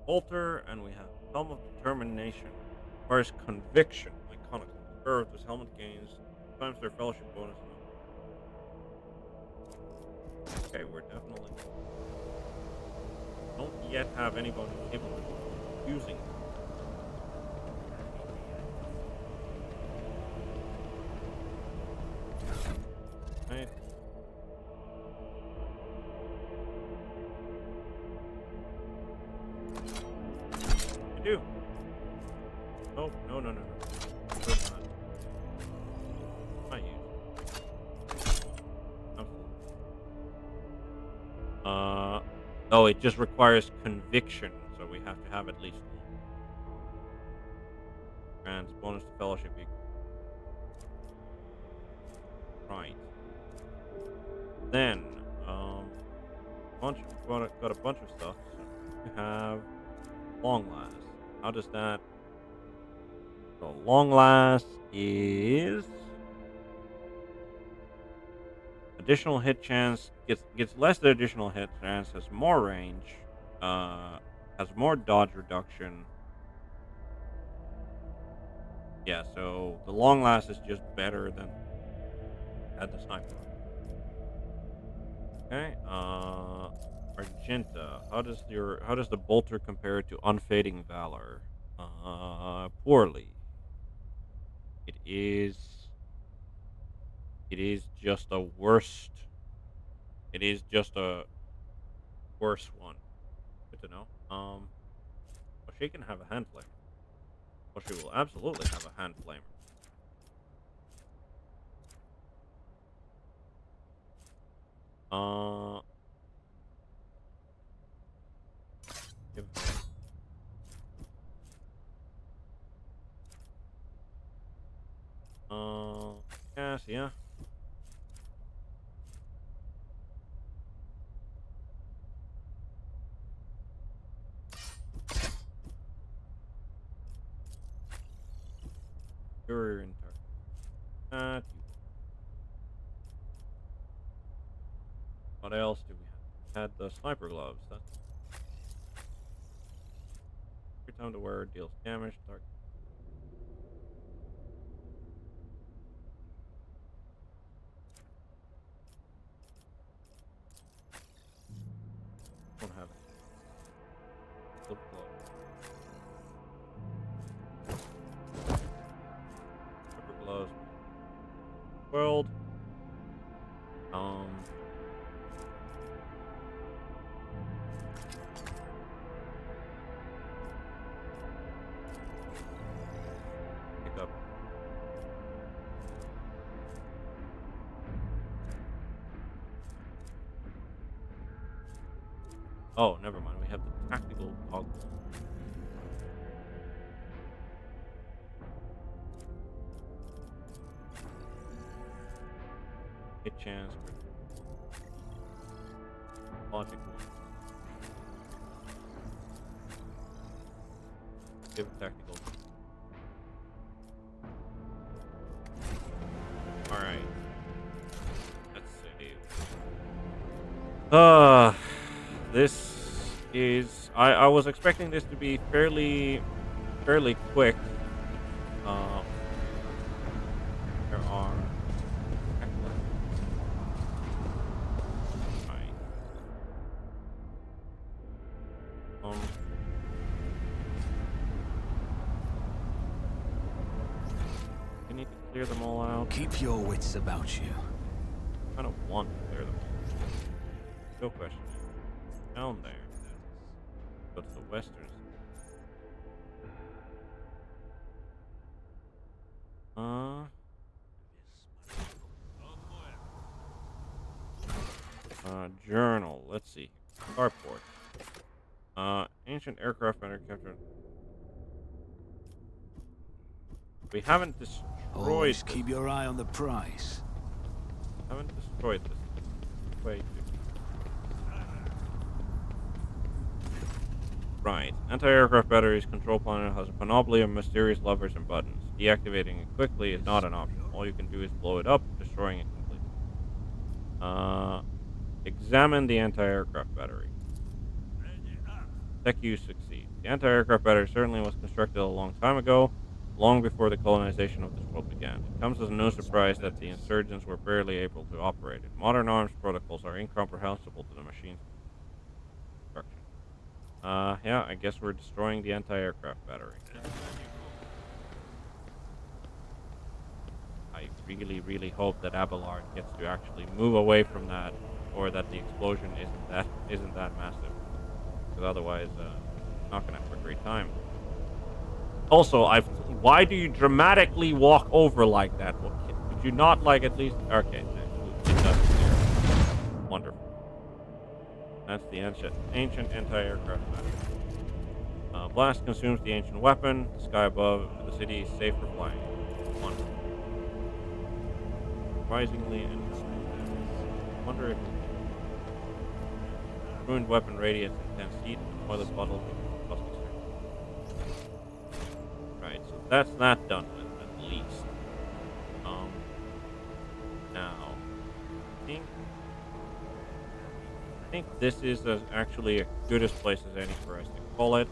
Bolter, and we have Helm of Determination. Requires conviction. Iconic. Wearer of this helmet gains times their fellowship bonus. Okay, we're definitely don't yet have anybody able to using it. Right. I do. Oh, no. Good not. I use. Oh, it just requires conviction, so we have to have at least one. And bonus to fellowship. Right. Then, got a bunch of stuff. So we have long last. How does that? So long last is additional hit chance, gets less than additional hit chance, has more range, has more dodge reduction. Yeah, so the long last is just better than the sniper. Okay, Argenta. How does the bolter compare to unfading valor? Poorly. It is just a worst. It is just a worse one. Good to know. Well, she can have a hand flamer. Well, she will absolutely have a hand flamer. Give yes, yeah. You're in target. What else do we have? We had the sniper gloves. That's every time the wearer deals damage. Target. Don't have it. Flip glove. Sniper gloves. World. Pick up. Oh, never mind. We have the tactical goggles. Hit chance. Logical. Give it tactical. Alright. Let's save. This is I was expecting this to be fairly quick. There are right. We need to clear them all out. Keep your wits about you. I kind of want to clear them all. No question. Down there. Go to the western journal. Let's see. Starport. Ancient aircraft under captured. We haven't destroyed. Always keep your eye on the prize. Haven't destroyed this. Wait. Right. Anti-aircraft batteries control planet has a panoply of mysterious levers and buttons. Deactivating it quickly is not an option. All you can do is blow it up, destroying it completely. Examine the anti-aircraft battery. Tech use succeeds. The anti-aircraft battery certainly was constructed a long time ago, long before the colonization of this world began. It comes as no surprise that the insurgents were barely able to operate it. Modern arms protocols are incomprehensible to the machine's construction. Yeah, I guess we're destroying the anti-aircraft battery. I really, really hope that Abelard gets to actually move away from that, or that the explosion isn't that massive. Because otherwise, not gonna have a great time. Also, why do you dramatically walk over like that? Could you not like at least? Okay, it does. Wonderful. That's the ancient anti-aircraft battery. Blast consumes the ancient weapon. The sky above the city is safe for flying. Wonderful. Surprisingly, and wonder if ruined weapon radiates intense heat. Toilet bottle. Right, so that's that done with at least. Now, I think this is actually as good a place as any for us to call it.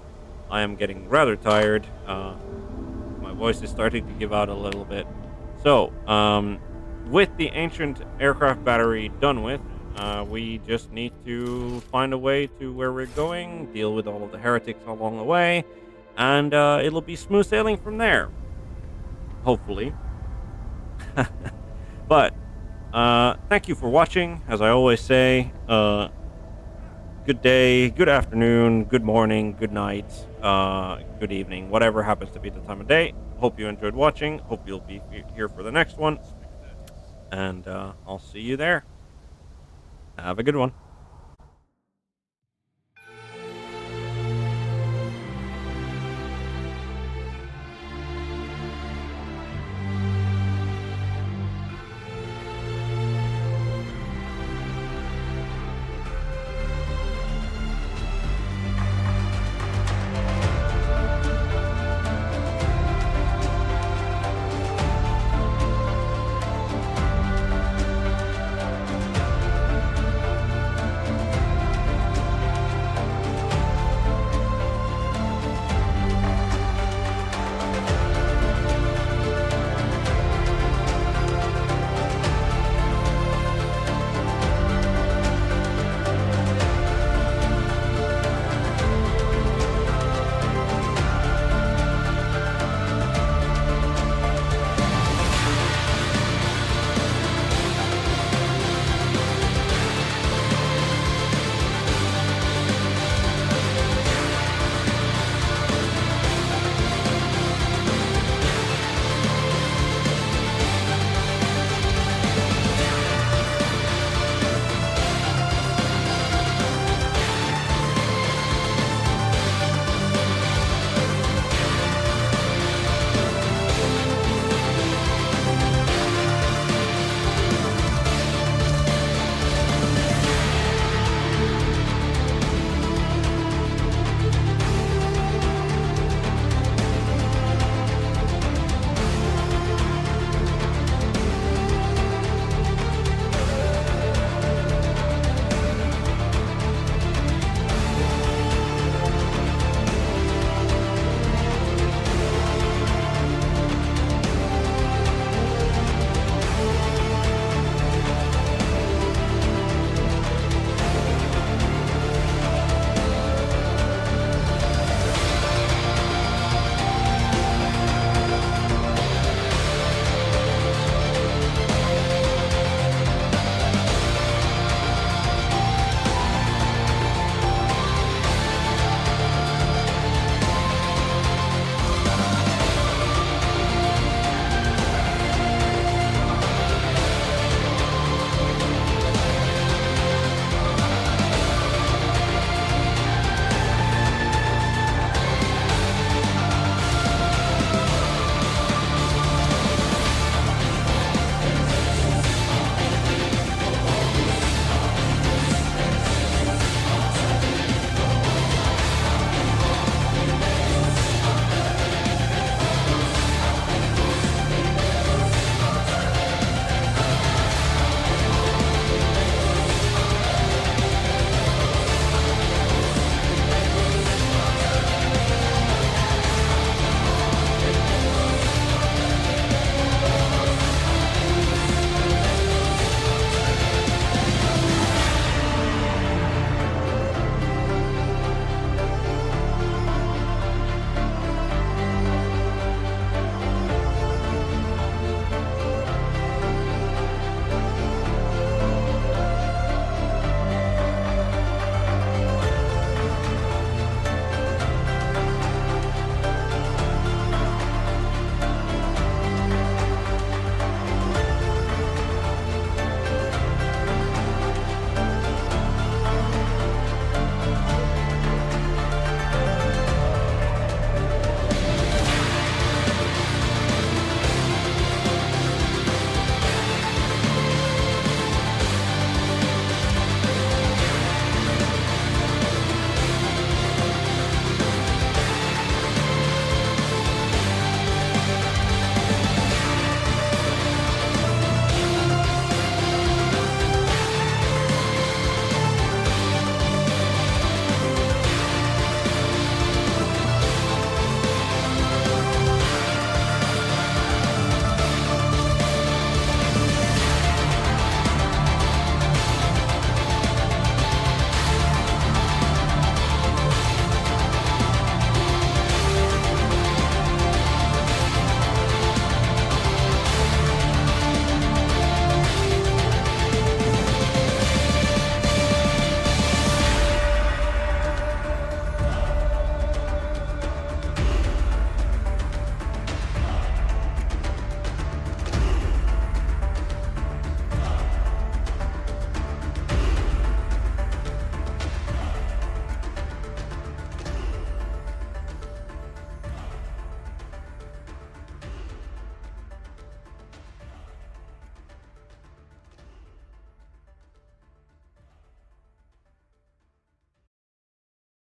I am getting rather tired. My voice is starting to give out a little bit. So, with the ancient aircraft battery done with, we just need to find a way to where we're going, deal with all of the heretics along the way, and it'll be smooth sailing from there. Hopefully. But, thank you for watching. As I always say, good day, good afternoon, good morning, good night, good evening, whatever happens to be the time of day. Hope you enjoyed watching. Hope you'll be here for the next one. And I'll see you there. Have a good one.